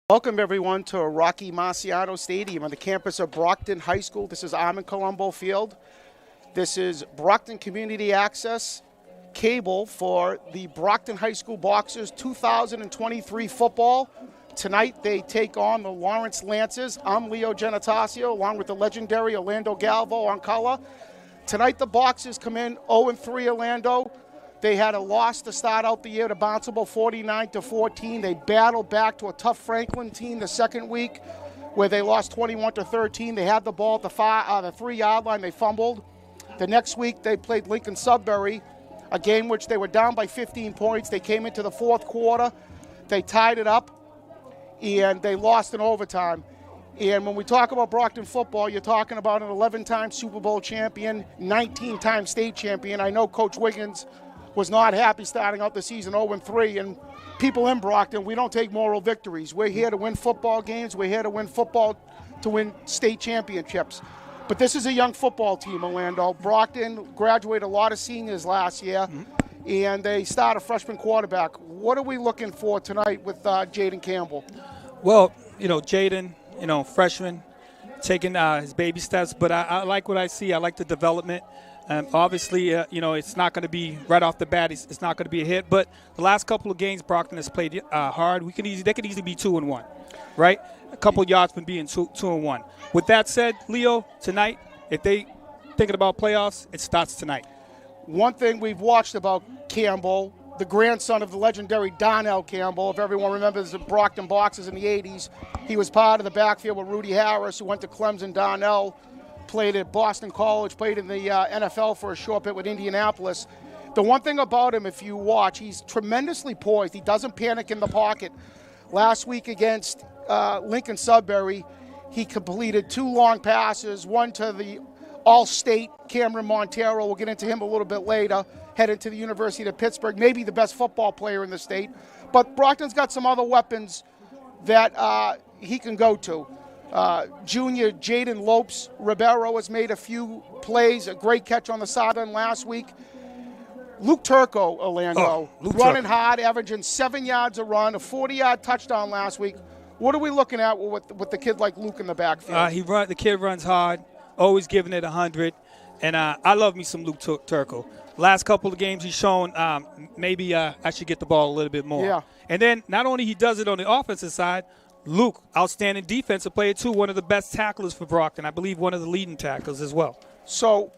Welcome, everyone, to Rocky Marciano Stadium on the campus of Brockton High School. This is Armond Colombo Field. This is Brockton Community Access cable for the Brockton High School Boxers 2023 football. Tonight, they take on the Lawrence Lancers. I'm Leo Genatasio, along with the legendary Orlando Galvo on color. Tonight, the Boxers come in 0-3 Orlando. They had a loss to start out the year to Bouncable 49-14. They battled back to a tough Franklin team the second week where they lost 21-13. They had the ball at the 3-yard line. They fumbled. The next week they played Lincoln Sudbury, a game which they were down by 15 points. They came into the fourth quarter. They tied it up, and they lost in overtime. And when we talk about Brockton football, you're talking about an 11-time Super Bowl champion, 19-time state champion. I know Coach Wiggins was not happy starting out the season 0-3, and people in Brockton, we don't take moral victories. We're here to win football games. We're here to win football, to win state championships. But this is a young football team, Orlando. Brockton graduated a lot of seniors last year, and they start a freshman quarterback. What are we looking for tonight with Jaden Campbell? Well, Jaden, freshman, taking his baby steps, but I like what I see. I like the development. Obviously, it's not going to be right off the bat. It's not going to be a hit. But the last couple of games, Brockton has played hard. They could easily be 2-1, right? A couple of yards from being 2-1. With that said, Leo, tonight, if they thinking about playoffs, it starts tonight. One thing we've watched about Campbell, the grandson of the legendary Donnell Campbell, if everyone remembers the Brockton Boxers in the 80s, he was part of the backfield with Rudy Harris, who went to Clemson. Donnell played at Boston College, played in the NFL for a short bit with Indianapolis. The one thing about him, if you watch, he's tremendously poised. He doesn't panic in the pocket. Last week against Lincoln Sudbury, he completed 2 long passes, one to the All-State Cameron Montero. We'll get into him a little bit later, headed to the University of Pittsburgh, maybe the best football player in the state. But Brockton's got some other weapons that he can go to. Junior Jaden Lopes Ribeiro has made a few plays, a great catch on the sideline last week. Luke Turco, Orlando, running hard, averaging 7 yards a run, a 40-yard touchdown last week. What are we looking at with the kid like Luke in the backfield? The kid runs hard, always giving it 100, and I love me some Luke Turco. Last couple of games he's shown maybe I should get the ball a little bit more. Yeah. And then not only he does it on the offensive side, Luke, outstanding defensive player, too, one of the best tacklers for Brockton. I believe one of the leading tacklers as well. So,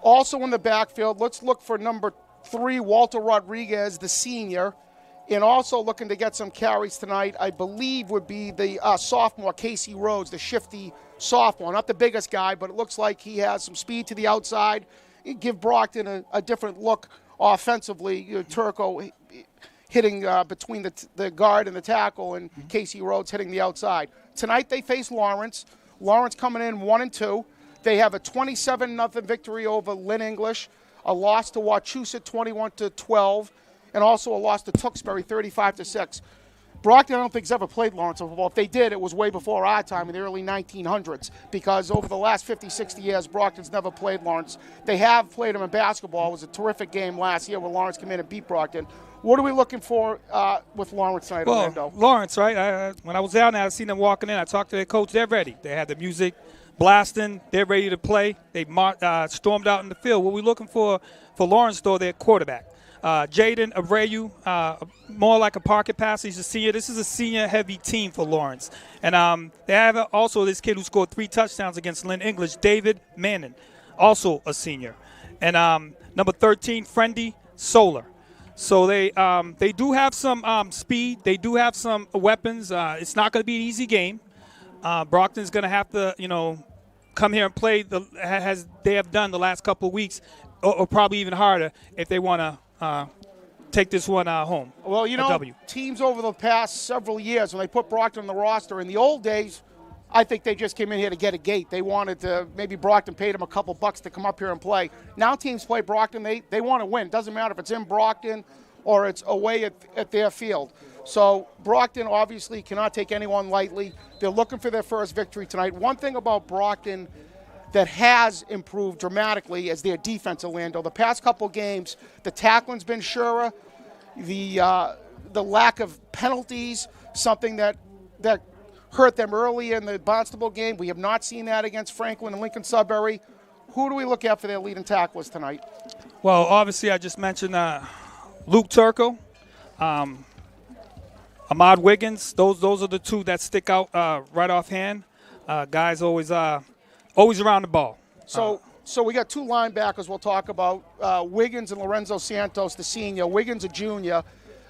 also in the backfield, let's look for number 3, Walter Rodriguez, the senior, and also looking to get some carries tonight, I believe would be the sophomore, Casey Rhodes, the shifty sophomore. Not the biggest guy, but it looks like he has some speed to the outside. He'd give Brockton a different look offensively. Turco hitting between the guard and the tackle, and Casey Rhodes hitting the outside. Tonight they face Lawrence. Lawrence coming in 1-2. They have a 27-0 victory over Lynn English, a loss to Wachusett 21-12, and also a loss to Tewksbury 35-6. Brockton, I don't think, has ever played Lawrence football. If they did, it was way before our time in the early 1900s, because over the last 50, 60 years, Brockton's never played Lawrence. They have played them in basketball. It was a terrific game last year where Lawrence came in and beat Brockton. What are we looking for with Lawrence tonight, Orlando? Lawrence, right? When I was down there, I seen them walking in. I talked to their coach. They're ready. They had the music blasting. They're ready to play. They stormed out in the field. What we're looking for Lawrence, though, their quarterback. Jaden Abreu, more like a pocket passer. He's a senior. This is a senior-heavy team for Lawrence. And they have also this kid who scored 3 touchdowns against Lynn English, David Manning, also a senior. And number 13, Friendy Solar. So they do have some speed. They do have some weapons. It's not going to be an easy game. Brockton's going to have to, come here and play as they have done the last couple of weeks, or probably even harder if they want to take this one home. Well, teams over the past several years, when they put Brockton on the roster, in the old days, I think they just came in here to get a gate. They wanted to, maybe Brockton paid them a couple bucks to come up here and play. Now teams play Brockton, they want to win. It doesn't matter if it's in Brockton or it's away at their field. So Brockton obviously cannot take anyone lightly. They're looking for their first victory tonight. One thing about Brockton that has improved dramatically is their defense, Orlando. The past couple games, the tackling's been surer. The lack of penalties, something that that hurt them early in the Barnstable game. We have not seen that against Franklin and Lincoln Sudbury. Who do we look at for their leading tacklers tonight? Well, obviously, I just mentioned Luke Turco, Ahmad Wiggins. Those are the two that stick out right offhand. Guys always around the ball. So we got two linebackers we'll talk about, Wiggins and Lorenzo Santos, the senior. Wiggins, a junior.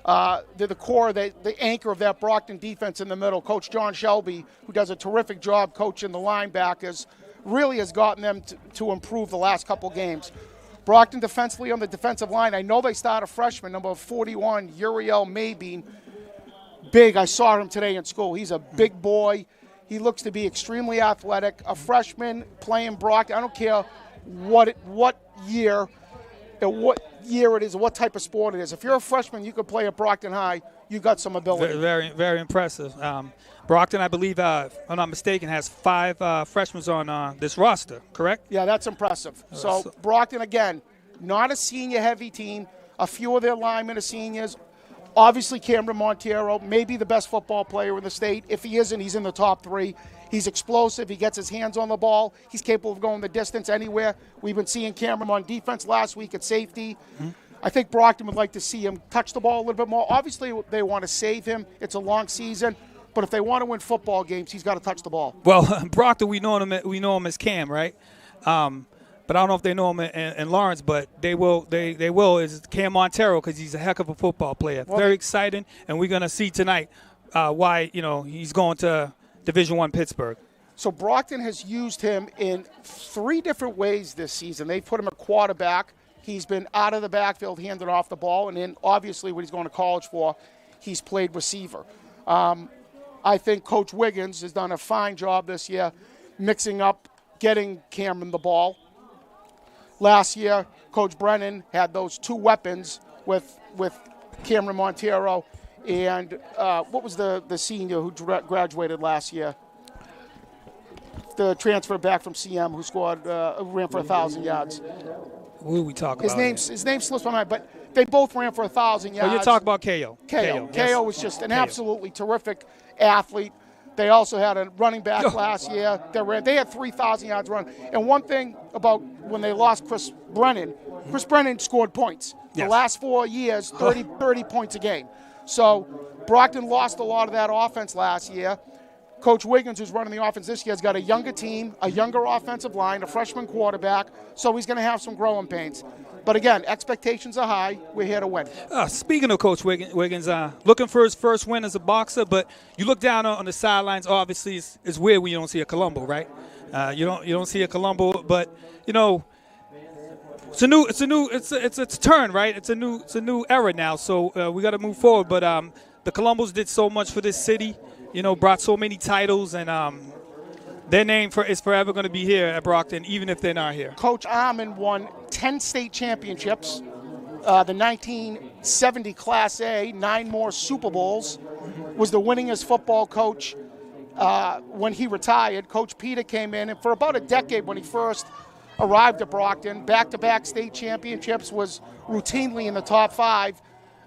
They're the core, the anchor of that Brockton defense in the middle. Coach John Shelby, who does a terrific job coaching the linebackers, really has gotten them to improve the last couple games. Brockton defensively on the defensive line, I know they start a freshman, number 41, Uriel Mabine. Big, I saw him today in school. He's a big boy. He looks to be extremely athletic. A freshman playing Brockton, I don't care what year it is, what type of sport it is. If you're a freshman, you could play at Brockton High. You got some ability. Very, very impressive. Brockton, I believe, if I'm not mistaken, has 5 freshmen on this roster, correct? Yeah, that's impressive. So Brockton, again, not a senior-heavy team. A few of their linemen are seniors. Obviously, Cameron Montero, maybe the best football player in the state. If he isn't, he's in the top 3. He's explosive. He gets his hands on the ball. He's capable of going the distance anywhere. We've been seeing Cameron on defense last week at safety. I think Brockton would like to see him touch the ball a little bit more. Obviously, they want to save him. It's a long season. But if they want to win football games, he's got to touch the ball. Well, Brockton, we know him as Cam, right? But I don't know if they know him in Lawrence, but they will is Cam Montero, because he's a heck of a football player. Well, very exciting, and we're going to see tonight why he's going to Division I Pittsburgh. So Brockton has used him in 3 different ways this season. They've put him at quarterback. He's been out of the backfield, handing off the ball, and then obviously what he's going to college for, he's played receiver. I think Coach Wiggins has done a fine job this year mixing up, getting Cameron the ball. Last year, Coach Brennan had those 2 weapons with Cameron Montero and what was the senior who graduated last year? The transfer back from CM who scored, ran for 1,000 yards. Who are we talking about? His name slips my mind, but they both ran for 1,000 yards. Oh, you're talking about Ko. Ko was just an absolutely terrific athlete. They also had a running back last year. They had 3,000 yards run. And one thing about when they lost Chris Brennan scored points. Yes. The last 4 years, 30 points a game. So Brockton lost a lot of that offense last year. Coach Wiggins, who's running the offense this year, has got a younger team, a younger offensive line, a freshman quarterback, so he's going to have some growing pains. But again, expectations are high. We're here to win. Speaking of Coach Wiggins, looking for his first win as a boxer, but you look down on the sidelines. Obviously, it's weird when you don't see a Colombo, right? You don't see a Colombo, but it's a turn, right? It's a new era now. So we got to move forward. But the Colombos did so much for this city. Brought so many titles, and their name is forever going to be here at Brockton, even if they're not here. Coach Armond won 10 state championships, the 1970 Class A, 9 more Super Bowls, was the winningest football coach when he retired. Coach Peter came in, and for about a decade when he first arrived at Brockton, back-to-back state championships, was routinely in the top 5.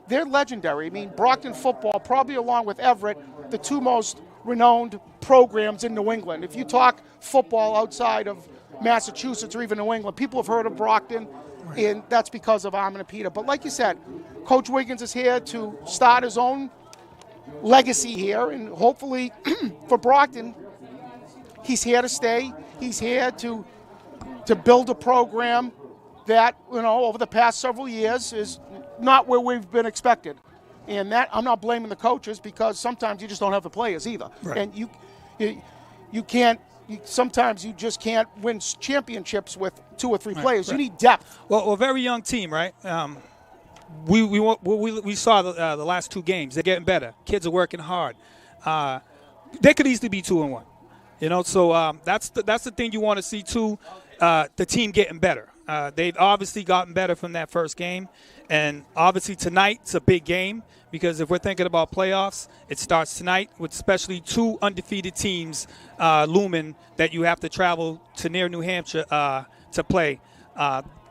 They're legendary. I mean, Brockton football, probably along with Everett, the 2 most renowned programs in New England. If you talk football outside of Massachusetts or even New England, people have heard of Brockton, and that's because of Armond and Peter. But like you said, Coach Wiggins is here to start his own legacy here, and hopefully for Brockton, he's here to stay. He's here to build a program that, over the past several years is not where we've been expected. And that, I'm not blaming the coaches, because sometimes you just don't have the players either. Right. And you can't, sometimes you just can't win championships with 2 or 3 players. Right. You need depth. Well, a very young team, right? We saw the last 2 games. They're getting better. Kids are working hard. They could easily be 2-1. So that's the thing you want to see too. The team getting better. They've obviously gotten better from that first game. And obviously tonight's a big game, because if we're thinking about playoffs, it starts tonight with especially 2 undefeated teams looming that you have to travel to near New Hampshire to play.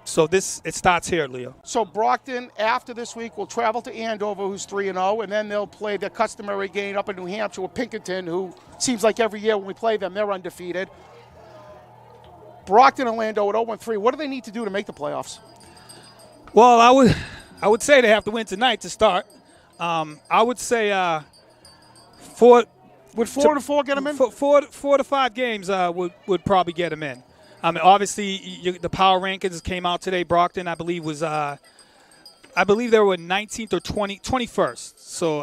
So it starts here, Leo. So Brockton, after this week, will travel to Andover, who's 3-0, and then they'll play their customary game up in New Hampshire with Pinkerton, who seems like every year when we play them, they're undefeated. Brockton and Orlando at 0-3. What do they need to do to make the playoffs? Well, I would say they have to win tonight to start. I would say Would 4-4 get them in? Four to 5 games would probably get them in. I mean, obviously, the power rankings came out today. Brockton, I believe, they were 19th or 21st. So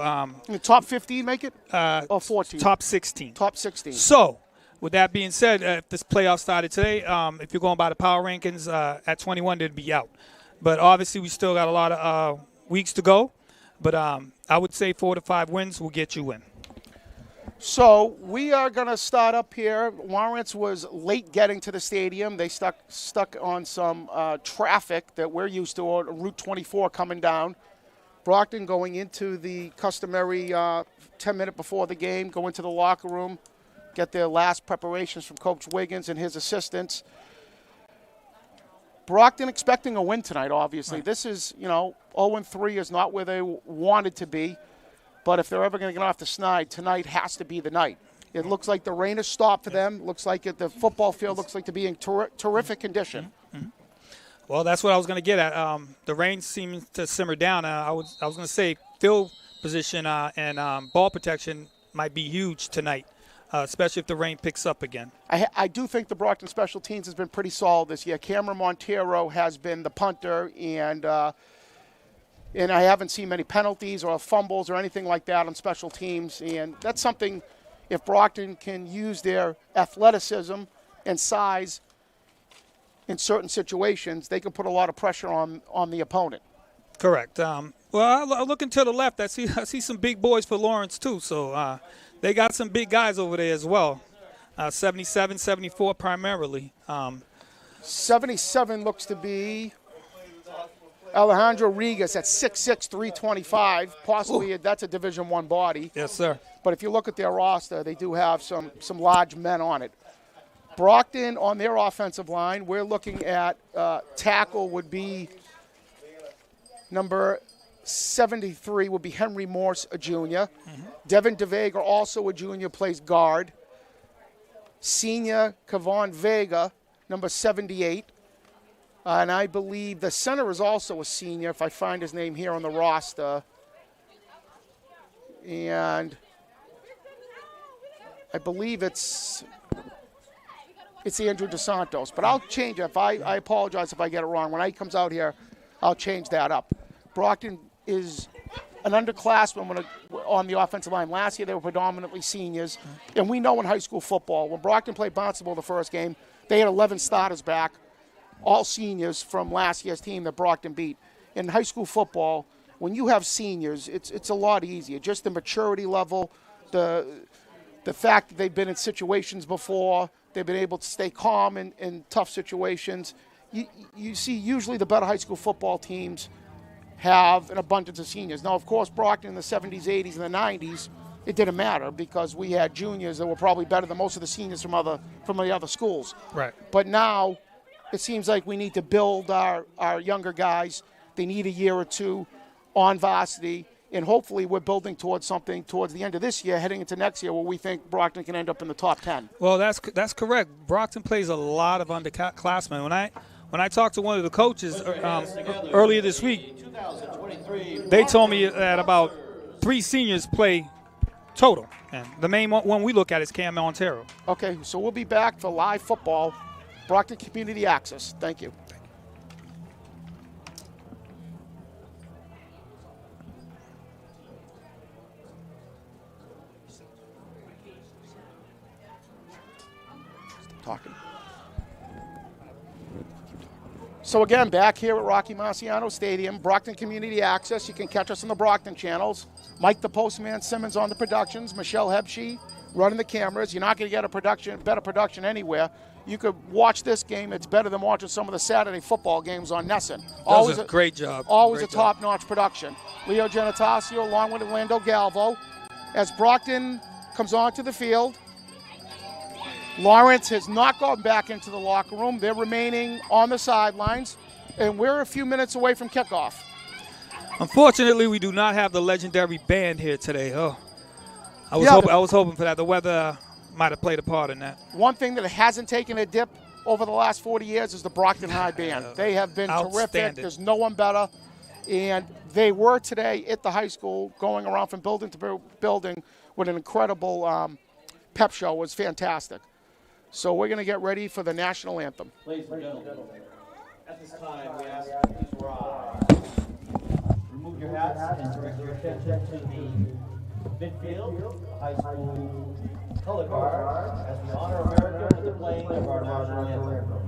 the top 15 make it? Or 14? Top 16. Top 16. So, with that being said, if this playoff started today, if you're going by the power rankings, at 21, they'd be out. But obviously, we still got a lot of weeks to go. But I would say 4 to 5 wins will get you in. So we are going to start up here. Lawrence was late getting to the stadium. They stuck on some traffic that we're used to on Route 24 coming down. Brockton going into the customary 10 minutes before the game, go into the locker room, get their last preparations from Coach Wiggins and his assistants. Brockton expecting a win tonight, obviously. Right. This is, 0-3 is not where they wanted to be. But if they're ever going to get off the snide, tonight has to be the night. It looks like the rain has stopped for them. Looks like the football field looks like to be in terrific condition. Mm-hmm. Well, that's what I was going to get at. The rain seems to simmer down. I was going to say field position and ball protection might be huge tonight, especially if the rain picks up again. I do think the Brockton special teams has been pretty solid this year. Cameron Montero has been the punter, and I haven't seen many penalties or fumbles or anything like that on special teams. And that's something, if Brockton can use their athleticism and size in certain situations, they can put a lot of pressure on the opponent. Correct. Well, looking to the left, I see some big boys for Lawrence too. So they got some big guys over there as well. 77, 74 primarily. 77 looks to be Alejandro Rigas at 6'6", 325. Possibly that's a Division I body. Yes, sir. But if you look at their roster, they do have some large men on it. Brockton on their offensive line, we're looking at tackle would be number 73 would be Henry Morse, a junior. Mm-hmm. Devin DeVega, also a junior, plays guard. Senior Kavon Vega, number 78. And I believe the center is also a senior, if I find his name here on the roster. And I believe it's Andrew DeSantos. But I'll change it. I apologize if I get it wrong. When he comes out here, I'll change that up. Brockton is an underclassman on the offensive line. Last year they were predominantly seniors. And we know in high school football, when Brockton played Bounceville the first game, they had 11 starters back, all seniors from last year's team that Brockton beat. In high school football, when you have seniors, it's a lot easier. Just the maturity level, the fact that they've been in situations before, they've been able to stay calm in tough situations. You see usually the better high school football teams have an abundance of seniors. Now, of course, Brockton in the 70s, 80s, and the 90s, it didn't matter because we had juniors that were probably better than most of the seniors from the other schools. Right. But now it seems like we need to build our younger guys. They need a year or two on varsity, and hopefully we're building towards something towards the end of this year, heading into next year, where we think Brockton can end up in the top 10. Well, that's correct. Brockton plays a lot of underclassmen. When I talked to one of the coaches earlier this week, they told me that about 3 seniors play total. And the main one we look at is Cam Montero. Okay, so we'll be back for live football. Brockton Community Access. Thank you. Talking. So again, back here at Rocky Marciano Stadium, Brockton Community Access. You can catch us on the Brockton channels. Mike the Postman Simmons on the productions. Michelle Hebshe running the cameras. You're not going to get a better production anywhere. You could watch this game. It's better than watching some of the Saturday football games on Nesson. Always a great job. Always a top-notch production. Leo Genitacio along with Orlando Galvo. As Brockton comes onto the field, Lawrence has not gone back into the locker room. They're remaining on the sidelines. and we're a few minutes away from kickoff. Unfortunately, we do not have the legendary band here today. Oh, I was hoping for that. The weather might have played a part in that. One thing that hasn't taken a dip over the last 40 years is the Brockton High Band. They have been terrific. There's no one better. And they were today at the high school going around from building to building with an incredible pep show. It was fantastic. So we're going to get ready for the national anthem. Ladies and gentlemen, at this time we ask you to please rise. Remove your hats and direct your attention to the midfield, high school color guard as we honor America with the playing of our national anthem.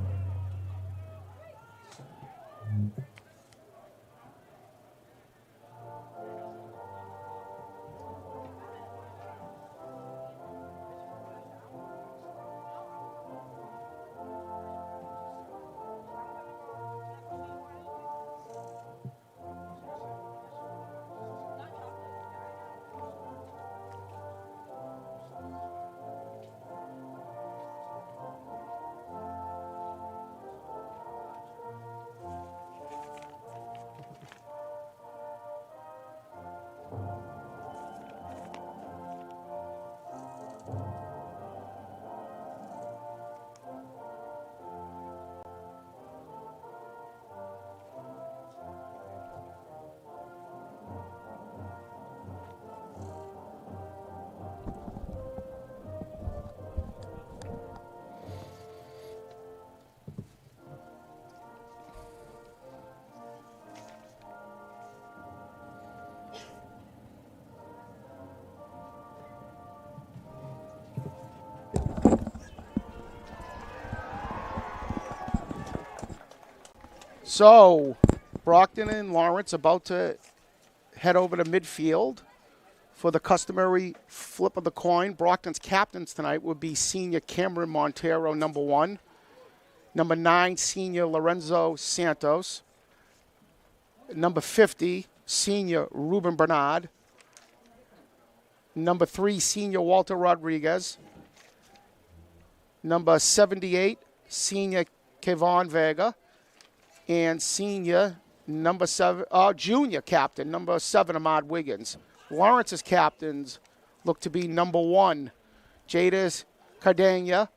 So, Brockton and Lawrence about to head over to midfield for the customary flip of the coin. Brockton's captains tonight would be senior Cameron Montero, number 1. Number 9, senior Lorenzo Santos. Number 50, senior Ruben Bernard. Number 3, senior Walter Rodriguez. Number 78, senior Kevon Vega. And senior number 7, junior captain, number 7, Ahmad Wiggins. Lawrence's captains look to be number 1, Jadis Cardania.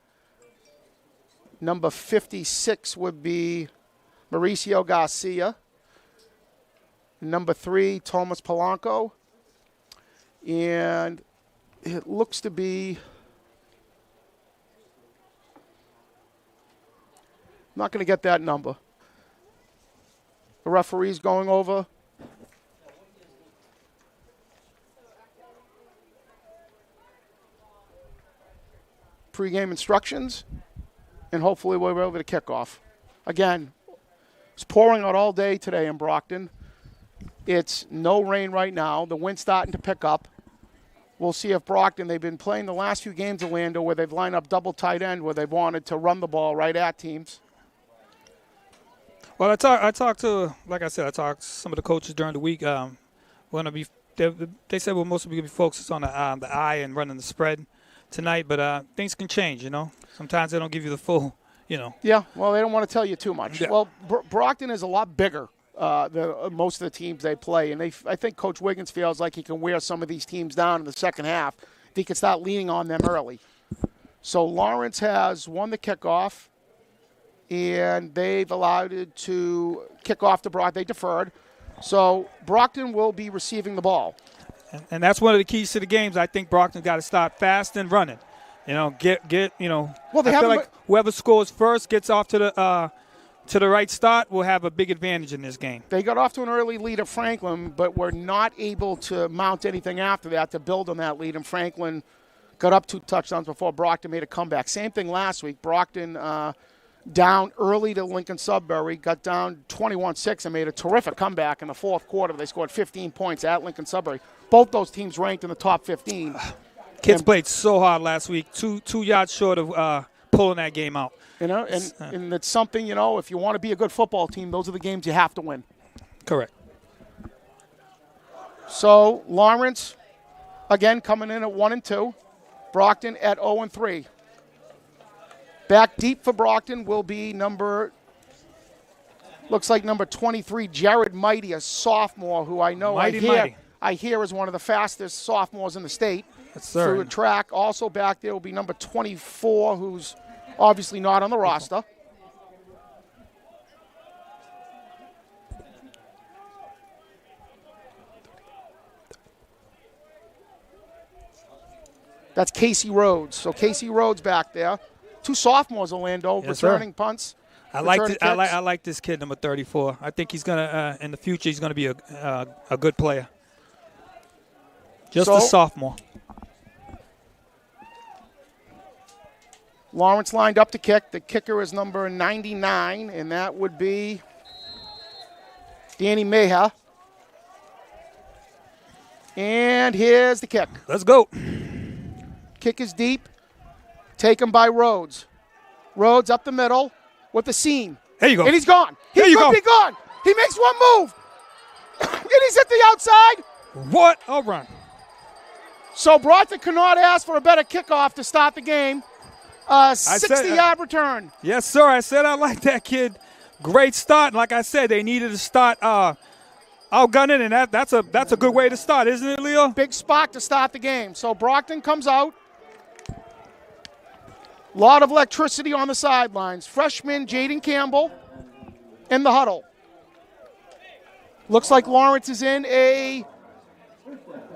Number 56 would be Mauricio Garcia. Number 3, Thomas Polanco. And it looks to be, I'm not going to get that number. The referee's going over. Pre-game instructions, and hopefully we'll be able to kick off. Again, it's pouring out all day today in Brockton. It's no rain right now. The wind's starting to pick up. We'll see if Brockton, they've been playing the last few games of Orlando where they've lined up double tight end where they've wanted to run the ball right at teams. Well, I talked to, like I said, I talked to some of the coaches during the week. We're gonna be, they said we're mostly going to be focused on the eye and running the spread tonight, but things can change, you know. Sometimes they don't give you the full, you know. Yeah, well, they don't want to tell you too much. Yeah. Well, Brockton is a lot bigger than most of the teams they play, and I think Coach Wiggins feels like he can wear some of these teams down in the second half if he can start leaning on them early. So Lawrence has won the kickoff, and they've allowed it to kick off to Brockton. They deferred. So Brockton will be receiving the ball. And that's one of the keys to the games. I think Brockton's got to start fast and running. You know, you know. Well, I feel like whoever scores first gets off to the right start will have a big advantage in this game. They got off to an early lead at Franklin, but were not able to mount anything after that to build on that lead. And Franklin got up 2 touchdowns before Brockton made a comeback. Same thing last week. Brockton down early to Lincoln Sudbury, got down 21-6 and made a terrific comeback in the fourth quarter. They scored 15 points at Lincoln Sudbury. Both those teams ranked in the top 15. Kids played so hard last week, two yards short of pulling that game out. You know, and it's something, you know, if you want to be a good football team, those are the games you have to win. Correct. So Lawrence, again, coming in at 1-2. Brockton at 0-3. Back deep for Brockton will be number Looks like number 23, Jared Mighty, a sophomore who I know I hear is one of the fastest sophomores in the state. Yes, sir. Through a track. Also back there will be number 24, who's obviously not on the roster. That's Casey Rhodes. So Casey Rhodes back there. 2 sophomores, Orlando, Yes, returning sir. punts. I like this kid, number 34. I think he's gonna in the future he's gonna be a good player. Just a sophomore. Lawrence lined up to kick. The kicker is number 99, and that would be Danny Meha. And here's the kick. Let's go. Kick is deep. Taken by Rhodes. Rhodes up the middle with the seam. There you go. And he's gone. He could be gone. He makes one move. And he's at the outside. What a run. So Brockton cannot ask for a better kickoff to start the game. 60-yard return. Yes, sir. I said I like that kid. Great start. And like I said, they needed to start outgunning, and that's a good way to start, isn't it, Leo? Big spot to start the game. So Brockton comes out. A lot of electricity on the sidelines. Freshman Jaden Campbell in the huddle. Looks like Lawrence is in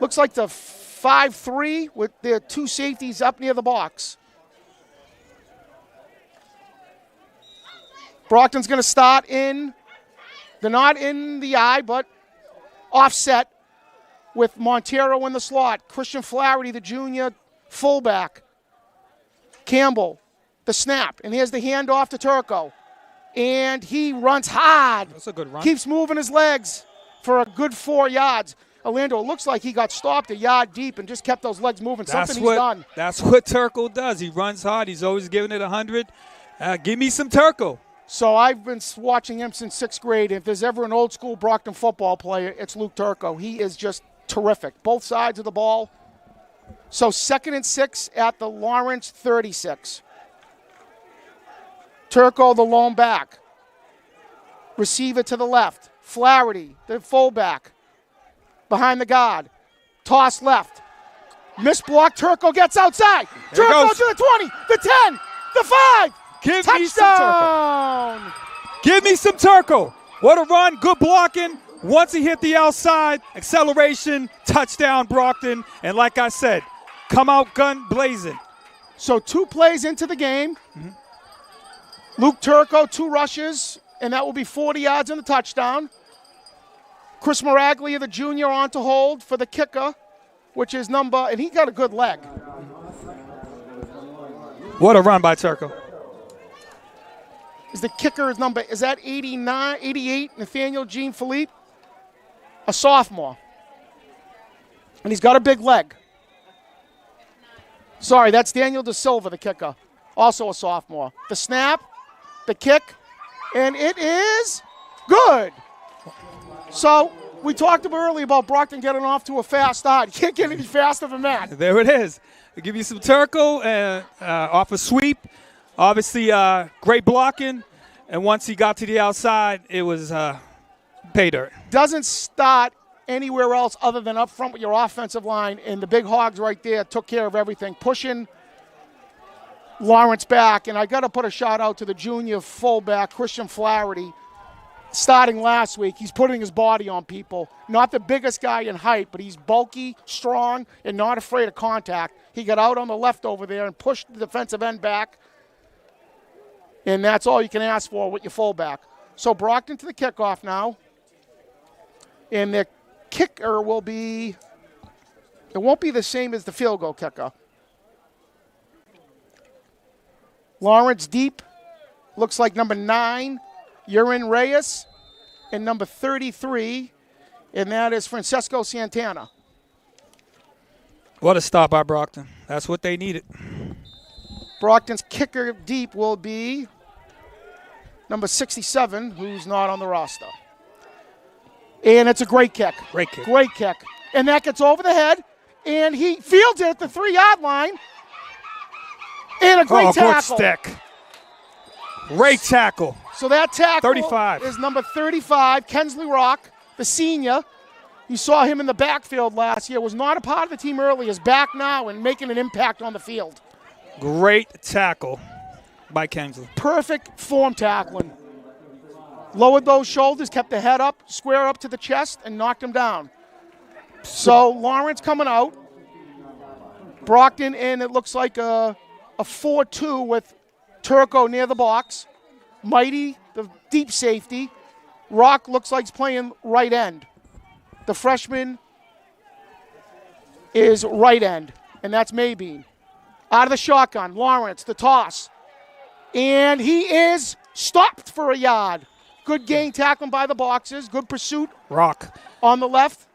looks like the 5-3 with their 2 safeties up near the box. Brockton's going to start they're not in the eye, but offset with Montero in the slot. Christian Flaherty, the junior fullback. Campbell, the snap, and here's the handoff to Turco. And he runs hard. That's a good run. Keeps moving his legs for a good 4 yards. Orlando, it looks like he got stopped a yard deep and just kept those legs moving. Something he's done. That's what Turco does. He runs hard. He's always giving it 100. Give me some Turco. So I've been watching him since 6th grade. If there's ever an old school Brockton football player, it's Luke Turco. He is just terrific. Both sides of the ball. So 2nd and 6 at the Lawrence 36. Turco, the lone back. Receiver to the left. Flaherty, the fullback. Behind the guard. Toss left. Miss block. Turco gets outside. Turco to the 20, the 10, the 5. Give Touchdown! me some Turco. Give me some Turco. What a run. Good blocking. Once he hit the outside, acceleration, touchdown, Brockton. And like I said, come out gun blazing. So 2 plays into the game. Luke Turco, 2 rushes, and that will be 40 yards and the touchdown. Chris Miraglia, the junior, on to hold for the kicker, which is and he got a good leg. What a run by Turco. The kicker is that 89, 88, Nathaniel Jean Philippe, a sophomore. And he's got a big leg. Sorry, that's Daniel De Silva, the kicker, also a sophomore. The snap, the kick, and it is good. So we talked earlier about Brockton getting off to a fast start. You can't get any faster than that. There it is. I'll give you some Turco off a sweep. Obviously, great blocking. And once he got to the outside, it was pay dirt. Doesn't start anywhere else other than up front with your offensive line. And the big hogs right there took care of everything, pushing Lawrence back. And I got to put a shout out to the junior fullback, Christian Flaherty. Starting last week, he's putting his body on people. Not the biggest guy in height, but he's bulky, strong, and not afraid of contact. He got out on the left over there and pushed the defensive end back. And that's all you can ask for with your fullback. So Brockton to the kickoff now. And the kicker will be, it won't be the same as the field goal kicker. Lawrence deep, looks like number 9. Yurin Reyes, and number 33, and that is Francesco Santana. What a stop by Brockton. That's what they needed. Brockton's kicker deep will be number 67, who's not on the roster. And it's a great kick. Great kick. Great kick. And that gets over the head, and he fields it at the 3-yard line. And a great tackle. Good stick. Great tackle. So that tackle 35. is number 35, Kensley Rock, the senior. You saw him in the backfield last year. Was not a part of the team early. Is back now and making an impact on the field. Great tackle by Kensley. Perfect form tackling. Lowered those shoulders, kept the head up, square up to the chest, and knocked him down. So Lawrence coming out. Brockton in, it looks like a 4-2 with Turco near the box. Mighty, the deep safety. Rock looks like he's playing right end. The freshman is right end, and that's Maybean. Out of the shotgun, Lawrence, the toss. And he is stopped for a yard. Good gain tackling by the boxes. Good pursuit. Rock. On the left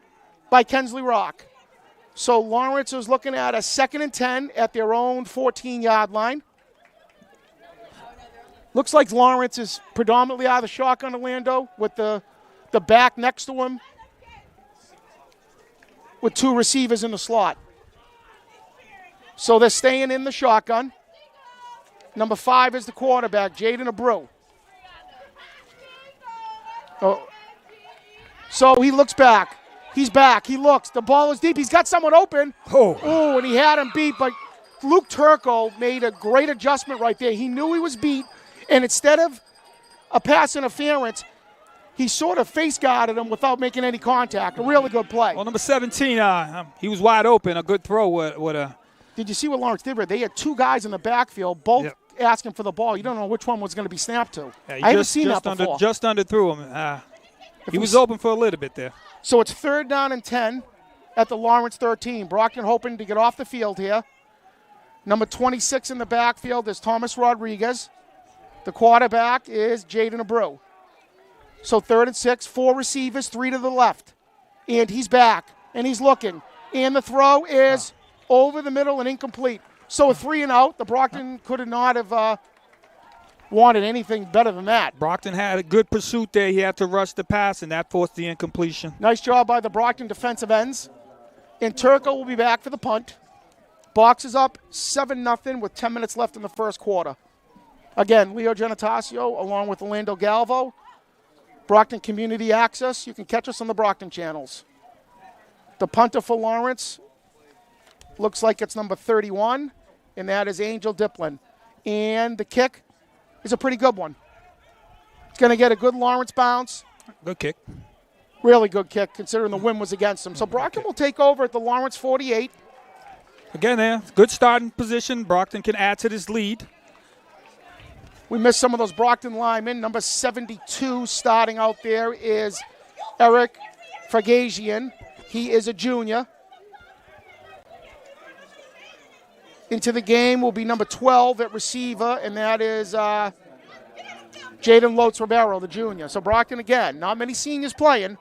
by Kensley Rock. So Lawrence is looking at a 2nd and 10 at their own 14-yard line. Looks like Lawrence is predominantly out of the shotgun, Orlando, with the back next to him with 2 receivers in the slot. So they're staying in the shotgun. Number 5 is the quarterback, Jaden Abreu. Oh. So he looks back. He's back. He looks. The ball is deep. He's got someone open. Oh, and he had him beat. But Luke Turco made a great adjustment right there. He knew he was beat, and instead of a pass interference, he sort of face guarded him without making any contact. A really good play. Well, number 17, he was wide open. A good throw with a. Did you see what Lawrence did? They had 2 guys in the backfield, both asking for the ball. You don't know which one was going to be snapped to. Yeah, I haven't seen that before. Just underthrew him. He was open for a little bit there. So it's 3rd down and 10 at the Lawrence 13. Brockton hoping to get off the field here. Number 26 in the backfield is Thomas Rodriguez. The quarterback is Jaden Abreu. So 3rd and 6, 4 receivers, 3 to the left. And he's back, and he's looking. And the throw is over the middle and incomplete. So a 3 and out. The Brockton could not have wanted anything better than that. Brockton had a good pursuit there. He had to rush the pass, and that forced the incompletion. Nice job by the Brockton defensive ends. And Turco will be back for the punt. Box is up 7-0 with 10 minutes left in the first quarter. Again, Leo Genitacio along with Orlando Galvo. Brockton Community Access. You can catch us on the Brockton channels. The punter for Lawrence looks like it's number 31, and that is Angel Diplin. And the kick is a pretty good one. It's going to get a good Lawrence bounce. Good kick. Really good kick, considering the wind was against him. So Brockton will take over at the Lawrence 48. Again, there, good starting position. Brockton can add to this lead. We missed some of those Brockton linemen. Number 72 starting out there is Eric Fergasian. He is a junior. Into the game will be number 12 at receiver, and that is Jaden Lotz-Ribeiro, the junior. So Brockton, again, not many seniors playing,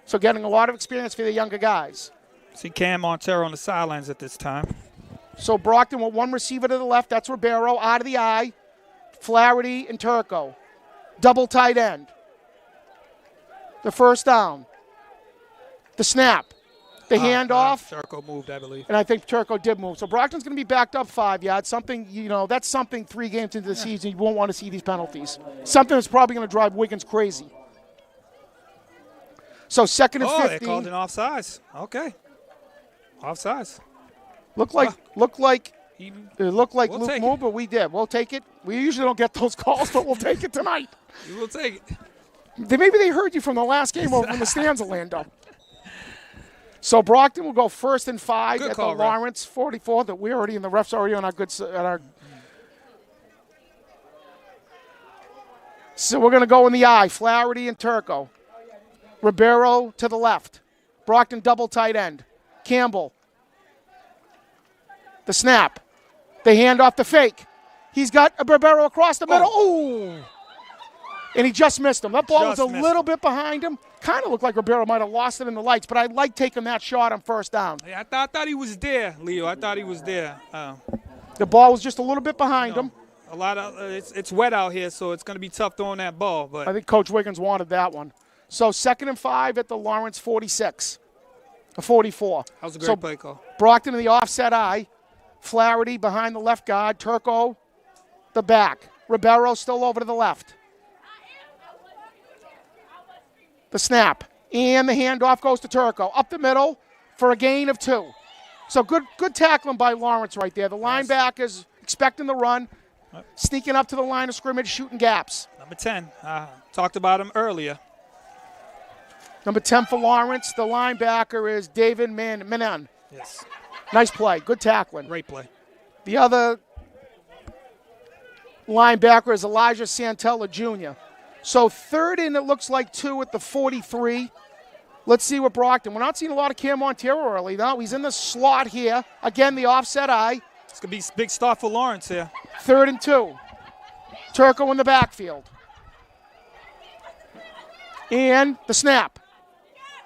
so getting a lot of experience for the younger guys. See Cam Montero on the sidelines at this time. So Brockton with 1 receiver to the left. That's Ribeiro out of the eye. Flaherty and Turco. Double tight end. The first down. The snap. The handoff. Turco moved, I believe. And I think Turco did move. So Brockton's going to be backed up 5 yards. Something, that's something 3 games into the season you won't want to see these penalties. Something that's probably going to drive Wiggins crazy. So 2nd and 15. They called an offsides. Okay. Offsides. Looked like Luke take moved, but we did. We'll take it. We usually don't get those calls, but we'll take it tonight. We will take it. Maybe they heard you from the last game over in the stands, Orlando. So Brockton will go 1st and 5 Good at call, the Lawrence 44. That we're already in the refs already on our good So we're going to go in the eye. Flaherty and Turco. Ribeiro to the left. Brockton double tight end. Campbell. The snap. The handoff, the fake. He's got Ribeiro across the middle. Ooh! And he just missed him. That ball was a little bit behind him. Kind of looked like Ribeiro might have lost it in the lights, but I like taking that shot on 1st down. Yeah, I thought he was there, Leo. I thought he was there. The ball was just a little bit behind him. A lot of it's wet out here, so it's going to be tough throwing that ball. But I think Coach Wiggins wanted that one. So 2nd and 5 at the Lawrence 46, 44. That was a great play call. Brockton in the offset eye. Flaherty behind the left guard. Turco, the back. Ribeiro still over to the left. The snap. And the handoff goes to Turco. Up the middle for a gain of 2. So good tackling by Lawrence right there. The linebackers expecting the run, sneaking up to the line of scrimmage, shooting gaps. Number 10. Talked about him earlier. Number 10 for Lawrence. The linebacker is David Menon. Yes. Nice play. Good tackling. Great play. The other linebacker is Elijah Santella Jr. So 3rd and it looks like 2 at the 43. Let's see what Brockton. We're not seeing a lot of Cam Montero early. No, he's in the slot here. Again, the offset eye. It's going to be a big start for Lawrence here. 3rd and 2. Turco in the backfield. And the snap.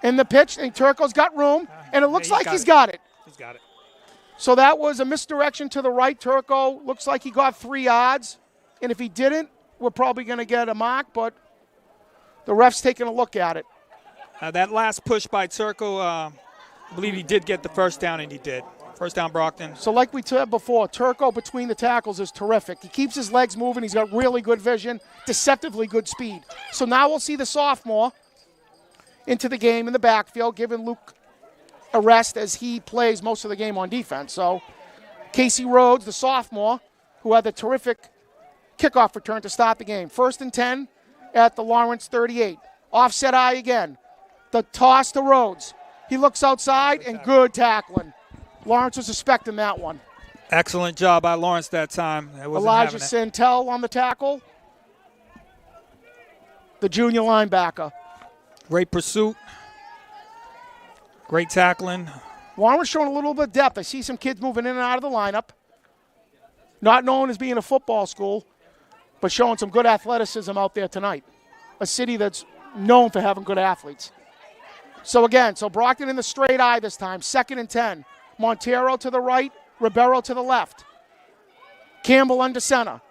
And the pitch. And Turco's got room. And it looks like he's got it. He's got it. So that was a misdirection to the right. Turco looks like he got 3 yards. And if he didn't, we're probably going to get a mark. But the ref's taking a look at it. That last push by Turco, I believe he did get the first down, and he did. First down, Brockton. So like we said before, Turco between the tackles is terrific. He keeps his legs moving. He's got really good vision, deceptively good speed. So now we'll see the sophomore into the game in the backfield, giving Luke a rest as he plays most of the game on defense. So Casey Rhodes, the sophomore, who had the terrific kickoff return to start the game. 1st and 10 at the Lawrence 38. Offset eye again. The toss to Rhodes. He looks outside, and good tackling. Lawrence was suspecting that one. Excellent job by Lawrence that time. Elijah Santel on the tackle. The junior linebacker. Great pursuit. Great tackling. Lawrence showing a little bit of depth. I see some kids moving in and out of the lineup. Not known as being a football school, but showing some good athleticism out there tonight. A city that's known for having good athletes. So again, Brockton in the straight eye this time. 2nd and 10. Montero to the right, Ribeiro to the left. Campbell under center.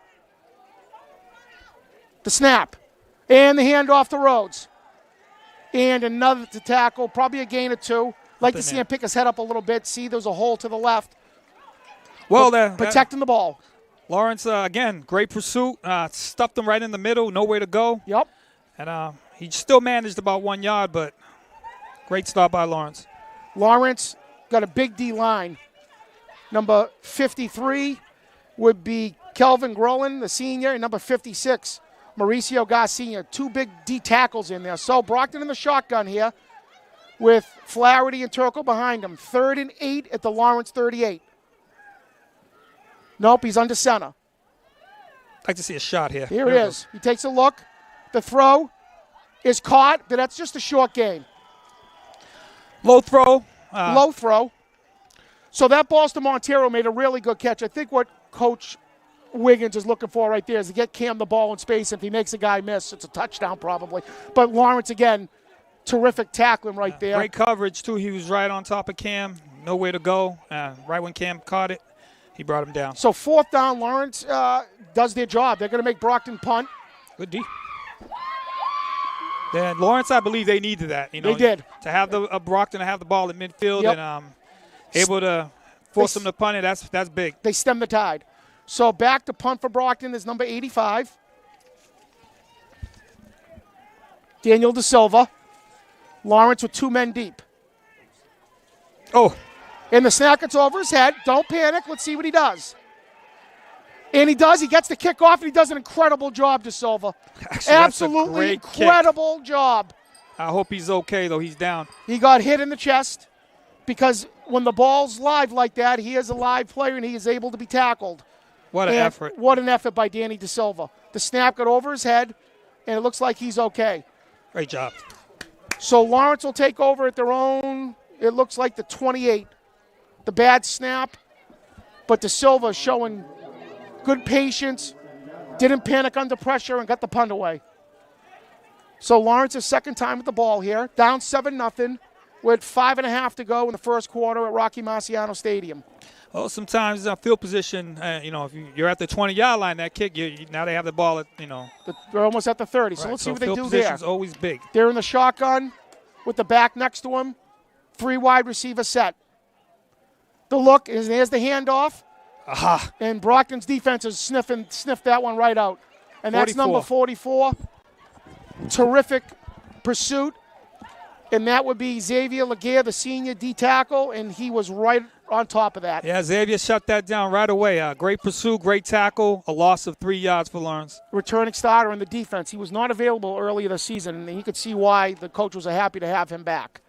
The snap. And the handoff to Rhodes. And another to tackle, probably a gain of 2. Like to see him pick his head up a little bit. See, there's a hole to the left. Well, protecting the ball. Lawrence, again, great pursuit. Stuffed him right in the middle, nowhere to go. Yep. And he still managed about 1 yard, but great start by Lawrence. Lawrence got a big D line. Number 53 would be Kelvin Groen, the senior, and number 56, Mauricio Garcia. 2 big D tackles in there. So Brockton in the shotgun here with Flaherty and Turco behind him. 3rd and 8 at the Lawrence 38. Nope, he's under center. I'd like to see a shot here. Here it is. He takes a look. The throw is caught, but that's just a short gain. Low throw. Low throw. So that Boston Montero made a really good catch. I think what Coach Wiggins is looking for right there is to get Cam the ball in space. If he makes a guy miss, it's a touchdown probably. But Lawrence, again, terrific tackling right there. Great coverage, too. He was right on top of Cam. Nowhere to go. Right when Cam caught it, he brought him down. So 4th down, Lawrence does their job. They're going to make Brockton punt. Good D. Then Lawrence, I believe they needed that. They did. To have the Brockton to have the ball in midfield and able to force them to punt it, that's big. They stem the tide. So back to punt for Brockton is number 85. Daniel De Silva. Lawrence with 2 men deep. Oh. And the snap gets over his head. Don't panic. Let's see what he does. And he does. He gets the kickoff, and he does an incredible job, De Silva. Actually, absolutely incredible job. I hope he's okay, though. He's down. He got hit in the chest because when the ball's live like that, he is a live player, and he is able to be tackled. What an effort. What an effort by Danny De Silva. The snap got over his head, and it looks like he's okay. Great job. So Lawrence will take over at their own, it looks like the 28. The bad snap, but De Silva showing good patience, didn't panic under pressure, and got the punt away. So Lawrence's 2nd time with the ball here, down 7-0 with 5.5 to go in the first quarter at Rocky Marciano Stadium. Well, sometimes field position, if you're at the 20-yard line, that kick, now they have the ball at, They're almost at the 30, so right, let's see what they field do there. position's always big. They're in the shotgun with the back next to him, 3 wide receiver set. The look, is there's the handoff. Aha. And Brockton's defense has sniffed that one right out. And that's 44. number 44. Terrific pursuit. and that would be Xavier Laguerre, the senior D tackle, and he was right on top of that. Yeah, Xavier shut that down right away. Great pursuit, great tackle, a loss of 3 yards for Lawrence. Returning starter in the defense. He was not available earlier this season, and you could see why the coach was happy to have him back.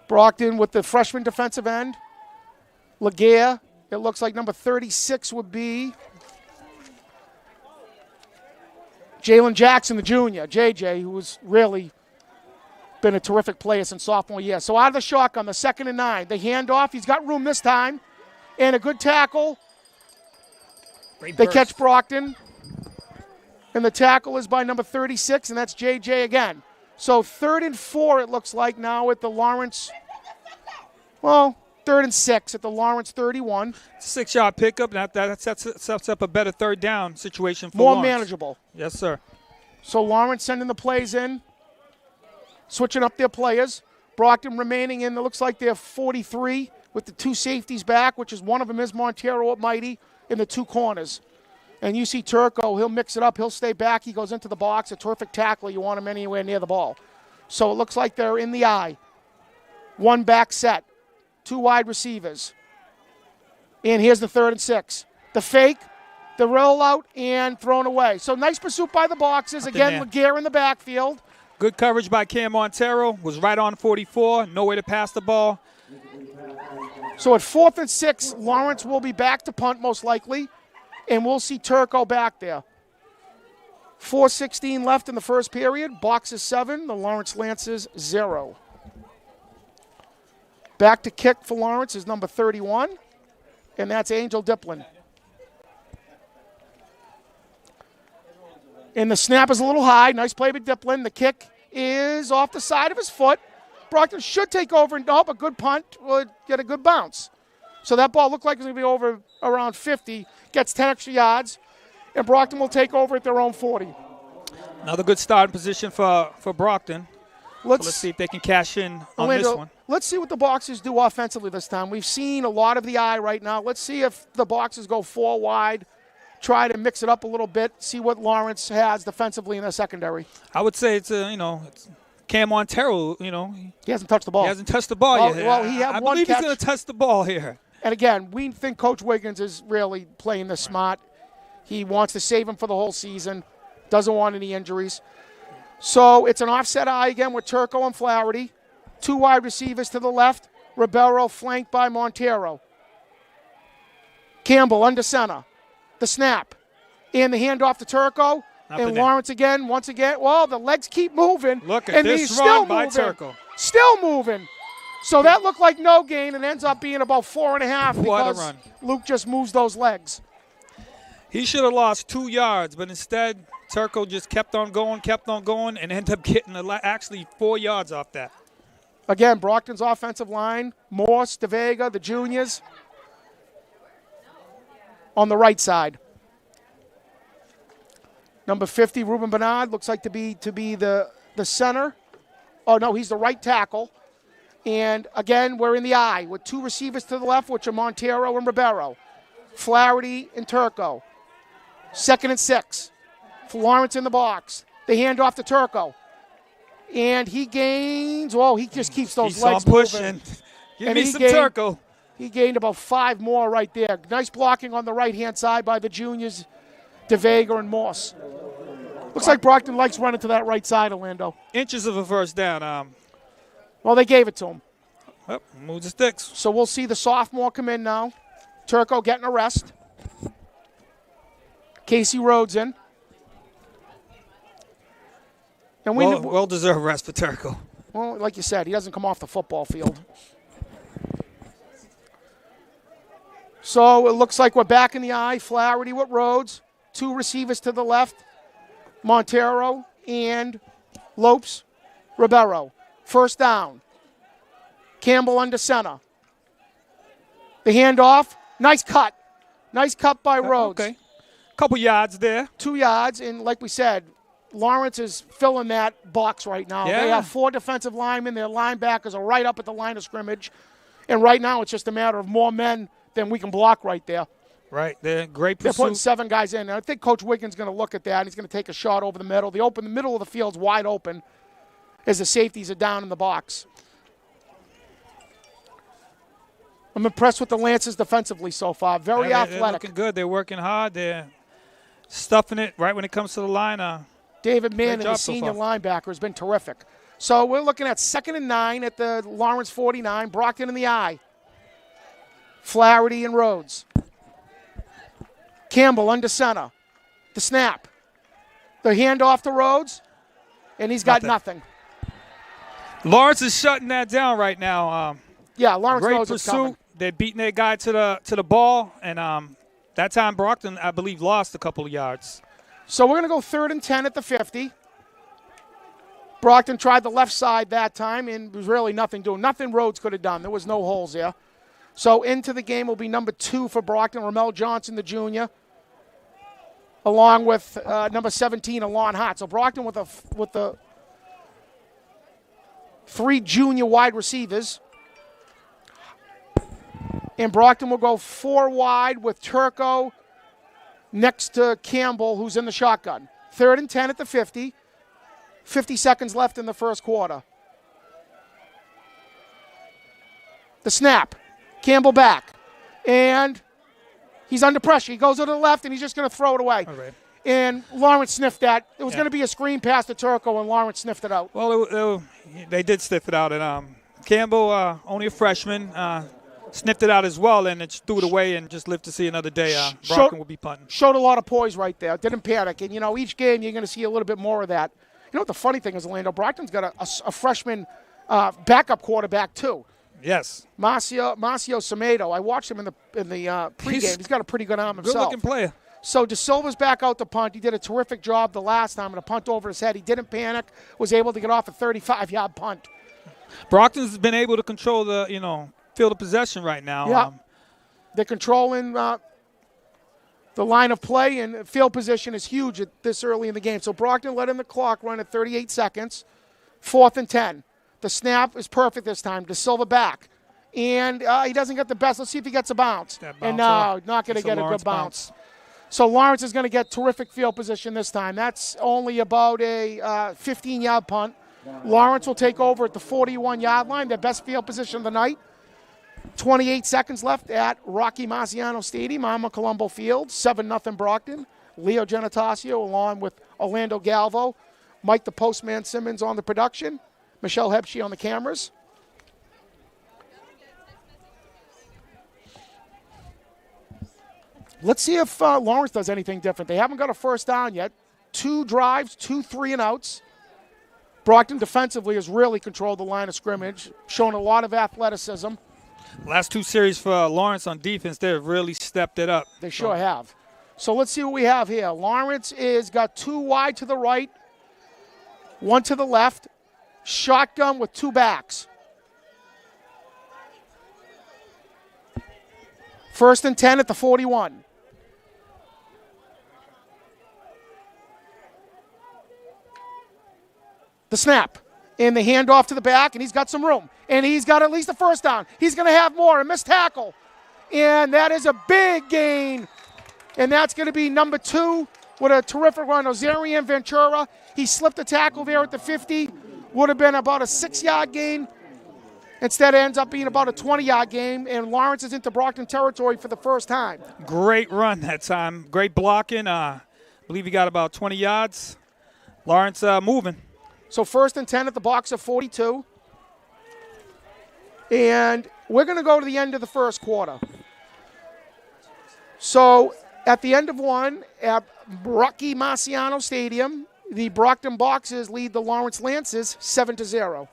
Brockton with the freshman defensive end. Laguerre, it looks like number 36 would be Jalen Jackson, the junior, JJ, who has really been a terrific player since sophomore year. So out of the shotgun, the 2nd and 9. The handoff, he's got room this time, and a good tackle. They catch Brockton, and the tackle is by number 36, and that's JJ again. So 3rd and 4, it looks like now at the Lawrence, 3rd and 6 at the Lawrence 31. 6-yard pickup. That sets up a better 3rd down situation for More Lawrence. manageable. Yes, sir. So Lawrence sending the plays in, switching up their players. Brockton remaining in, it looks like they're 43 with the 2 safeties back, which is one of them is Montero at Mighty in the 2 corners. And you see Turco, he'll mix it up. He'll stay back. He goes into the box. A terrific tackler. You want him anywhere near the ball. So it looks like they're in the eye. 1 back set. 2 wide receivers. And here's the 3rd and 6. The fake, the rollout, and thrown away. So nice pursuit by the boxes. Again, Laguerre in the backfield. Good coverage by Cam Montero. Was right on 44. No way to pass the ball. So at 4th and 6, Lawrence will be back to punt most likely. And we'll see Turco back there. 4:16 left in the first period. Boxes 7. The Lawrence Lancers 0. Back to kick for Lawrence is number 31, and that's Angel Diplin. And the snap is a little high. Nice play by Diplin. The kick is off the side of his foot. Brockton should take over and a good punt would get a good bounce. So that ball looked like it was going to be over around 50, gets 10 extra yards, and Brockton will take over at their own 40. Another good starting position for Brockton. Let's see if they can cash in on this one. Let's see what the Boxers do offensively this time. We've seen a lot of the eye right now. Let's see if the Boxers go 4 wide, try to mix it up a little bit, see what Lawrence has defensively in the secondary. I would say it's Cam Montero, He hasn't touched the ball. He hasn't touched the ball yet. Well, he had I one believe catch. he's going to touch the ball here. And again, we think Coach Wiggins is really playing this smart. He wants to save him for the whole season, doesn't want any injuries. So it's an offset eye again with Turco and Flaherty. 2 wide receivers to the left. Ribeiro flanked by Montero. Campbell under center. The snap. And the handoff to Turco. And Lawrence again, once again. Well, the legs keep moving. Look at this run by Turco. Still moving. So that looked like no gain and ends up being about 4.5 because Luke just moves those legs. He should have lost 2 yards, but instead Turco just kept on going, and ended up getting actually 4 yards off that. Again, Brockton's offensive line, Morse, DeVega, the juniors on the right side. Number 50, Ruben Bernard, looks like to be the center. Oh, no, he's the right tackle. And, again, we're in the eye with 2 receivers to the left, which are Montero and Ribeiro. Flaherty and Turco. 2nd and 6. Lawrence in the box. They hand off to Turco. And he gains, he just keeps those legs pushing. Give me some Turco. He gained about 5 more right there. Nice blocking on the right-hand side by the juniors, DeVega and Morse. Looks like Brockton likes running to that right side, Orlando. Inches of a first down. Well, they gave it to him. Yep, move the sticks. So we'll see the sophomore come in now. Turco getting a rest. Casey Rhodes in. And well-deserved rest for Turco. Well, like you said, he doesn't come off the football field. So it looks like we're back in the eye. Flaherty with Rhodes. 2 receivers to the left. Montero and Lopes. Ribeiro. First down. Campbell under center. The handoff. Nice cut. Nice cut by Rhodes. Okay. Couple yards there. 2 yards, and like we said, Lawrence is filling that box right now. Yeah. They have 4 defensive linemen. Their linebackers are right up at the line of scrimmage. And right now it's just a matter of more men than we can block right there. Right, they're great They're pursuit. putting 7 guys in. And I think Coach Wiggins is going to look at that, and he's going to take a shot over the middle. The middle of the field's wide open as the safeties are down in the box. I'm impressed with the Lancers defensively so far. Very They're athletic. looking good. They're working hard. They're stuffing it right when it comes to the line. David Mann, the job so senior far. linebacker, has been terrific. So we're looking at 2nd and 9 at the Lawrence 49. Brockton in the eye. Flaherty and Rhodes. Campbell under center. The snap. The handoff to Rhodes, and he's got nothing. Lawrence is shutting that down right now. Yeah, Lawrence Great knows it's coming. pursuit. They're beating their guy to the ball, and that time Brockton, I believe, lost a couple of yards. So we're going to go 3rd and 10 at the 50. Brockton tried the left side that time, and there was really nothing doing. Nothing Rhodes could have done. There was no holes there. So into the game will be number 2 for Brockton, Ramel Johnson, the junior, along with number 17, Alon Hart. So Brockton with the 3 junior wide receivers. And Brockton will go 4 wide with Turco next to Campbell, who's in the shotgun. 3rd and 10 at the 50. 50 seconds left in the first quarter. The snap. Campbell back. And he's under pressure. He goes to the left, and he's just going to throw it away. All right. And Lawrence sniffed that. It was going to be a screen pass to Turco, and Lawrence sniffed it out. Well, they did sniff it out. And Campbell, only a freshman, sniffed it out as well, and it threw it away and just lived to see another day. Brockton will be punting. Showed a lot of poise right there. Didn't panic. And, each game you're going to see a little bit more of that. You know what the funny thing is, Orlando? Brockton's got a freshman backup quarterback, too. Yes. Marcio Semedo. I watched him in the pregame. He's got a pretty good arm himself. Good-looking player. So De Silva's back out to punt. He did a terrific job the last time, and a punt over his head. He didn't panic, was able to get off a 35-yard punt. Brockton's been able to control the, field of possession right now. Yeah. They're controlling the line of play, and field position is huge at this early in the game. So Brockton letting the clock run at 38 seconds. 4th and 10. The snap is perfect this time. De Silva back. And he doesn't get the best. Let's see if he gets a bounce. And no, not going to get a good bounce. So Lawrence is going to get terrific field position this time. That's only about a 15-yard punt. Lawrence will take over at the 41-yard line, their best field position of the night. 28 seconds left at Rocky Marciano Stadium, Armond Colombo Field. 7-0 Brockton. Leo Genitaccio along with Orlando Galvo. Mike the Postman Simmons on the production. Michelle Hebsche on the cameras. Let's see if Lawrence does anything different. They haven't got a first down yet. 2 drives, 2 3-and-outs. Brockton defensively has really controlled the line of scrimmage, shown a lot of athleticism. Last 2 series for Lawrence on defense, they've really stepped it up. They sure have. So let's see what we have here. Lawrence is got 2 wide to the right, 1 to the left. Shotgun with 2 backs. 1st and 10 at the 41. The snap. And the handoff to the back, and he's got some room. And he's got at least a first down. He's going to have more. A missed tackle. And that is a big gain. And that's going to be number 2 with a terrific run. Ozarian Ventura. He slipped a tackle there at the 50. Would have been about a 6-yard gain. Instead, it ends up being about a 20-yard game, and Lawrence is into Brockton territory for the first time. Great run that time. Great blocking. I believe he got about 20 yards. Lawrence moving. So 1st and 10 at the box of 42. And we're going to go to the end of the first quarter. So at the end of one at Rocky Marciano Stadium, the Brockton Boxers lead the Lawrence Lancers 7-0.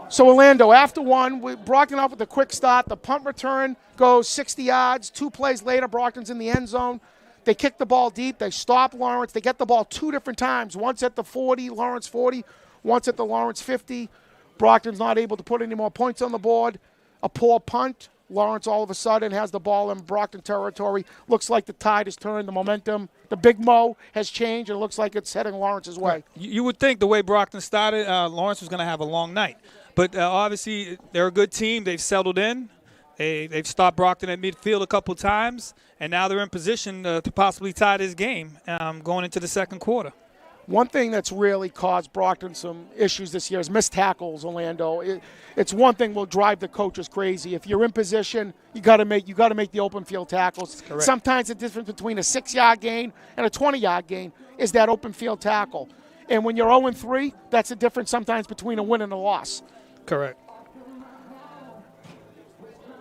So Orlando, after one, Brockton up with a quick start. The punt return goes 60 yards. 2 plays later, Brockton's in the end zone. They kick the ball deep. They stop Lawrence. They get the ball 2 different times. Once at the 40, Lawrence 40. Once at the Lawrence 50. Brockton's not able to put any more points on the board. A poor punt. Lawrence all of a sudden has the ball in Brockton territory. Looks like the tide has turned, the momentum. The Big Mo has changed, and it looks like it's heading Lawrence's way. You would think the way Brockton started, Lawrence was going to have a long night. But obviously they're a good team. They've settled in. They've stopped Brockton at midfield a couple times, and now they're in position to possibly tie this game going into the second quarter. One thing that's really caused Brockton some issues this year is missed tackles, Orlando. It's one thing will drive the coaches crazy. If you're in position, you got to make the open field tackles. Correct. Sometimes the difference between a 6-yard gain and a 20-yard gain is that open field tackle. And when you're 0-3, that's the difference sometimes between a win and a loss. Correct.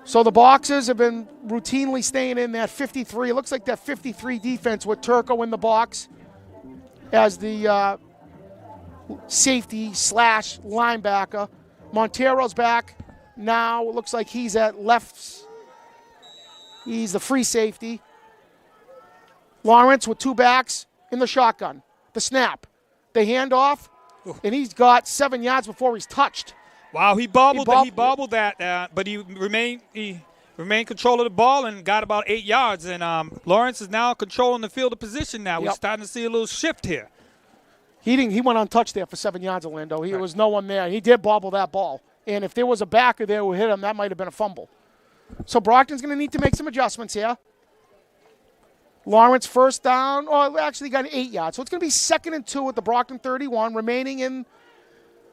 So the Boxers have been routinely staying in that 53. It looks like that 53 defense with Turco in the box as the safety / linebacker. Montero's back now. It looks like he's at left. He's the free safety. Lawrence with 2 backs in the shotgun. The snap. The handoff. And he's got 7 yards before he's touched. Wow, he bobbled that, but he remained control of the ball and got about 8 yards. And Lawrence is now controlling the field of position now. Yep. We're starting to see a little shift here. He went untouched there for 7 yards, Orlando. There was no one there. He did bobble that ball. And if there was a backer there who hit him, that might have been a fumble. So Brockton's going to need to make some adjustments here. Lawrence first down. Oh, actually got 8 yards. So it's going to be 2nd and 2 at the Brockton 31, remaining in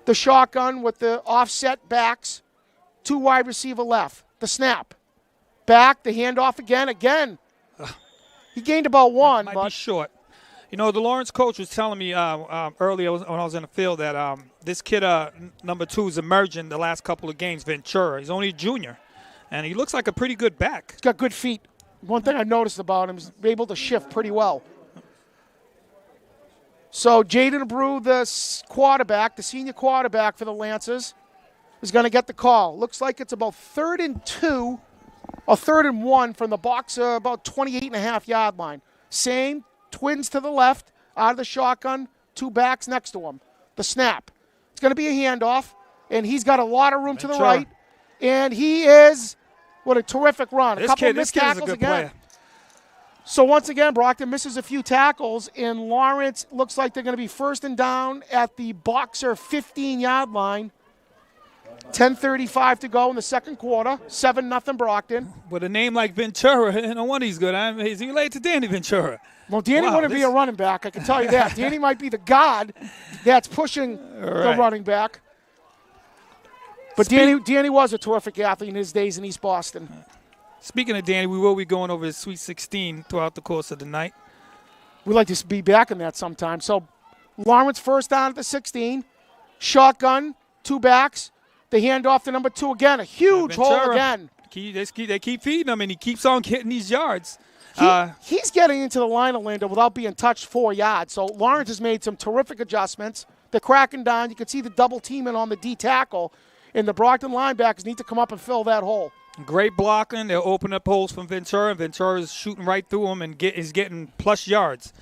the shotgun with the offset backs. 2 wide receiver left. The snap. Back, the handoff again. He gained about 1. Might be short. You know, the Lawrence coach was telling me earlier when I was in the field that this kid, number 2, is emerging the last couple of games, Ventura. He's only a junior, and he looks like a pretty good back. He's got good feet. One thing I noticed about him is able to shift pretty well. So Jaden Abreu, the quarterback, the senior quarterback for the Lancers, is going to get the call. Looks like it's about 3rd and 2 or 3rd and 1 from the box, about 28.5-yard line. Same, twins to the left, out of the shotgun, 2 backs next to him. The snap. It's going to be a handoff, and he's got a lot of room to the right. And he is, what a terrific run. A couple of missed tackles again. Player. So once again, Brockton misses a few tackles, and Lawrence looks like they're going to be 1st and down at the Boxer 15-yard line. 10:35 to go in the second quarter. 7-0 Brockton. With a name like Ventura, no wonder he's good. Is he related to Danny Ventura? Well, Danny wouldn't be a running back, I can tell you that. Danny might be the guard that's pushing the running back. But Danny was a terrific athlete in his days in East Boston. Speaking of Danny, we will be going over his Sweet 16 throughout the course of the night. We'd like to be back in that sometime. So Lawrence first down at the 16. Shotgun, 2 backs. The handoff to number 2 again. A huge hole again. They keep feeding him, and he keeps on getting these yards. He's getting into the line of Orlando without being touched 4 yards. So Lawrence has made some terrific adjustments. They're cracking down. You can see the double teaming on the D tackle. And the Brockton linebackers need to come up and fill that hole. Great blocking. They'll open up holes from Ventura. Ventura is shooting right through him and is getting plus yards.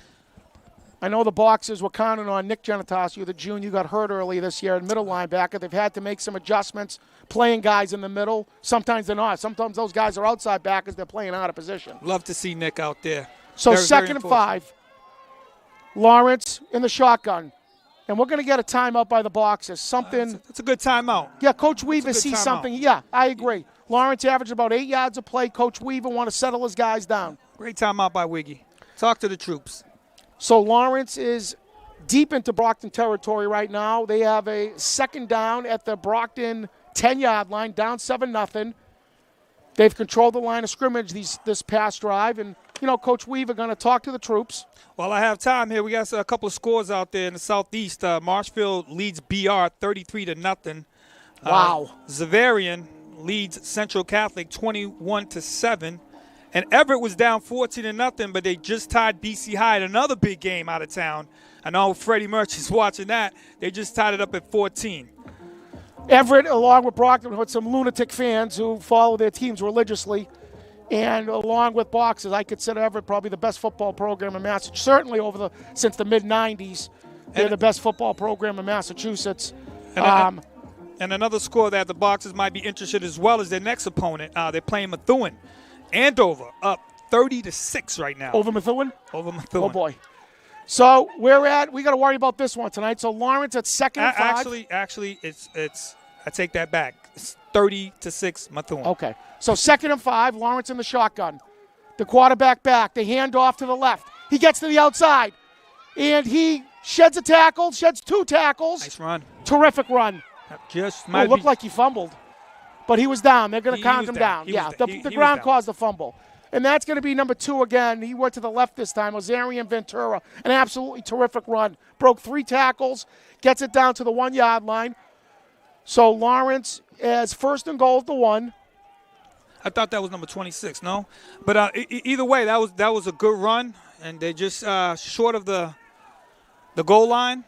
I know the Boxers were counting on Nick Genitosio, the junior, got hurt earlier this year, middle linebacker. They've had to make some adjustments, playing guys in the middle. Sometimes they're not. Sometimes those guys are outside backers. They're playing out of position. Love to see Nick out there. So very, 2nd and 5. Lawrence in the shotgun. And we're going to get a timeout by the Boxers. Something. It's a good timeout. Yeah, Coach Weaver sees something. Yeah, I agree. Lawrence averaged about 8 yards a play. Coach Weaver want to settle his guys down. Great timeout by Wiggy. Talk to the troops. So Lawrence is deep into Brockton territory right now. They have a 2nd down at the Brockton 10-yard line, down 7-0. They've controlled the line of scrimmage this past drive. And, you know, Coach Weaver going to talk to the troops. Well, I have time here. We got a couple of scores out there in the southeast. Marshfield leads BR 33-0. Wow. Zavarian leads Central Catholic 21-7. And Everett was down 14-0, but they just tied BC High in another big game out of town. I know Freddie Murch is watching that. They just tied it up at 14. Everett, along with Brockton, with some lunatic fans who follow their teams religiously, and along with Boxers, I consider Everett probably the best football program in Massachusetts. Certainly since the mid-'90s, they're the best football program in Massachusetts. And another score that the Boxers might be interested as well as their next opponent. They're playing Methuen. Andover up 30-6 right now. Over Methuen? Over Methuen. Oh, boy. So we got to worry about this one tonight. So Lawrence at 2nd and 5. Actually, it's I take that back. 30-6 Methuen. Okay. So 2nd and 5, Lawrence in the shotgun. The quarterback back. They hand off to the left. He gets to the outside. And he sheds a tackle, sheds 2 tackles. Nice run. Terrific run. Just It looked like he fumbled. But he was down. They're going to count him down. Yeah, the ground caused the fumble. And that's going to be number 2 again. He went to the left this time. Ozarian Ventura. An absolutely terrific run. Broke 3 tackles. Gets it down to the 1-yard line. So Lawrence as 1st and goal at the 1. I thought that was number 26, no? But either way, that was a good run. And they just short of the goal line.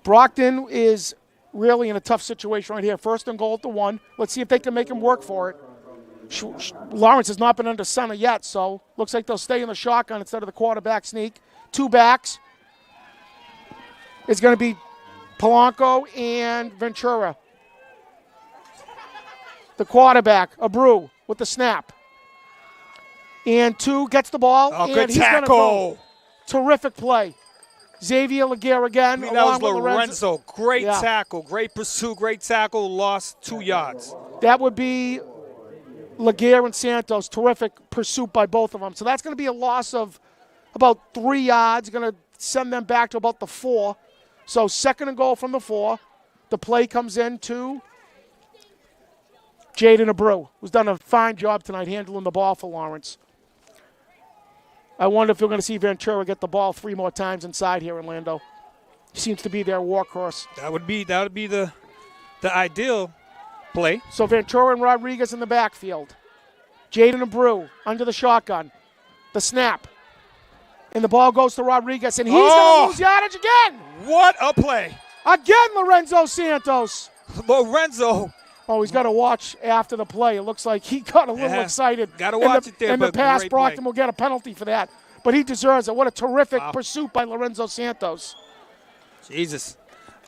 Brockton is really in a tough situation right here. 1st and goal at the 1. Let's see if they can make him work for it. Lawrence has not been under center yet, so looks like they'll stay in the shotgun instead of the quarterback sneak. 2 backs. It's going to be Polanco and Ventura. The quarterback, Abreu, with the snap. And 2 gets the ball. Oh, and good he's gonna tackle. go. Terrific play. Xavier Laguerre again. That was Lorenzo. Great tackle. Great pursuit. Great tackle. Lost 2 yards. That would be Laguerre and Santos. Terrific pursuit by both of them. So that's going to be a loss of about 3 yards. Going to send them back to about the 4. So 2nd and goal from the 4. The play comes in to Jaden Abreu, who's done a fine job tonight handling the ball for Lawrence. I wonder if we're going to see Ventura get the ball 3 more times inside here in Lando. He seems to be their workhorse. That would be the ideal play. So Ventura and Rodriguez in the backfield. Jaden Abreu under the shotgun. The snap. And the ball goes to Rodriguez, and he's going to lose yardage again. What a play. Again, Lorenzo Santos. Lorenzo. Oh, he's got to watch after the play. It looks like he got a little excited. Got to watch it there. In the past, Brockton will get a penalty for that. But he deserves it. What a terrific pursuit by Lorenzo Santos. Jesus.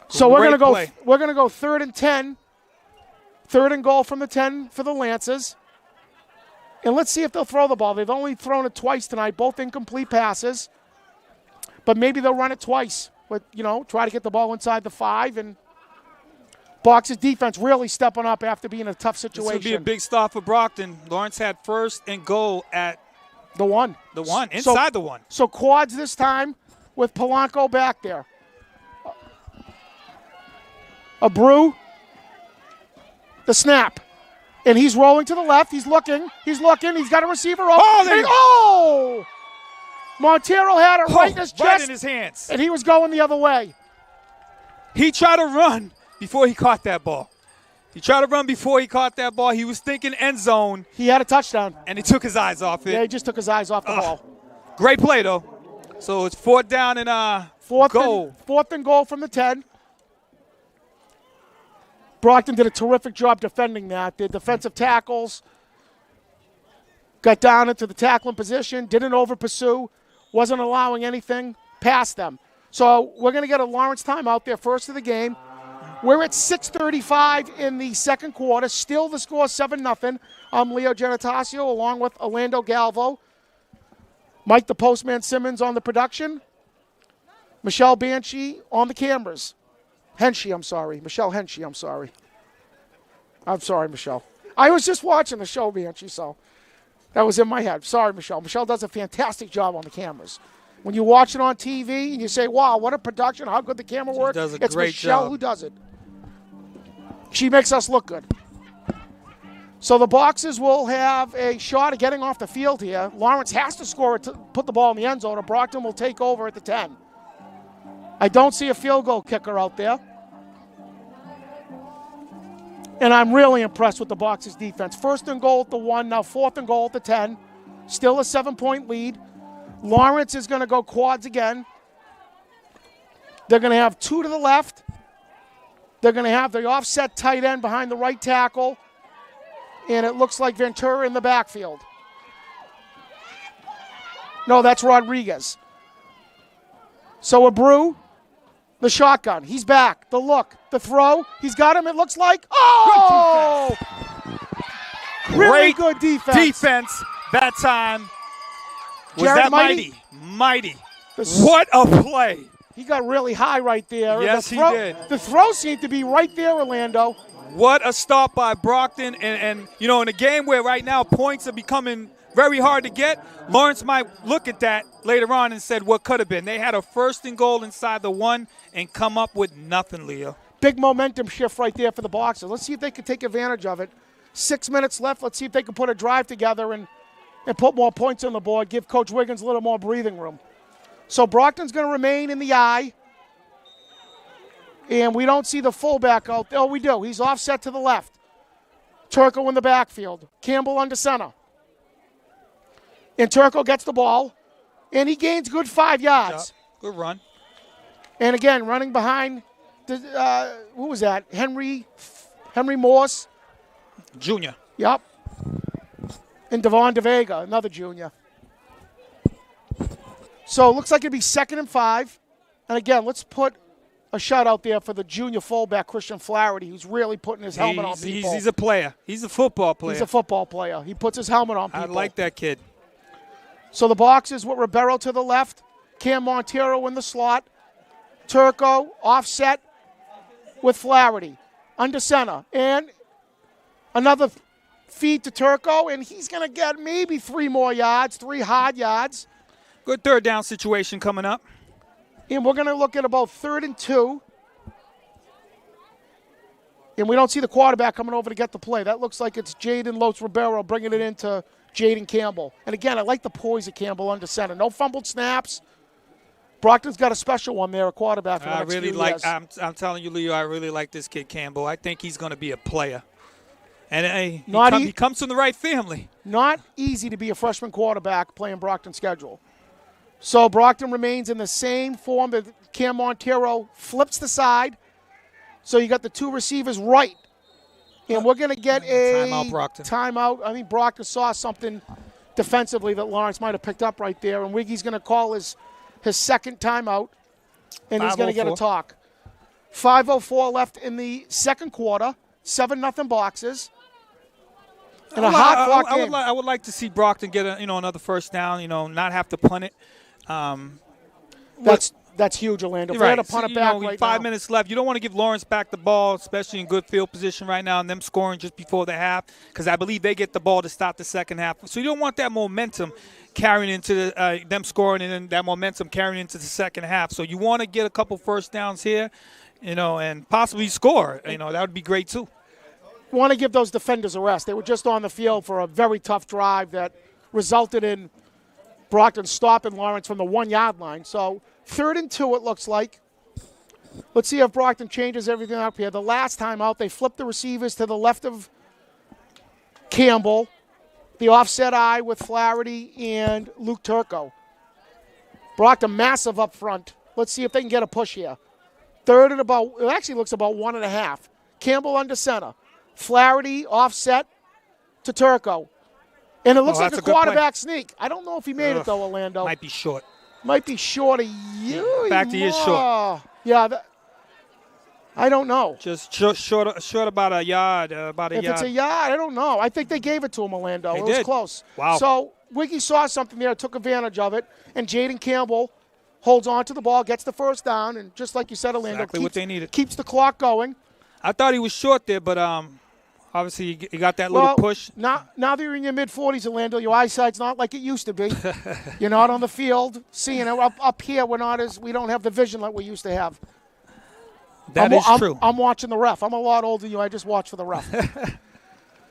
So we're gonna go 3rd and 10. 3rd and goal from the 10 for the Lancers. And let's see if they'll throw the ball. They've only thrown it twice tonight, both incomplete passes. But maybe they'll run it twice. But, try to get the ball inside the 5. And Box's defense really stepping up after being in a tough situation. This would be a big stop for Brockton. Lawrence had 1st and goal at the 1. The 1, inside the 1. So quads this time with Polanco back there. Abreu. The snap. And he's rolling to the left. He's looking. He's got a receiver open. Montero had it right in his chest. Right in his hands. And he was going the other way. He tried to run before he caught that ball. He He was thinking end zone. He had a touchdown. And he took his eyes off it. Yeah, he just took his eyes off the ball. Great play, though. So it's 4th down and goal. 4th and goal from the 10. Brockton did a terrific job defending that. Their defensive tackles got down into the tackling position, didn't over-pursue, wasn't allowing anything past them. So we're going to get a Lawrence timeout there, first of the game. We're at 6:35 in the 2nd quarter. Still the score 7-0. I'm Leo Genitacio along with Orlando Galvo. Mike the Postman Simmons on the production. Michelle Banshee on the cameras. Michelle Henshey, I'm sorry. I'm sorry, Michelle. I was just watching the show, Banshee, so that was in my head. Sorry, Michelle. Michelle does a fantastic job on the cameras. When you watch it on TV and you say, wow, what a production, how good the camera works, it's Michelle who does it. She makes us look good. So the Boxers will have a shot at getting off the field here. Lawrence has to score it to put the ball in the end zone, or Brockton will take over at the 10. I don't see a field goal kicker out there. And I'm really impressed with the Boxers' defense. 1st and goal at the 1, now 4th and goal at the 10. Still a 7-point lead. Lawrence is going to go quads again. They're going to have 2 to the left. They're going to have the offset tight end behind the right tackle. And it looks like Ventura in the backfield. No, that's Rodriguez. So Abreu, the shotgun. He's back. The look. The throw. He's got him, it looks like. Oh! Really good defense. Defense that time. Was Jared that mighty? Mighty. What a play. He got really high right there. Yes, he did. The throw seemed to be right there, Orlando. What a stop by Brockton. And you know, in a game where right now points are becoming very hard to get, Lawrence might look at that later on and said what could have been. They had a 1st and goal inside the 1 and come up with nothing, Leo. Big momentum shift right there for the Boxers. Let's see if they can take advantage of it. 6 minutes left. Let's see if they can put a drive together and put more points on the board, give Coach Wiggins a little more breathing room. So Brockton's going to remain in the eye. And we don't see the fullback out there. Oh, we do. He's offset to the left. Turco in the backfield. Campbell under center. And Turco gets the ball. And he gains good 5 yards. Good run. And again, running behind, who was that? Henry Morse. Junior. Yep. And Devon DeVega, another junior. So it looks like it'd be 2nd and 5. And again, let's put a shot out there for the junior fullback, Christian Flaherty, who's really putting his helmet on people. He's a player. He's a football player. He's a football player. He puts his helmet on people. I like that kid. So the Boxers with Ribeiro to the left, Cam Montero in the slot, Turco offset with Flaherty under center. And another feed to Turco, and he's going to get maybe 3 more yards, 3 hard yards. Good 3rd down situation coming up. And we're going to look at about 3rd and 2. And we don't see the quarterback coming over to get the play. That looks like it's Jaden Lotz Ribeiro bringing it into Jaden Campbell. And again, I like the poise of Campbell under center. No fumbled snaps. Brockton's got a special one there, a quarterback for the next few years. I'm telling you, Leo, I really like this kid Campbell. I think he's going to be a player. And he comes from the right family. Not easy to be a freshman quarterback playing Brockton's schedule. So Brockton remains in the same form that Cam Montero flips the side. So you got the 2 receivers right. And we're going to get a timeout, Brockton. Timeout. I think Brockton saw something defensively that Lawrence might have picked up right there. And Wiggy's going to call his 2nd timeout. And he's going to get a talk. 5:04 left in the 2nd quarter. 7-0 Boxers. And a hot-fought game. I would like to see Brockton get another 1st down, not have to punt it. That's huge, Orlando. If right. they had to punt it back right 5 minutes left. You don't want to give Lawrence back the ball, especially in good field position right now, and them scoring just before the half, because I believe they get the ball to start the 2nd half. So you don't want that momentum carrying into them scoring and then that momentum carrying into the 2nd half. So you want to get a couple 1st downs here, and possibly score. That would be great too. You want to give those defenders a rest. They were just on the field for a very tough drive that resulted in Brockton stopping Lawrence from the 1-yard line. So 3rd and 2 it looks like. Let's see if Brockton changes everything up here. The last time out, they flipped the receivers to the left of Campbell. The offset eye with Flaherty and Luke Turco. Brockton massive up front. Let's see if they can get a push here. 3rd and about, it actually looks about 1.5. Campbell under center. Flaherty offset to Turco. And it looks like a quarterback sneak. I don't know if he made it, though, Orlando. Might be short. Might be short. In fact, he is short. Yeah, I don't know. Just short about a yard. If it's a yard, I don't know. I think they gave it to him, Orlando. It was close. Wow. So Wiggy saw something there, took advantage of it, and Jaden Campbell holds on to the ball, gets the 1st down, and just like you said, Orlando, exactly what they needed. Keeps the clock going. I thought he was short there, but obviously you got that little push. Now that you're in your mid-40s, Orlando, your eyesight's not like it used to be. You're not on the field seeing it. Up here, we don't have the vision like we used to have. That is true. I'm watching the ref. I'm a lot older than you. I just watch for the ref.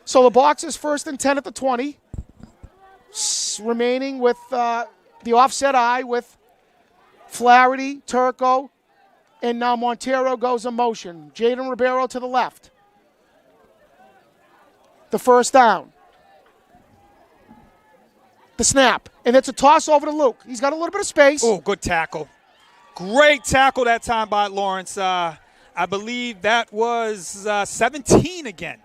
So the Boxers 1st and 10 at the 20. Remaining with the offset eye with Flaherty, Turco, and now Montero goes in motion. Jaden Ribeiro to the left. The 1st down. The snap. And it's a toss over to Luke. He's got a little bit of space. Oh, good tackle. Great tackle that time by Lawrence. I believe that was 17 again.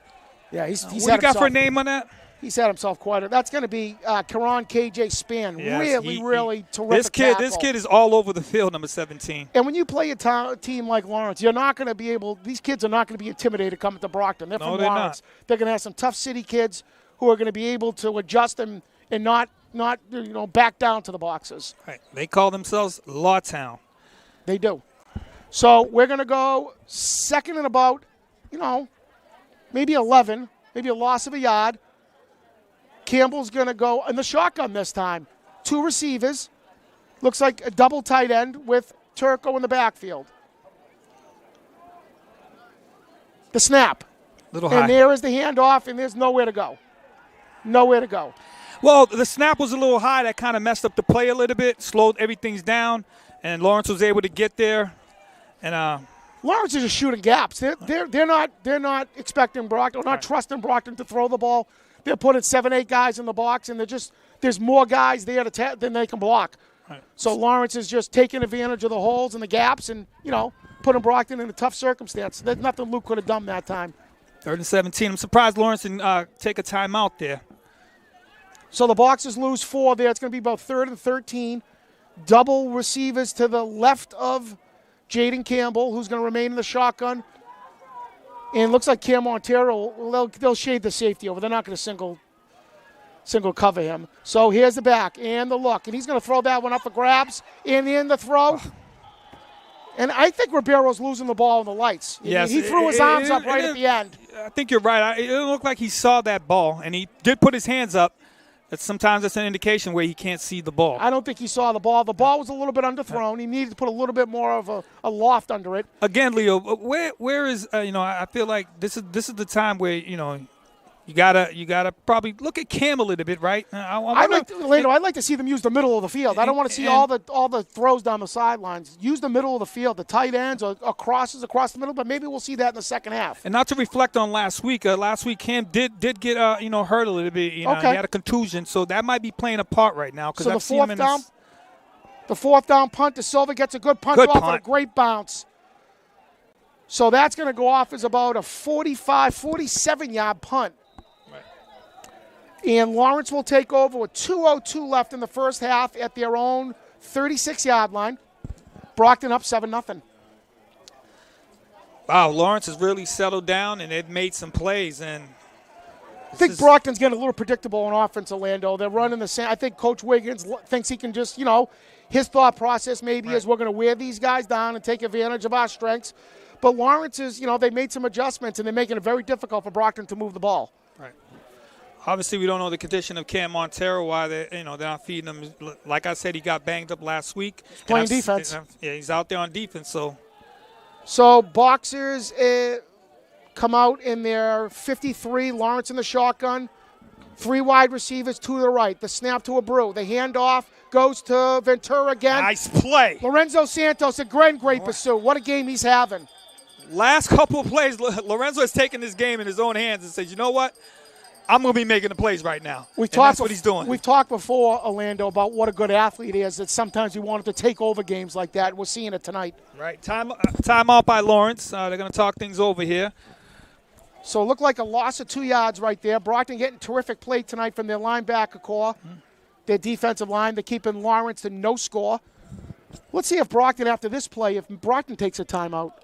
Yeah, he's what do you got for a name on that? He's had himself quite a. That's going to be Karan KJ Span. Yes, really terrific This kid is all over the field, number 17. And when you play a team like Lawrence, you're not going to be able. These kids are not going to be intimidated coming to Brockton. They're from Lawrence. They're going to have some tough city kids who are going to be able to adjust and not back down to the Boxers. Right. They call themselves Lawtown. They do. So we're going to go second and about, maybe 11, maybe a loss of a yard. Campbell's going to go in the shotgun this time. 2 receivers. Looks like a double tight end with Turco in the backfield. The snap. Little high. And there is the handoff, and there's nowhere to go. Nowhere to go. Well, the snap was a little high. That kind of messed up the play a little bit, slowed everything down, and Lawrence was able to get there. And Lawrence is just shooting gaps. They're not expecting Brockton, or not trusting Brockton to throw the ball. They're putting 7, 8 guys in the box, and there's more guys there than they can block. Right. So Lawrence is just taking advantage of the holes and the gaps, and putting Brockton in a tough circumstance. There's nothing Luke could have done that time. 3rd and 17. I'm surprised Lawrence didn't take a timeout there. So the Boxers lose 4 there. It's going to be about 3rd and 13. Double receivers to the left of Jaden Campbell, who's going to remain in the shotgun. And it looks like Cam Montero, they'll shade the safety over. They're not going to single cover him. So here's the back and the look. And he's going to throw that one up for grabs. And in the throw. And I think Ribeiro's losing the ball in the lights. Yes, he threw his arms up right at the end. I think you're right. It didn't look like he saw that ball, and he did put his hands up. Sometimes that's an indication where he can't see the ball. I don't think he saw the ball. The ball was a little bit underthrown. He needed to put a little bit more of a loft under it. Again, Leo, where is I feel like this is the time where you gotta probably look at Cam a little bit, right? I'd like to see them use the middle of the field. I don't want to see all the throws down the sidelines. Use the middle of the field, the tight ends or crosses across the middle. But maybe we'll see that in the second half. And not to reflect on last week. Last week Cam did get hurt a little bit. He had a contusion, so that might be playing a part right now. So the fourth down punt, De Silva gets a good punt off and a great bounce. So that's going to go off as about a 47-yard punt. And Lawrence will take over with 2:02 left in the first half at their own 36-yard line. Brockton up 7-0. Wow, Lawrence has really settled down, and they've made some plays. And I think Brockton's getting a little predictable on offense, Orlando. They're running the same. I think Coach Wiggins thinks he can just, his thought process maybe is we're going to wear these guys down and take advantage of our strengths. But Lawrence is, they made some adjustments, and they're making it very difficult for Brockton to move the ball. Right. Obviously, we don't know the condition of Cam Montero, why they're not feeding him. Like I said, he got banged up last week. He's playing defense. Yeah, he's out there on defense. So Boxers come out in their 53. Lawrence in the shotgun. 3 wide receivers, 2 to the right. The snap to Abreu. The handoff goes to Ventura again. Nice play. Lorenzo Santos, a great pursuit. What a game he's having. Last couple of plays, Lorenzo has taken this game in his own hands and says, you know what? I'm going to be making the plays right now. That's what he's doing. We've talked before, Orlando, about what a good athlete he is, that sometimes we want him to take over games like that. We're seeing it tonight. Right. Time out by Lawrence. They're going to talk things over here. So it looked like a loss of 2 yards right there. Brockton getting terrific play tonight from their linebacker core. Their defensive line, they're keeping Lawrence to no score. Let's see if Brockton, after this play, if Brockton takes a timeout.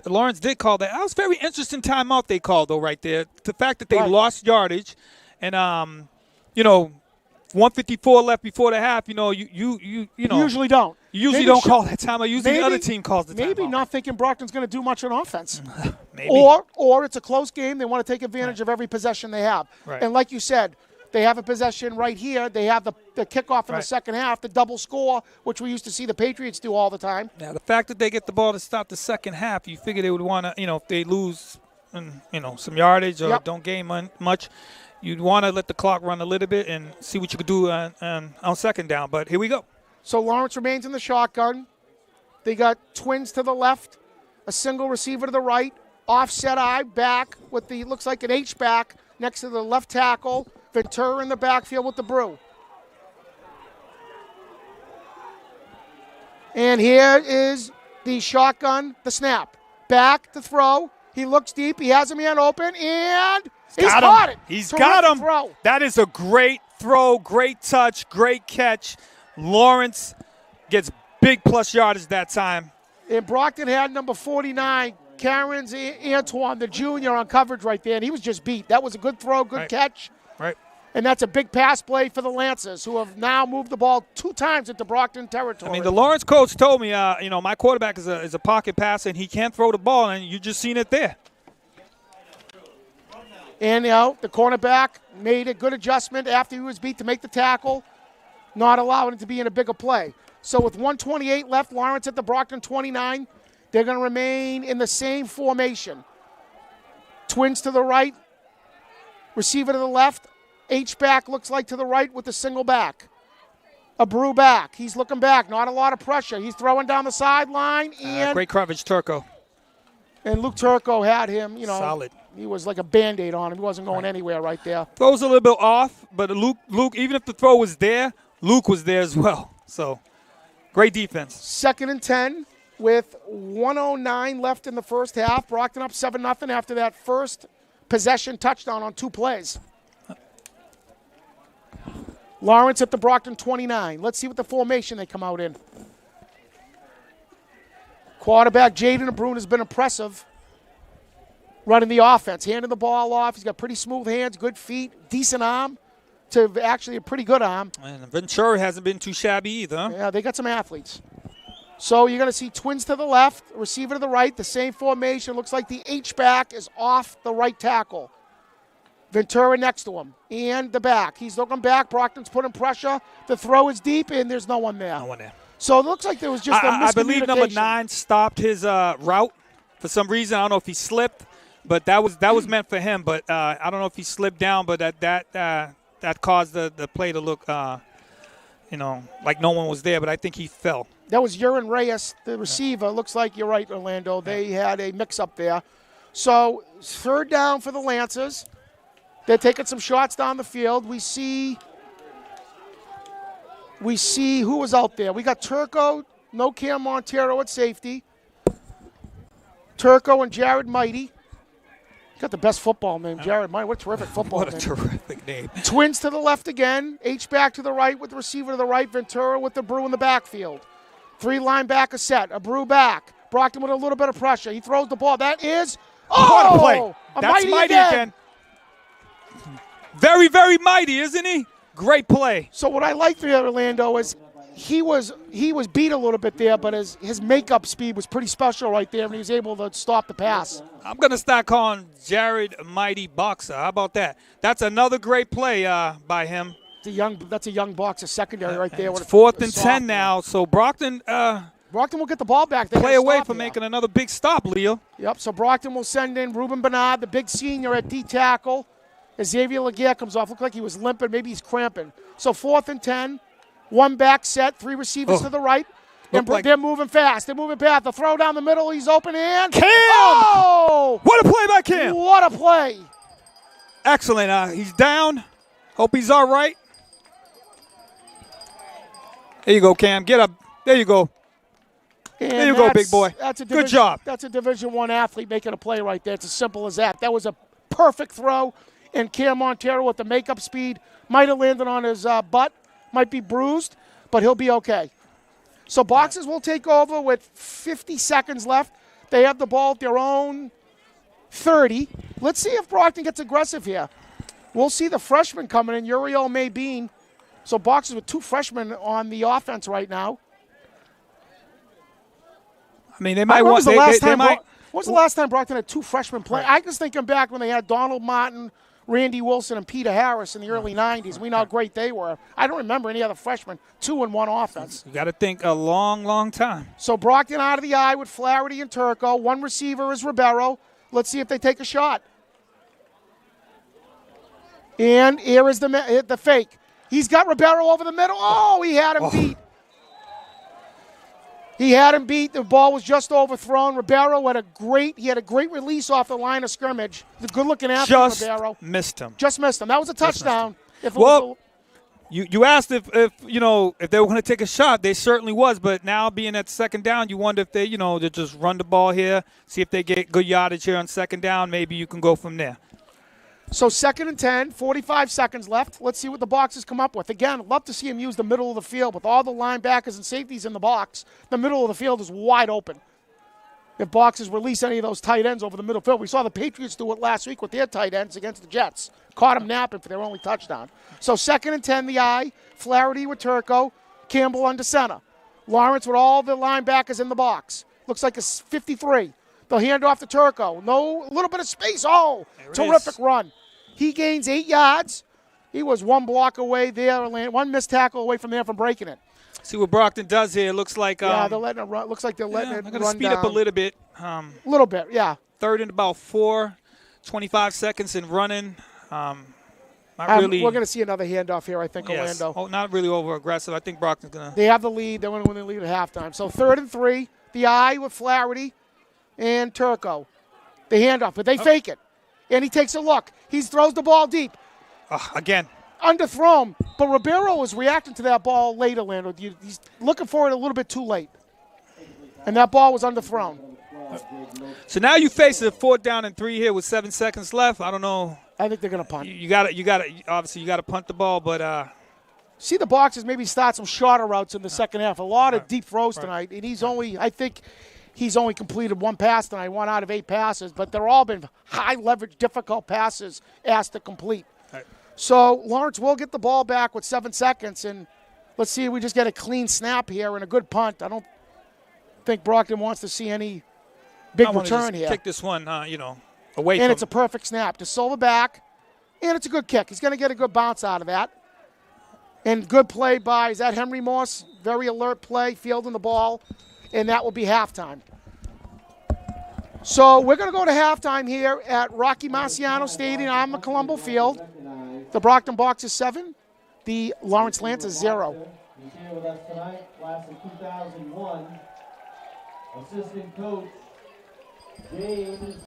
Lawrence did call that. That was a very interesting timeout they called, though, right there. The fact that they lost yardage and, 154 left before the half, you usually don't. You usually don't call that timeout. Usually the other team calls the timeout. Maybe not thinking Brockton's going to do much on offense. Maybe. Or it's a close game. They want to take advantage of every possession they have. Right. And like you said, they have a possession right here. They have the kickoff in the second half, the double score, which we used to see the Patriots do all the time. Now, the fact that they get the ball to start the second half, you figure they would want to, if they lose, some yardage or don't gain much, you'd want to let the clock run a little bit and see what you could do on second down. But here we go. So Lawrence remains in the shotgun. They got twins to the left, a single receiver to the right, offset eye back with looks like an H-back next to the left tackle. Ventura in the backfield with the Brew. And here is the shotgun, the snap. Back to throw. He looks deep. He has a man open, and he's caught it. He's got him. Throw. That is a great throw, great touch, great catch. Lawrence gets big plus yardage that time. And Brockton had number 49, Cairns Antoine, the junior, on coverage right there, and he was just beat. That was a good throw, good catch. Right. And that's a big pass play for the Lancers, who have now moved the ball 2 times into Brockton territory. I mean, the Lawrence coach told me, my quarterback is a pocket passer, and he can't throw the ball, and you just seen it there. And, the cornerback made a good adjustment after he was beat to make the tackle, not allowing it to be in a bigger play. So with 1:28 left, Lawrence at the Brockton 29. They're going to remain in the same formation. Twins to the right, receiver to the left. H-back looks like to the right with the single back. A Brew back. He's looking back. Not a lot of pressure. He's throwing down the sideline. And great coverage, Turco. And Luke Turco had him, solid. He was like a Band-Aid on him. He wasn't going anywhere right there. Throws a little bit off, but Luke, even if the throw was there, Luke was there as well. So, great defense. 2nd and 10 with 1:09 left in the first half. Brockton up 7-0 after that first possession touchdown on 2 plays. Lawrence at the Brockton 29. Let's see what the formation they come out in. Quarterback Jaden Abrune has been impressive running the offense, handing the ball off. He's got pretty smooth hands, good feet, decent arm to actually a pretty good arm. And Ventura hasn't been too shabby either. Yeah, they got some athletes. So you're going to see twins to the left, receiver to the right, the same formation. Looks like the H-back is off the right tackle. Ventura next to him. And the back. He's looking back. Brockton's putting pressure. The throw is deep, and there's no one there. No one there. So it looks like there was just a miscommunication. I believe number 9 stopped his route for some reason. I don't know if he slipped, but that was meant for him. But I don't know if he slipped down, but that caused the play to look, like no one was there. But I think he fell. That was Urin Reyes, the receiver. Looks like you're right, Orlando. They had a mix-up there. So 3rd down for the Lancers. They're taking some shots down the field. We see who was out there. We got Turco, no Cam Montero at safety. Turco and Jared Mighty. Got the best football name, Jared Mighty. What a terrific football name. What a terrific name. Twins to the left again. H-back to the right with the receiver to the right. Ventura with the Brew in the backfield. 3 linebacker set. A Brew back. Brockton with a little bit of pressure. He throws the ball. That is, what a play. That's Mighty again. Very, very mighty, isn't he? Great play. So what I like there, Orlando, is he was beat a little bit there, but his makeup speed was pretty special right there, and he was able to stop the pass. I'm going to start calling Jared Mighty Boxer. How about that? That's another great play by him. That's a young boxer secondary right there. It's 4th and 10 now, so Brockton will get the ball back. They play away from making another big stop, Leo. Yep, so Brockton will send in Ruben Bernard, the big senior at D-tackle. Xavier Laguerre comes off. Looked like he was limping. Maybe he's cramping. So 4th and 10. 1 back set. 3 receivers to the right. And they're moving fast. They're moving fast. The throw down the middle. He's open and Cam! Oh! What a play by Cam! What a play! Excellent. He's down. Hope he's all right. There you go, Cam. Get up. There you go. And there you go, big boy. Good job. That's a Division I athlete making a play right there. It's as simple as that. That was a perfect throw. And Cam Montero with the makeup speed might have landed on his butt, might be bruised, but he'll be okay. So Boxers will take over with 50 seconds left. They have the ball at their own 30. Let's see if Brockton gets aggressive here. We'll see the freshman coming in, Uriel Maybeen. So Boxers with 2 freshmen on the offense right now. I mean, they might want. When was the last time Brockton had 2 freshmen play? Right. I was thinking back when they had Donald Martin, Randy Wilson, and Peter Harris in the early 90s. We know how great they were. I don't remember any other freshmen. 2 in 1 offense. You got to think a long, long time. So Brockton out of the eye with Flaherty and Turco. 1 receiver is Ribeiro. Let's see if they take a shot. And here is the fake. He's got Ribeiro over the middle. Oh, he had him beat. He had him beat. The ball was just overthrown. Ribeiro had a great release off the line of scrimmage. The good-looking athlete, Ribeiro. Missed him. Just missed him. That was a touchdown. You asked if they were going to take a shot. They certainly was, but now being at 2nd down, you wonder if they just run the ball here, see if they get good yardage here on 2nd down. Maybe you can go from there. So 2nd and 10, 45 seconds left. Let's see what the Boxers come up with. Again, love to see him use the middle of the field with all the linebackers and safeties in the box. The middle of the field is wide open. if boxers release any of those tight ends over the middle field. We saw the Patriots do it last week with their tight ends against the Jets. Caught them napping for their only touchdown. So 2nd and 10, the I. Flaherty with Turco. Campbell under center. Lawrence with all the linebackers in the box. Looks like a 53. They'll hand off to Turco. A little bit of space. Oh, terrific run. He gains 8 yards. He was 1 block away there, 1 missed tackle away from there from breaking it. See what Brockton does here. It looks like they're letting it run. Looks like they're letting it run down. I'm going to speed up a little bit. A little bit, yeah. 3rd and about 4, 25 seconds in running. We're going to see another handoff here, I think, yes. Orlando. Oh, not really over-aggressive. I think Brockton's going to. They have the lead. They're going to win the lead at halftime. So 3rd and 3, the I with Flaherty and Turco. The handoff, but they fake it. And he takes a look. He throws the ball deep. Again. Underthrown. But Ribeiro was reacting to that ball late, Orlando. He's looking for it a little bit too late. And that ball was underthrown. So now you face a 4th down and 3 here with 7 seconds left. I don't know. I think they're going to punt. You got to obviously you got to punt the ball, but see the boxers maybe start some shorter routes in the second half. A lot of deep throws tonight, and I think he's only completed 1 pass tonight, 1 out of 8 passes, but they're all been high leverage, difficult passes asked to complete. Right. So Lawrence will get the ball back with 7 seconds, and let's see if we just get a clean snap here and a good punt. I don't think Brockton wants to see any big return here. Kick this one, away and from. It's a perfect snap. To Silva back, and it's a good kick. He's going to get a good bounce out of that. And good play by, is that Henry Morse? Very alert play, fielding the ball, and that will be halftime. So we're going to go to halftime here at Rocky Marciano Stadium on the Colombo Field. The Brockton Box is 7. The Lawrence Lance is 0. He's here with us tonight, class of 2001. Assistant coach, James.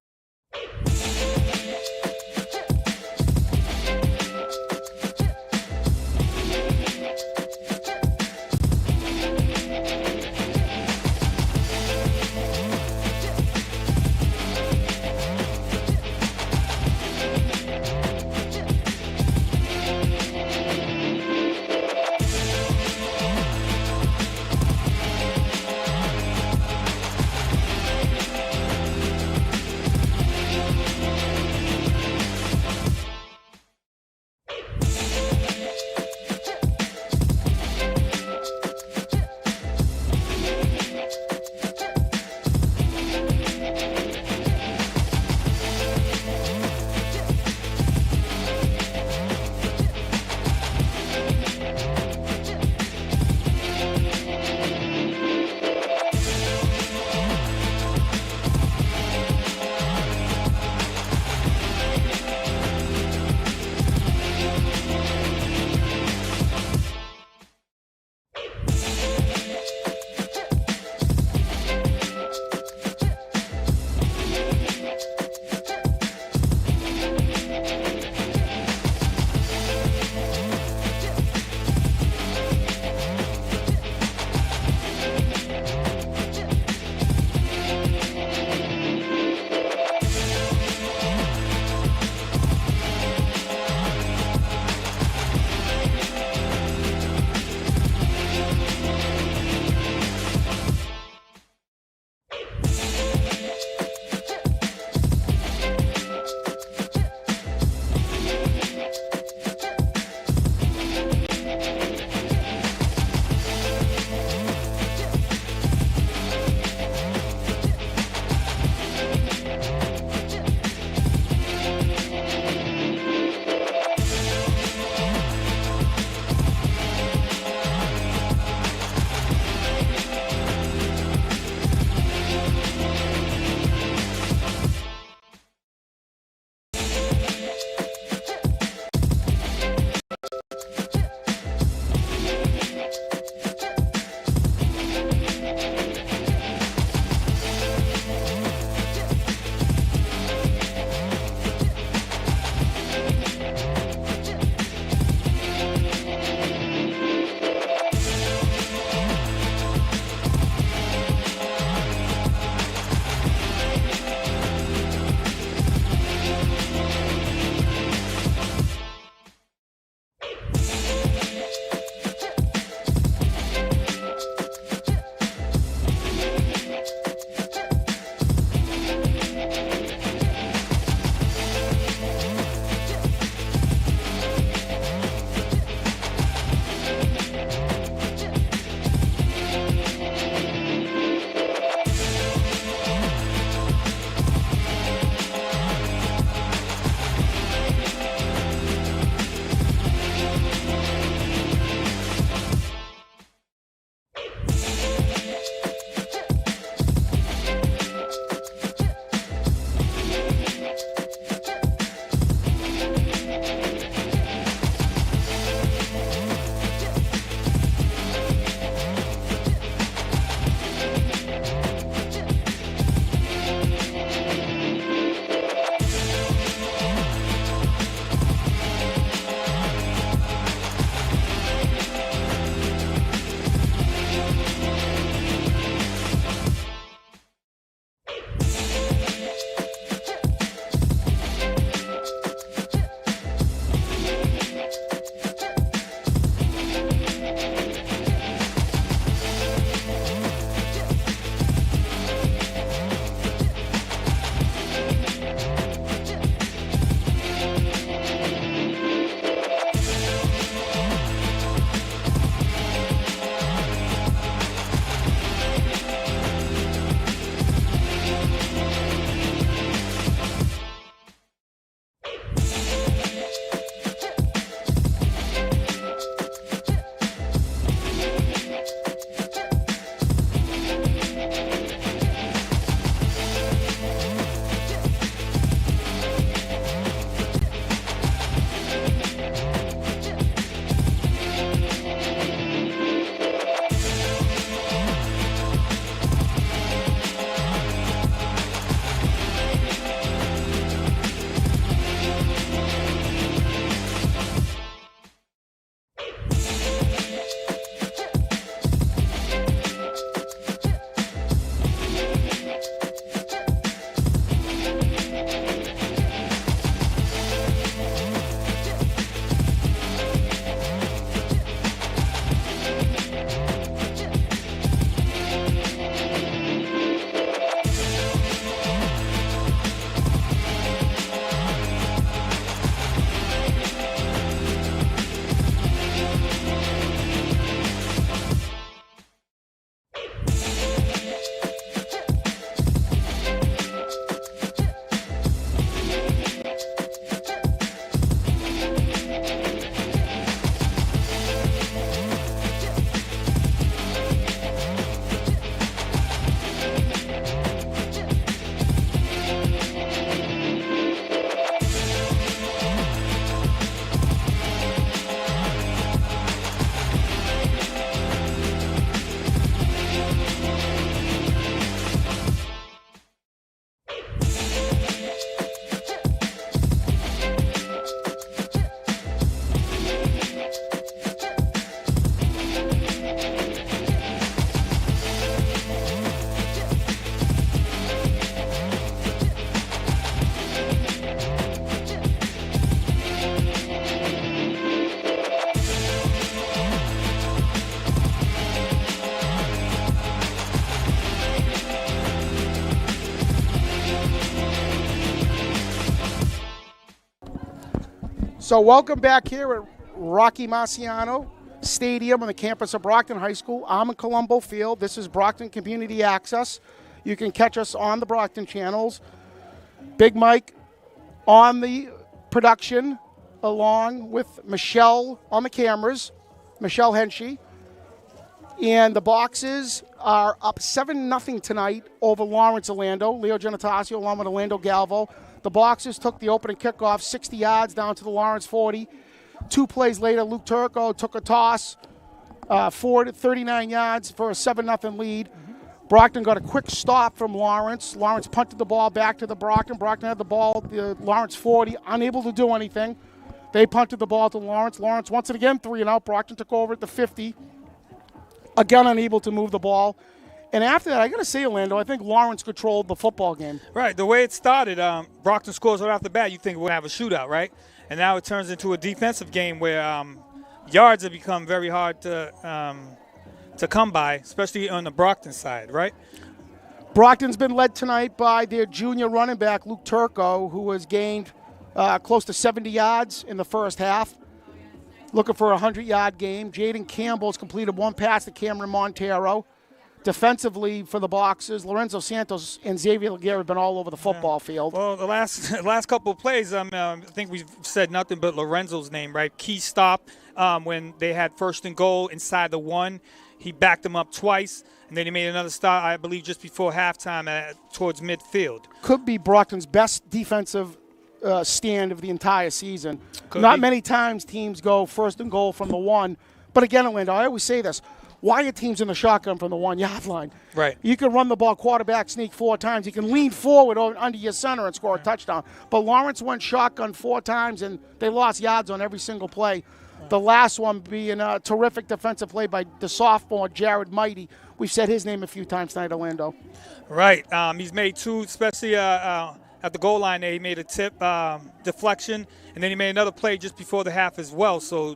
So welcome back here at Rocky Marciano Stadium on the campus of Brockton High School. I'm in Colombo Field. This is Brockton Community Access. You can catch us on the Brockton channels. Big Mike on the production, along with Michelle on the cameras, Michelle Henshey. And the Boxers are up 7-0 tonight over Lawrence Orlando. Leo Genatasio along with Orlando Galvo. The Boxers took the opening kickoff 60 yards down to the Lawrence 40. 2 plays later, Luke Turco took a toss, 39 yards for a 7-0 lead. Brockton got a quick stop from Lawrence. Lawrence punted the ball back to the Brockton. Brockton had the ball, the Lawrence 40, unable to do anything. They punted the ball to Lawrence. Lawrence once again 3-and-out. Brockton took over at the 50. Again, unable to move the ball. And after that, I got to say, Orlando, I think Lawrence controlled the football game. Right. The way it started, Brockton scores right off the bat. You think we're going to have a shootout, right? And now it turns into a defensive game where yards have become very hard to come by, especially on the Brockton side, right? Brockton's been led tonight by their junior running back, Luke Turco, who has gained close to 70 yards in the first half. Looking for a 100-yard game. Jaden Campbell's completed 1 pass to Cameron Montero. Defensively for the Boxers, Lorenzo Santos and Xavier Laguerre have been all over the football field. Well, the last couple of plays, I think we've said nothing but Lorenzo's name, right? Key stop when they had 1st and goal inside the 1. He backed them up twice, and then he made another stop, I believe, just before halftime towards midfield. Could be Brockton's best defensive stand of the entire season. Not many times teams go 1st and goal from the 1. But again, Orlando, I always say this. Why are teams in the shotgun from the 1-yard line? Right. You can run the ball, quarterback sneak 4 times. You can lean forward under your center and score a touchdown. But Lawrence went shotgun 4 times, and they lost yards on every single play. The last one being a terrific defensive play by the sophomore, Jared Mighty. We've said his name a few times tonight, Orlando. Right. He's made 2, especially at the goal line there. He made a tip deflection, and then he made another play just before the half as well. So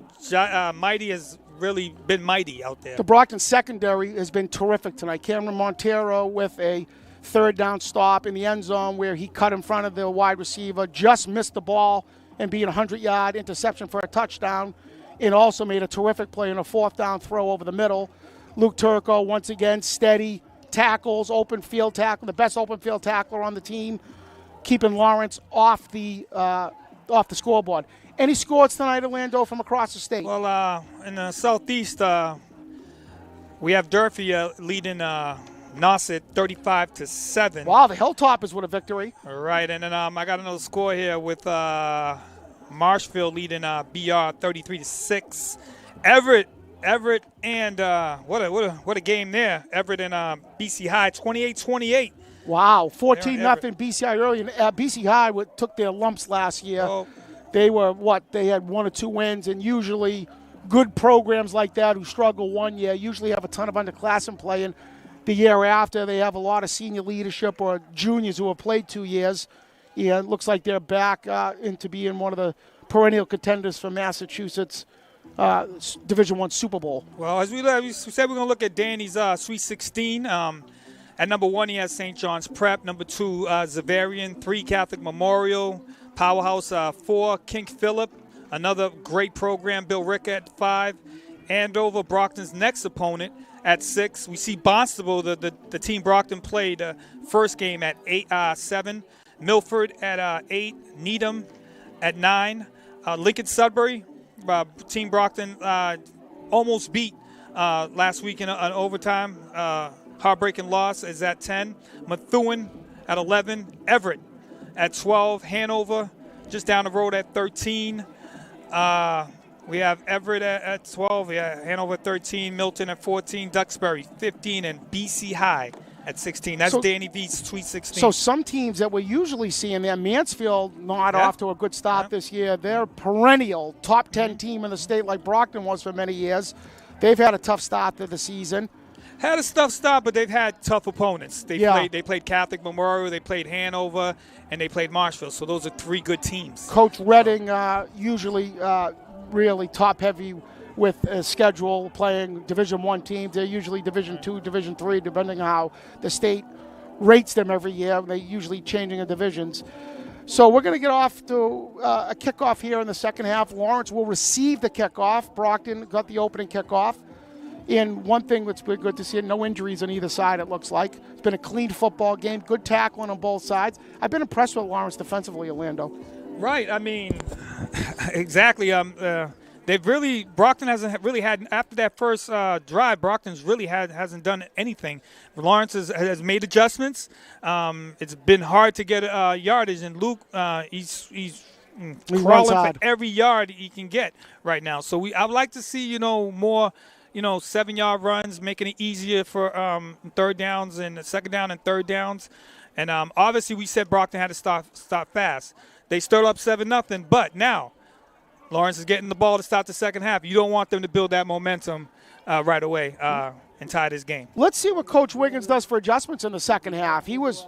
Mighty has really been mighty out there. The Brockton secondary has been terrific tonight. Cameron Montero with a 3rd down stop in the end zone where he cut in front of the wide receiver, just missed the ball and being a 100-yard interception for a touchdown, and also made a terrific play in a 4th down throw over the middle. Luke Turco, once again, steady tackles, open field tackle, the best open field tackler on the team, keeping Lawrence off the scoreboard. Any scores tonight, Orlando, from across the state? Well, in the southeast, we have Durfee leading Nauset 35-7. Wow, the Hilltoppers with a victory. All right, and then I got another score here with Marshfield leading BR 33-6. Everett, and what a game there. Everett and BC High 28-28. Wow, 14-0 BC High early. And BC High took their lumps last year. Oh. They were they had 1 or 2 wins, and usually good programs like that who struggle one year usually have a ton of underclassmen playing. The year after, they have a lot of senior leadership or juniors who have played 2 years. Yeah, it looks like they're back into being one of the perennial contenders for Massachusetts Division I Super Bowl. Well, as we said, we're going to look at Danny's Sweet 16. At number 1, he has St. John's Prep. Number 2, Zavarian. 3, Catholic Memorial. Powerhouse 4, King Philip. Another great program, Bill Rick at 5. Andover, Brockton's next opponent at 6. We see Barnstable, the team Brockton played first game at 7. Milford at 8. Needham at 9. Lincoln Sudbury, team Brockton almost beat last week in an overtime. Heartbreaking loss is at 10. Methuen at 11. Everett at 12. Hanover just down the road at 13. We have Everett at 12. Hanover 13. Milton at 14. Duxbury 15. And BC High at 16. That's Danny V's Sweet 16. So some teams that we're usually seeing there, Mansfield not off to a good start this year. They're perennial top 10 team in the state like Brockton was for many years. They've had a tough start to the season. Had a tough start, but they've had tough opponents. They played Catholic Memorial, they played Hanover, and they played Marshfield. So those are 3 good teams. Coach Redding usually really top-heavy with a schedule playing Division I teams. They're usually Division II, Division III, depending on how the state rates them every year. They're usually changing the divisions. So we're going to get off to a kickoff here in the second half. Lawrence will receive the kickoff. Brockton got the opening kickoff. And one thing that's been good to see, no injuries on either side, it looks like. It's been a clean football game, good tackling on both sides. I've been impressed with Lawrence defensively, Orlando. Right. I mean, exactly. Brockton hasn't really had, after that first drive, Brockton's really hasn't done anything. Lawrence has made adjustments. It's been hard to get yardage, and Luke, he's crawling for every yard he can get right now. So I would like to see, more, 7-yard runs, making it easier for third downs and second down and third downs. And obviously we said Brockton had to start fast. They stirred up 7-0, but now Lawrence is getting the ball to start the second half. You don't want them to build that momentum right away and tie this game. Let's see what Coach Wiggins does for adjustments in the second half. He was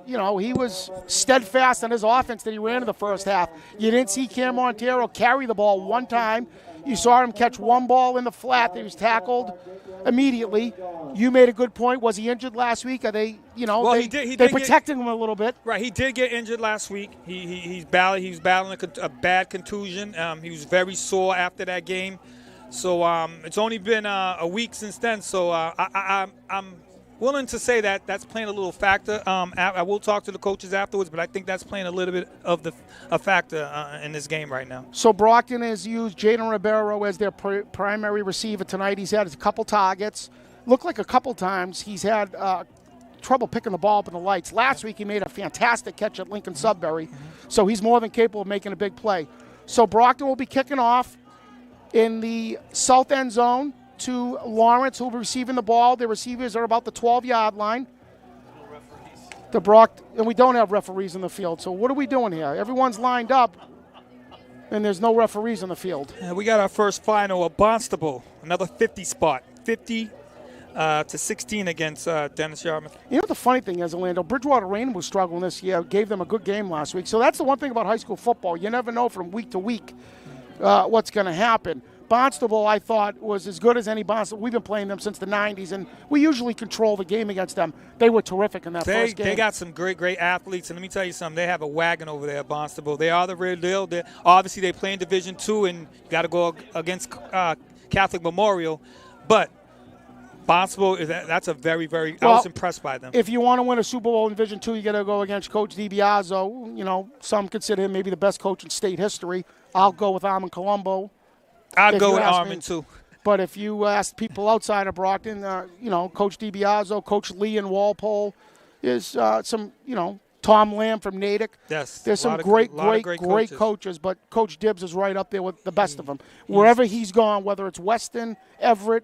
steadfast on his offense that he ran in the first half. You didn't see Cam Montero carry the ball one time. You saw him catch one ball in the flat that he was tackled immediately. You made a good point. Was he injured last week? Are they, they protected him a little bit. Right, he did get injured last week. He was battling a bad contusion. He was very sore after that game. So it's only been a week since then. So I'm willing to say that that's playing a little factor. I will talk to the coaches afterwards, but I think that's playing a little bit of a factor in this game right now. So Brockton has used Jaden Ribeiro as their primary receiver tonight. He's had a couple targets. Looked like a couple times he's had trouble picking the ball up in the lights. Last week he made a fantastic catch at Lincoln Sudbury, so he's more than capable of making a big play. So Brockton will be kicking off in the south end zone to Lawrence, who will be receiving the ball. The receivers are about the 12-yard line. And we don't have referees in the field, so what are we doing here? Everyone's lined up, and there's no referees in the field. We got our first final of Barnstable, another 50 spot, 50 to 16 against Dennis Yarmouth. You know what the funny thing is, Orlando? Bridgewater Rain was struggling this year, gave them a good game last week. So that's the one thing about high school football. You never know from week to week what's going to happen. Barnstable, I thought, was as good as any Barnstable. We've been playing them since the 90s, and we usually control the game against them. They were terrific in that first game. They got some great athletes, and let me tell you something. They have a wagon over there at Barnstable. They are the real deal. Obviously, they play in Division II, and you got to go against Catholic Memorial. But Barnstable, that's a very, I was impressed by them. If you want to win a Super Bowl in Division II, you got to go against Coach DiBiaso. Some consider him maybe the best coach in state history. I'll go with Armond Colombo. I'd go with Armond, too. But if you ask people outside of Brockton, Coach DiBiaso, Coach Lee in Walpole, is Tom Lamb from Natick. Yes. There's some great coaches, but Coach Dibbs is right up there with the best of them. Wherever he's gone, whether it's Weston, Everett,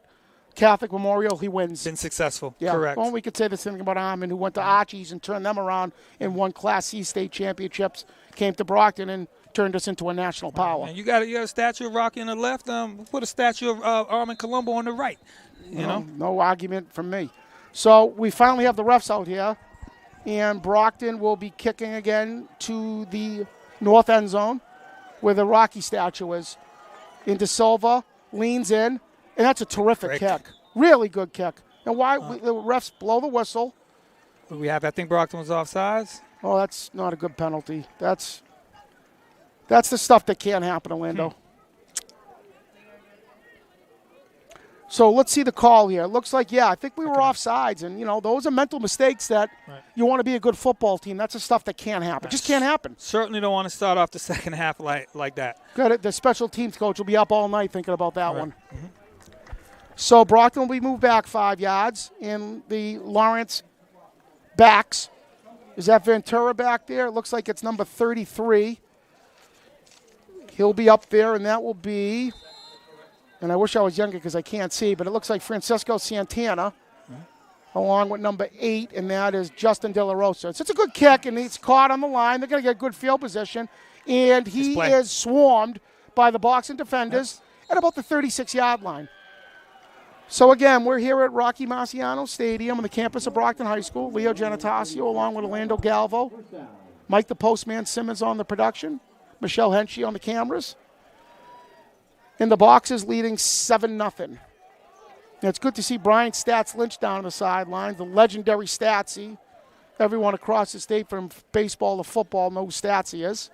Catholic Memorial, he wins. Been successful. Yeah. Correct. Well, we could say the same thing about Armond, who went to Archie's and turned them around and won Class C state championships, came to Brockton and turned us into a national power. And you got a statue of Rocky on the left. Put a statue of Armond Colombo on the right. No argument from me. So we finally have the refs out here, and Brockton will be kicking again to the north end zone where the Rocky statue is. Into Silva, leans in, and that's a terrific kick. Really good kick. And the refs blow the whistle. I think Brockton was offsides. Oh, that's not a good penalty. That's the stuff that can't happen, Orlando. So let's see the call here. It looks like, I think we were offsides. And, those are mental mistakes that you want to be a good football team. That's the stuff that can't happen. Just can't happen. Certainly don't want to start off the second half like that. Good. The special teams coach will be up all night thinking about that one. Mm-hmm. So Brockton will be moved back 5 yards. And the Lawrence backs. Is that Ventura back there? It looks like it's number 33. He'll be up there, and that will be, and I wish I was younger because I can't see, but it looks like Francisco Santana, along with number 8, and that is Justin De La Rosa. It's a good kick, and he's caught on the line. They're going to get good field position, and he is swarmed by the boxing defenders at about the 36-yard line. So, again, we're here at Rocky Marciano Stadium on the campus of Brockton High School. Leo Genetasio along with Orlando Galvo. Mike the Postman Simmons on the production. Michelle Henchy on the cameras. In the boxes leading 7-0. It's good to see Brian Stats Lynch down on the sidelines, the legendary Statsy. everyone across the state from baseball to football knows stats he is.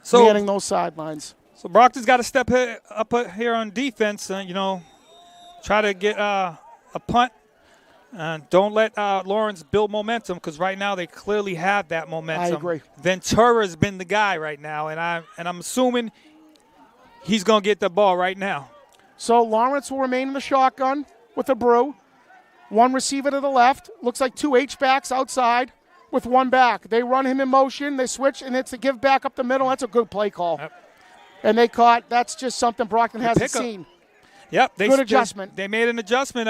So, manning those sidelines. So Brockton's got to step up here on defense, try to get a punt. Don't let Lawrence build momentum, because right now they clearly have that momentum. I agree. Ventura's been the guy right now, and I'm assuming he's going to get the ball right now. So Lawrence will remain in the shotgun with a brew. One receiver to the left. Looks like two H-backs outside with one back. They run him in motion. They switch, and it's a give back up the middle. That's a good play call. Yep. And they caught. That's just something Brockton hasn't seen. Yep. Good adjustment. They made an adjustment.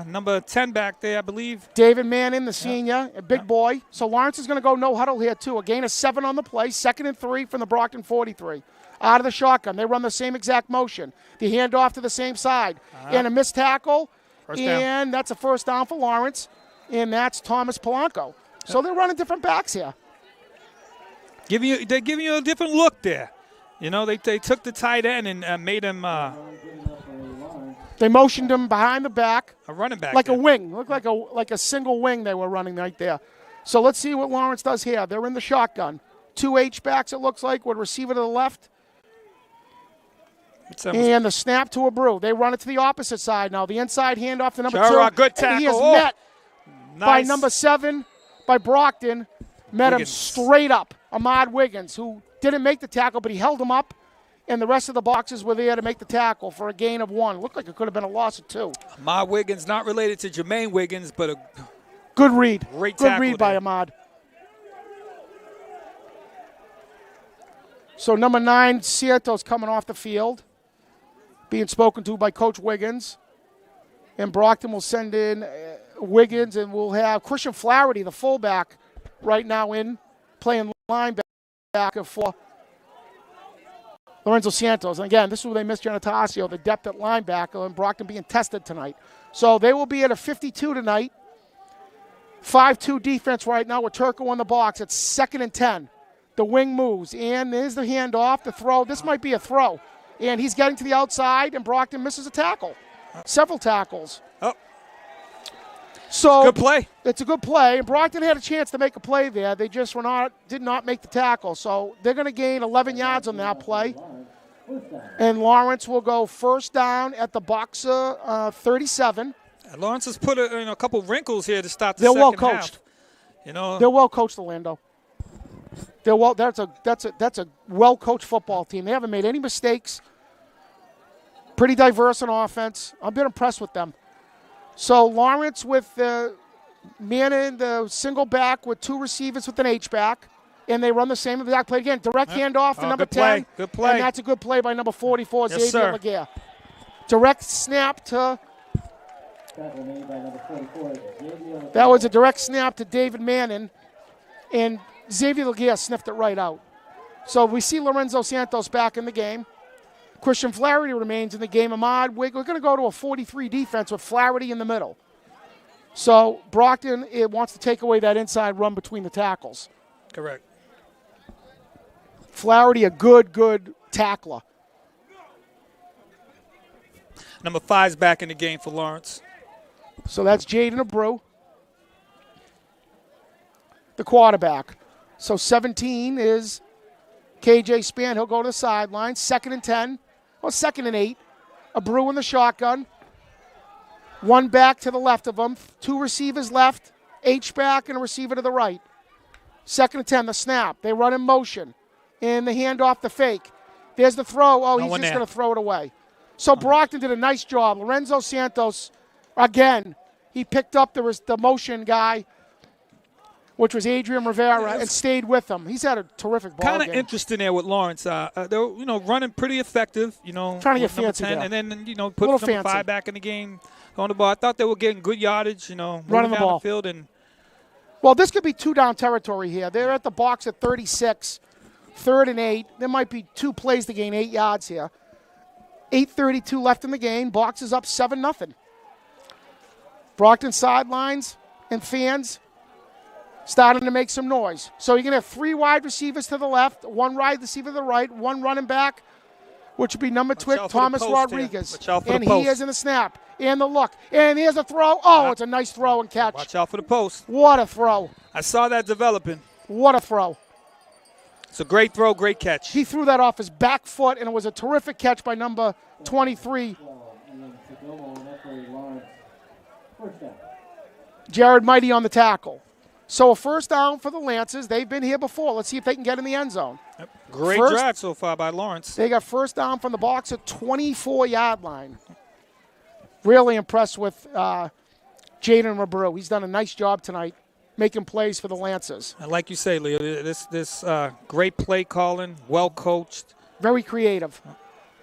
Number 10 back there, I believe. David Manning, the senior, a big boy. So Lawrence is going to go no huddle here, too. A gain of 7 on the play. 2nd and 3 from the Brockton 43. Out of the shotgun. They run the same exact motion. The handoff to the same side. And a missed tackle. And that's a first down for Lawrence. And that's Thomas Polanco. So they're running different backs here. They're giving you a different look there. They took the tight end and made him. They motioned him behind the back. A running back. Like a wing. Looked like a single wing they were running right there. So let's see what Lawrence does here. They're in the shotgun. 2 H-backs, it looks like, with receiver to the left. And the snap to a brew. They run it to the opposite side now. The inside handoff to number 2. Good tackle. And he is met by number 7, by Brockton. Met him straight up. Ahmad Wiggins, who didn't make the tackle, but he held him up. And the rest of the boxes were there to make the tackle for a gain of 1. Looked like it could have been a loss of 2. Ahmad Wiggins, not related to Jermaine Wiggins, but a good read. Great good read by Ahmad. So number 9, Cierto's coming off the field, being spoken to by Coach Wiggins. And Brockton will send in Wiggins, and we'll have Christian Flaherty, the fullback, right now in, playing linebacker for Lorenzo Santos. And again, this is where they missed Giannatasio, the depth at linebacker, and Brockton being tested tonight. So they will be at a 52 tonight. 5-2 defense right now with Turco on the box. It's 2nd and 10. The wing moves, and there's the handoff, the throw. This might be a throw. And he's getting to the outside, and Brockton misses a tackle. Several tackles. Oh. So good play. It's a good play. Brockton had a chance to make a play there. They just did not make the tackle. So they're going to gain 11 yards on that play. And Lawrence will go first down at the Boxer 37. And Lawrence has put a couple wrinkles here to start the They're second well coached. half. They're well coached, Orlando. That's a well coached football team. They haven't made any mistakes. Pretty diverse on offense. I've been impressed with them. So Lawrence with the Manning, the single back with 2 receivers with an H-back. And they run the same exact play again. Direct handoff to number 10. Good play. And that's a good play by number 44, yes, Xavier Laguerre. Direct snap to... That was a direct snap to David Manning. And Xavier Laguerre sniffed it right out. So we see Lorenzo Santos back in the game. Christian Flaherty remains in the game. Ahmad Wig. We're going to go to a 43 defense with Flaherty in the middle. So Brockton wants to take away that inside run between the tackles. Correct. Flaherty, a good tackler. Number 5's back in the game for Lawrence. So that's Jaden Abreu, the quarterback. So 17 is KJ Span. He'll go to the sideline. 2nd and 10. Well, 2nd and 8. Abreu in the shotgun. One back to the left of him. 2 receivers left. H-back and a receiver to the right. 2nd and 10, the snap. They run in motion. And the handoff, the fake. There's the throw. Oh, he's just going to throw it away. So Brockton did a nice job. Lorenzo Santos, again, he picked up the motion guy, which was Adrian Rivera, and stayed with him. He's had a terrific ball game. Kind of interesting there with Lawrence. They're running pretty effective. Trying to get fancy 10, there. and then put number 5 back in the game on the ball. I thought they were getting good yardage. Running down the ball. The field and. Well, this could be 2-down territory here. They're at the box at 36, 3rd and 8. There might be 2 plays to gain 8 yards here. 8:32 left in the game. Box is up 7-0. Brockton sidelines and fans starting to make some noise. So you're going to have 3 wide receivers to the left, 1 wide receiver to the right, 1 running back, which would be number 12, Thomas Rodriguez. And he is in the snap. And the look. And here's a throw. Oh, it's a nice throw and catch. Watch out for the post. What a throw. I saw that developing. What a throw. It's a great throw, great catch. He threw that off his back foot, and it was a terrific catch by number 23. Jared Mighty on the tackle. So a first down for the Lancers. They've been here before. Let's see if they can get in the end zone. Yep. Great drive so far by Lawrence. They got first down from the box at 24-yard line. Really impressed with Jaden Rabreau. He's done a nice job tonight making plays for the Lancers. And like you say, Leo, this great play calling, well coached. Very creative.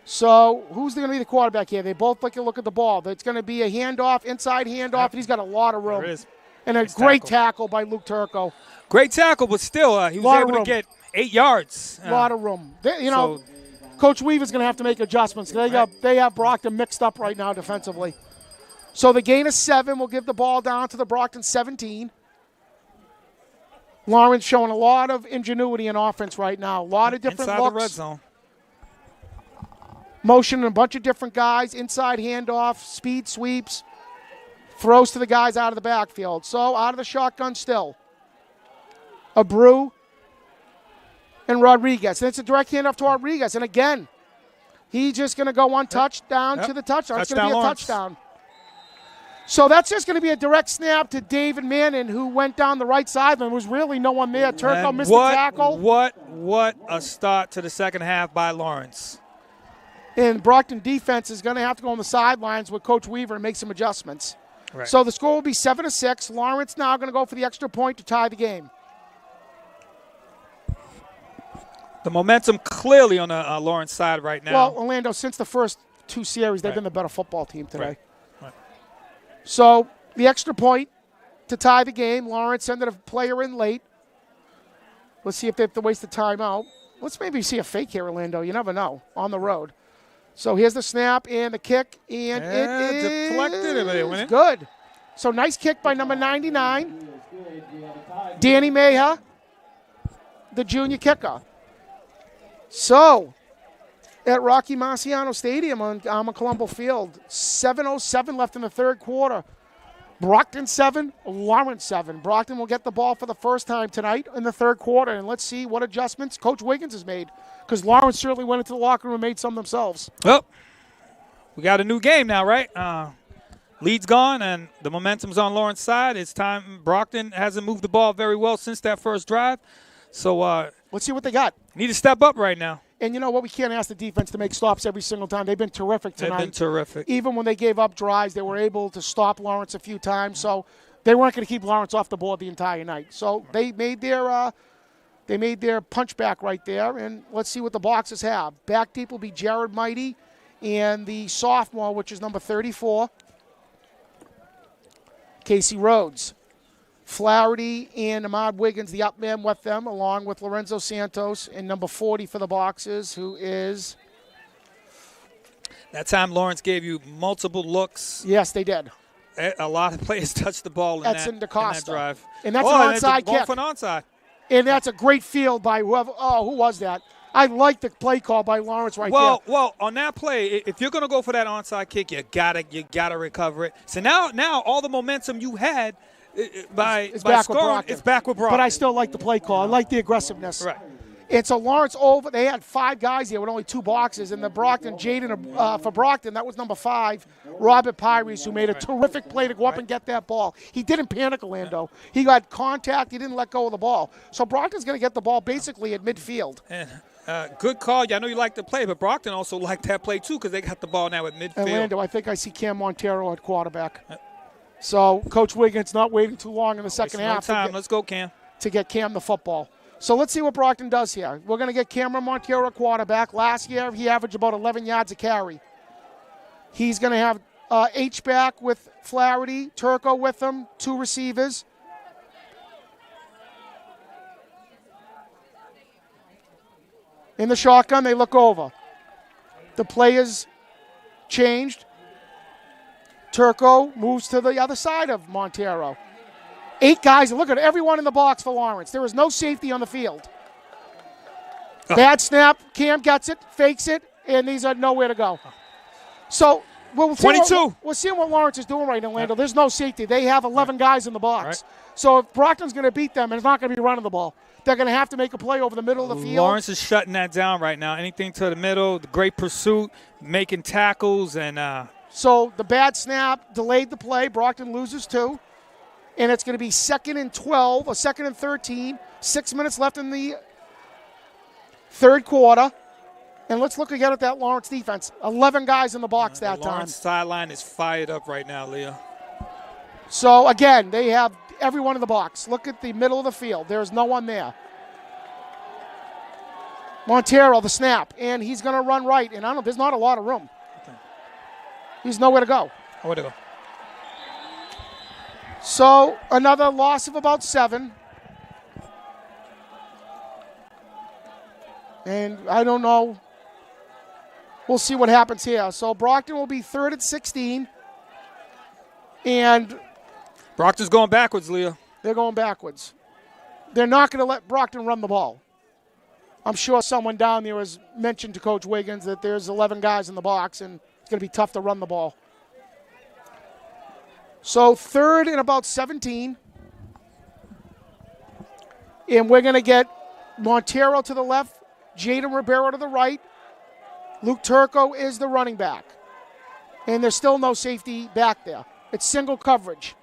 So who's going to be the quarterback here? They both like to look at the ball. It's going to be a handoff, inside handoff, and he's got a lot of room. There is. And a nice great tackle by Luke Turco. Great tackle, but still, he was able to get 8 yards. A lot of room. Coach Weaver's going to have to make adjustments. They have Brockton mixed up right now defensively. So the gain of 7 will give the ball down to the Brockton 17. Lawrence showing a lot of ingenuity in offense right now. A lot of different inside looks. The red zone. Motioning a bunch of different guys. Inside handoff, speed sweeps. Throws to the guys out of the backfield. So out of the shotgun still. Abreu and Rodriguez. And it's a direct handoff to Rodriguez. And again, he's just going to go untouched down to the touchdown. It's going to be a touchdown. So that's just going to be a direct snap to David Mannon, who went down the right sideline. There was really no one there. Turco missed the tackle. What a start to the second half by Lawrence. And Brockton defense is going to have to go on the sidelines with Coach Weaver and make some adjustments. Right. So the score will be 7-6. Lawrence now going to go for the extra point to tie the game. The momentum clearly on the Lawrence side right now. Well, Orlando, since the first 2 series, they've been the better football team today. Right. So the extra point to tie the game. Lawrence ended a player in late. Let's see if they have to waste the timeout. Let's maybe see a fake here, Orlando. You never know. On the road. So here's the snap and the kick, and it is deflected. Good. So nice kick by number 99, Danny Mayha, the junior kicker. So at Rocky Marciano Stadium on Armond Colombo Field, 7:07 left in the third quarter. Brockton 7, Lawrence 7. Brockton will get the ball for the first time tonight in the third quarter, and let's see what adjustments Coach Wiggins has made, because Lawrence certainly went into the locker room and made some themselves. Well, we got a new game now, right? Lead's gone, and the momentum's on Lawrence's side. It's time. Brockton hasn't moved the ball very well since that first drive. So let's see what they got. Need to step up right now. And you know what? We can't ask the defense to make stops every single time. They've been terrific tonight. They've been terrific. Even when they gave up drives, they were able to stop Lawrence a few times. So they weren't going to keep Lawrence off the board the entire night. So they made their punch back right there. And let's see what the boxes have. Back deep will be Jared Mighty and the sophomore, which is number 34, Casey Rhodes. Flaherty and Ahmad Wiggins, the up man with them, along with Lorenzo Santos and number 40 for the boxes, who is... That time Lawrence gave you multiple looks. Yes, they did. A lot of players touched the ball in that drive. And that's an onside kick. Going for an onside. And that's a great field by whoever. Oh, who was that? I like the play call by Lawrence there. Well, on that play, if you're going to go for that onside kick, you gotta recover it. So now all the momentum you had by scoring, it's back with Brockton. But I still like the play call. I like the aggressiveness. Right. And so Lawrence over. They had 5 guys here with only 2 boxes, and the Brockton Jaden for Brockton, that was number 5, Robert Pires, who made a terrific play to go up and get that ball. He didn't panic, Orlando. He got contact. He didn't let go of the ball. So Brockton's going to get the ball basically at midfield. And, good call. I know you like the play, but Brockton also liked that play too, because they got the ball now at midfield. Orlando, I think I see Cam Montero at quarterback. So Coach Wiggins not waiting too long in the second half. Let's go, Cam. To get Cam the football. So let's see what Brockton does here. We're going to get Cameron Montero at quarterback. Last year, he averaged about 11 yards a carry. He's going to have H-back with Flaherty, Turco with him, 2 receivers. In the shotgun, they look over. The players changed. Turco moves to the other side of Montero. 8 guys. Look at everyone in the box for Lawrence. There is no safety on the field. Bad snap. Cam gets it, fakes it, and these are nowhere to go. So Well, 22. We're seeing what Lawrence is doing right now, Orlando. There's no safety. They have 11 guys in the box. Right. So if Brockton's going to beat them, it's not going to be running the ball. They're going to have to make a play over the middle of the field. Lawrence is shutting that down right now. Anything to the middle, the great pursuit, making tackles, and so the bad snap delayed the play. Brockton loses 2. And it's going to be 2nd and 12, or 2nd and 13. 6 minutes left in the third quarter. And let's look again at that Lawrence defense. 11 guys in the box that time. Lawrence sideline is fired up right now, Leo. So, again, they have everyone in the box. Look at the middle of the field. There's no one there. Montero, the snap. And he's going to run right. And I don't know, there's not a lot of room. Okay. He's nowhere to go. Nowhere to go. So, another loss of about 7. And I don't know. We'll see what happens here. So, Brockton will be 3rd and 16. And Brockton's going backwards, Leo. they're going backwards. They're not going to let Brockton run the ball. I'm sure someone down there has mentioned to Coach Wiggins that there's 11 guys in the box, and it's going to be tough to run the ball. So 3rd and about 17. And we're going to get Montero to the left, Jaden Ribeiro to the right. Luke Turco is the running back. And there's still no safety back there. It's single coverage.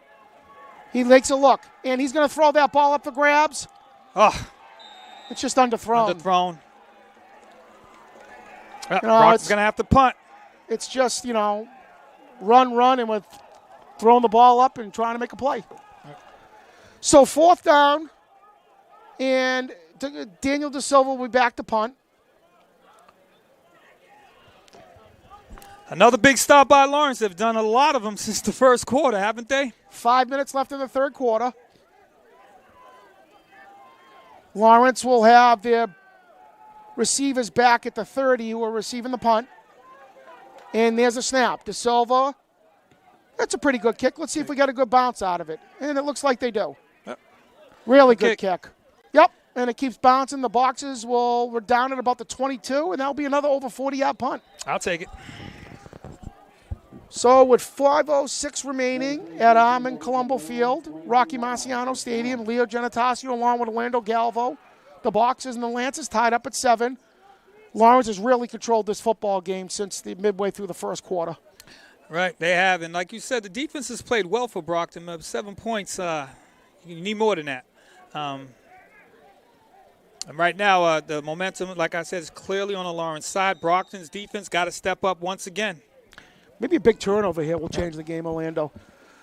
He takes a look, and he's going to throw that ball up for grabs. Oh, It's just underthrown. underthrown. know, Brockton's going to have to punt. It's just, run, and with throwing the ball up and trying to make a play. So 4th down, and Daniel De Silva will be back to punt. Another big stop by Lawrence. They've done a lot of them since the first quarter, haven't they? 5 minutes left in the third quarter. Lawrence will have their receivers back at the 30 who are receiving the punt. And there's a snap. De Silva, that's a pretty good kick. Let's see if we get a good bounce out of it. And it looks like they do. Yep. Really good kick. Yep, and it keeps bouncing. The boxes we're down at about the 22, and that'll be another over 40-yard punt. I'll take it. So with 5:06 remaining at Armond Colombo Field, Rocky Marciano Stadium, Leo Genatasio along with Orlando Galvo. The Boxers and the Lancers tied up at 7. Lawrence has really controlled this football game since the midway through the first quarter. Right, they have. And like you said, the defense has played well for Brockton. 7 points, you need more than that. And right now, the momentum, like I said, is clearly on the Lawrence side. Brockton's defense got to step up once again. Maybe a big turnover here will change the game, Orlando.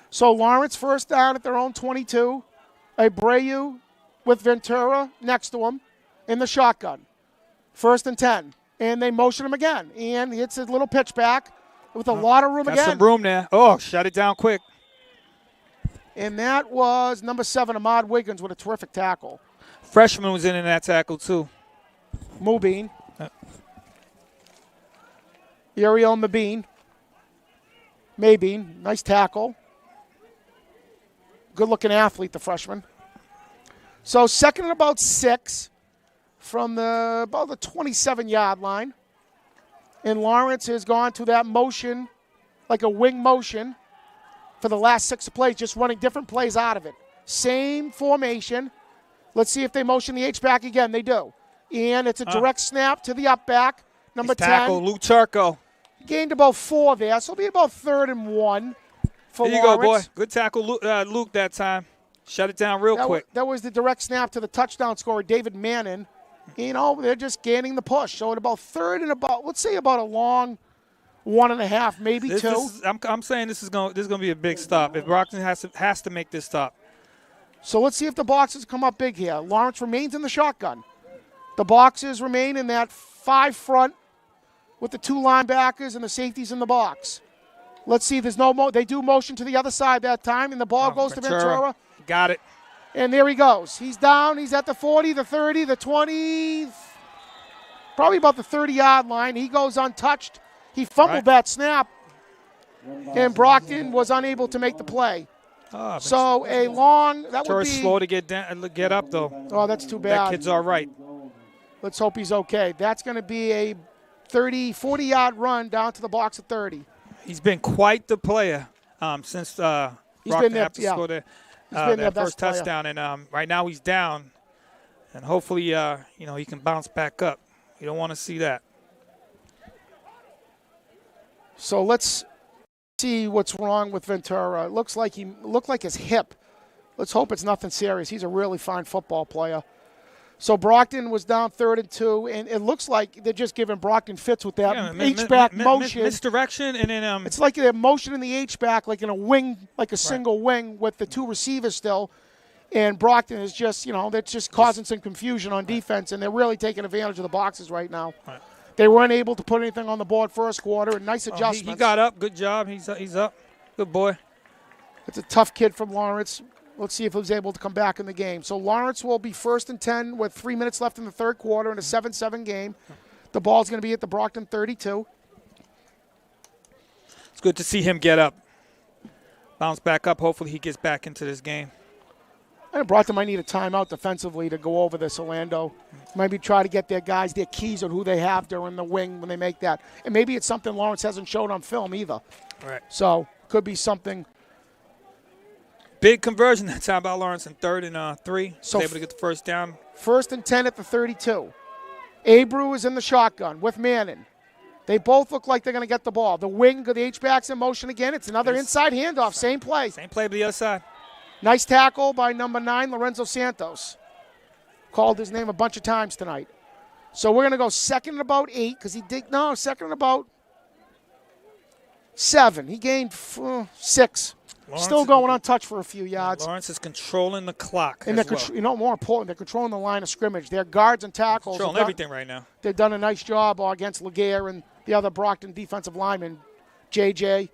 So Lawrence first down at their own 22. Abreu with Ventura next to him in the shotgun. 1st and 10. And they motion him again. And he hits a little pitch back with a lot of room Got again. some room there. Oh, shut it down quick. And that was number 7, Ahmad Wiggins, with a terrific tackle. Freshman was in that tackle, too. Mubin. Uriel Mabin. Mabin, nice tackle. Good-looking athlete, the freshman. So 2nd and about 6 from about the 27-yard line. And Lawrence has gone to that motion, like a wing motion, for the last 6 plays, just running different plays out of it. Same formation. Let's see if they motion the H-back again. They do. And it's a direct snap to the up back, number 10. Tackle, Luke Turco. Gained about 4 there, so it'll be about 3rd and 1 for There you Lawrence. go, boy. Good tackle, Luke, that time. Shut it down real quick. That was the direct snap to the touchdown scorer, David Mannon. They're just gaining the push. So at about 3rd and about, let's say about a long 1.5, maybe 2. I'm saying this is going to be a big stop. If Brockton has to make this stop. So let's see if the Boxers come up big here. Lawrence remains in the shotgun. The Boxers remain in that 5 front with the 2 linebackers and the safeties in the box. Let's see. There's no they do motion to the other side that time, and the ball goes to Ventura. Got it. And there he goes. He's down. He's at the 40, the 30, the 20, probably about the 30-yard line. He goes untouched. He fumbled that snap, and Brockton was unable to make the play. So a long, that would be. Slow to get up, though. Oh, that's too bad. That kid's all right. Let's hope he's okay. That's going to be a 40-yard run down to the box at 30. He's been quite the player since Brockton after scored their first touchdown. And right now he's down. And hopefully, he can bounce back up. You don't want to see that. So let's see what's wrong with Ventura. It looks like his hip. Let's hope it's nothing serious. He's a really fine football player. So Brockton was down 3rd and 2, and it looks like they're just giving Brockton fits with that H-back motion. Misdirection, and then it's like they're motioning the H-back like in a wing, like a single wing with the 2 receivers still. And Brockton is just, they're just causing some confusion on defense, and they're really taking advantage of the boxes right now. Right. They weren't able to put anything on the board first quarter, and nice adjustments. He got up. Good job. He's up. Good boy. It's a tough kid from Lawrence. Let's see if he was able to come back in the game. So Lawrence will be 1st and 10 with 3 minutes left in the 3rd quarter in a 7-7 game. The ball's going to be at the Brockton 32. It's good to see him get up. Bounce back up. Hopefully he gets back into this game. And Brockton might need a timeout defensively to go over this, Orlando. Maybe try to get their guys their keys on who they have during the wing when they make that. And maybe it's something Lawrence hasn't showed on film either. Right. So could be something. Big conversion that time by Lawrence in 3rd and 3. So able to get the first down. 1st and 10 at the 32. Abreu is in the shotgun with Manning. They both look like they're going to get the ball. The wing, the H-back's in motion again. It's another inside handoff. Same play. Same play to the other side. Nice tackle by number 9, Lorenzo Santos. Called his name a bunch of times tonight. So we're going to go 2nd and about 8 because 2nd and about 7. He gained 6. Lawrence, still going untouched for a few yards. Lawrence is controlling the clock. And more important, they're controlling the line of scrimmage. Their guards and tackles. Controlling everything right now. They've done a nice job against Laguerre and the other Brockton defensive linemen, JJ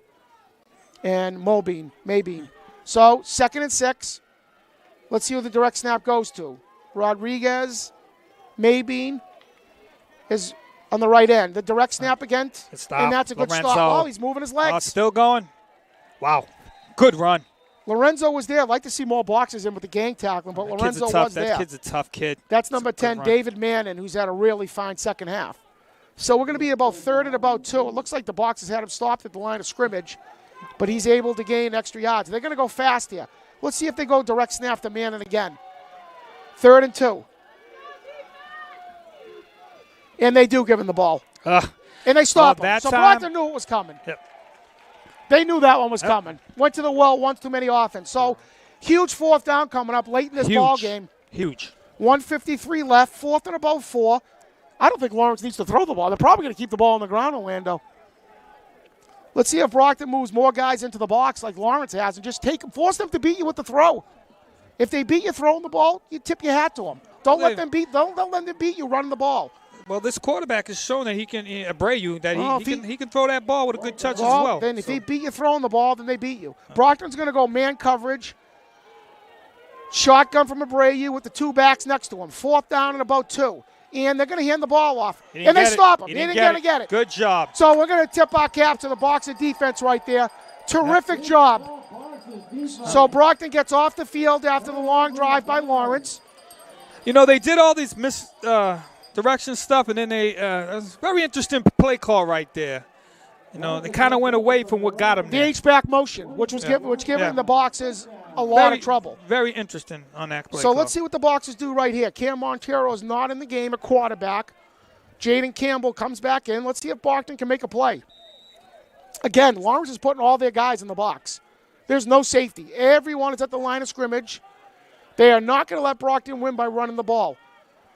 and Mabine. So 2nd and 6. Let's see who the direct snap goes to. Rodriguez, Mabine is on the right end. The direct snap again, and that's a good stop. Oh, he's moving his legs. Still going. Wow. Good run. Lorenzo was there. I'd like to see more boxes in with the gang tackling, but Lorenzo was there. That kid's a tough kid. That's number 10, David Manning, who's had a really fine second half. So we're going to be about 3rd and about 2. It looks like the boxes had him stopped at the line of scrimmage, but he's able to gain extra yards. They're going to go fast here. Let's see if they go direct snap to Manning again. 3rd and 2. And they do give him the ball. And they stop him. So Brockton knew it was coming. Yep. They knew that one was coming. Went to the well once too many offense. So huge 4th down coming up late in this ball game. Huge. 1:53 left, 4th and about 4. I don't think Lawrence needs to throw the ball. They're probably going to keep the ball on the ground, Orlando. Let's see if Brockton moves more guys into the box like Lawrence has and just force them to beat you with the throw. If they beat you throwing the ball, you tip your hat to them. Don't let them beat you running the ball. Well, this quarterback has shown that he can Abreu that he can throw that ball with a good touch as well. Then if he beat you throwing the ball, then they beat you. Brockton's going to go man coverage. Shotgun from Abreu with the 2 backs next to him. 4th down and about 2. And they're going to hand the ball off. And they stop him. They didn't get it. Good job. So we're going to tip our cap to the boxer defense right there. Terrific job. So Brockton gets off the field after the long drive by Lawrence. They did all these direction stuff, and then it was a very interesting play call right there. They kind of went away from what got them there. The H-back motion, which giving the boxers a lot of trouble. Very interesting on that play So call. Let's see what the boxers do right here. Cam Montero is not in the game at quarterback. Jaden Campbell comes back in. Let's see if Brockton can make a play. Again, Lawrence is putting all their guys in the box. There's no safety. Everyone is at the line of scrimmage. They are not going to let Brockton win by running the ball.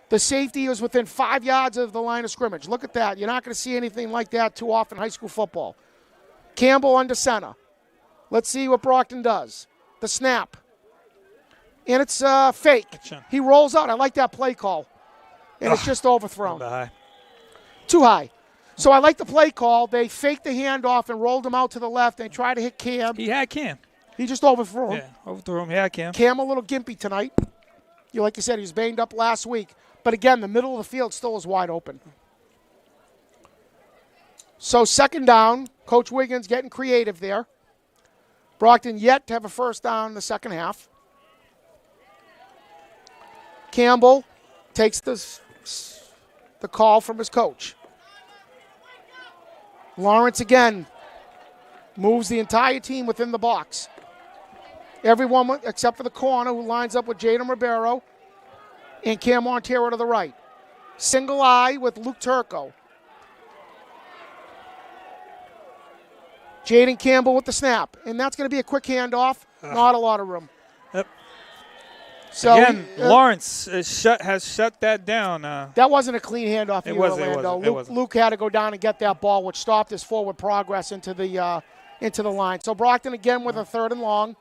The safety is within 5 yards of the line of scrimmage. Look at that. You're not going to see anything like that too often in high school football. Campbell under center. Let's see what Brockton does. The snap. And it's fake. He rolls out. I like that play call. And it's just overthrown. Too high. So I like the play call. They faked the handoff and rolled him out to the left. They tried to hit Cam. He had Cam. He just overthrew him. Yeah, overthrew him. Yeah, Cam. Cam a little gimpy tonight. Like you said, he was banged up last week. But again, the middle of the field still is wide open. So 2nd down. Coach Wiggins getting creative there. Brockton yet to have a first down in the second half. Campbell takes the call from his coach. Lawrence again Moves the entire team within the box. Everyone except for the corner who lines up with Jaden Ribeiro and Cam Montero to the right. Single eye with Luke Turco. Jaden Campbell with the snap. And that's going to be a quick handoff. Not a lot of room. Yep. So again, Lawrence has shut that down. That wasn't a clean handoff for Orlando. It wasn't. Luke had to go down and get that ball, which stopped his forward progress into the line. So Brockton again with a 3rd and long.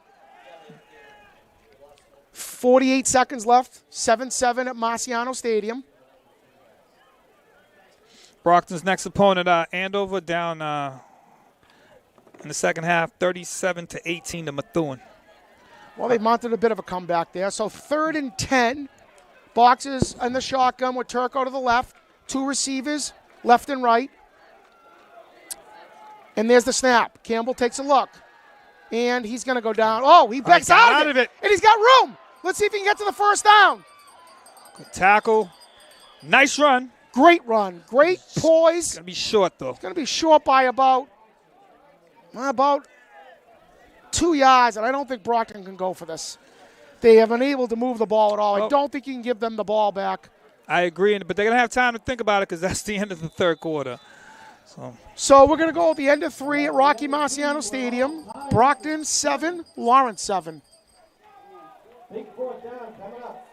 48 seconds left. 7-7 at Marciano Stadium. Brockton's next opponent, Andover, down in the second half, 37-18 to Methuen. Well, they mounted a bit of a comeback there. So 3rd and 10. Boxes in the shotgun with Turco to the left. 2 receivers, left and right. And there's the snap. Campbell takes a look. And he's going to go down. Oh, he backs out of it. And he's got room. Let's see if he can get to the first down. Good tackle. Nice run. Great run. Great poise. It's going to be short, though. It's going to be short by about 2 yards, and I don't think Brockton can go for this. They have been able to move the ball at all. I don't think you can give them the ball back. I agree, but they're going to have time to think about it because that's the end of the 3rd quarter. So we're going to go at the end of 3 at Rocky Marciano Stadium. Brockton 7, Lawrence 7. Big 4th down coming up.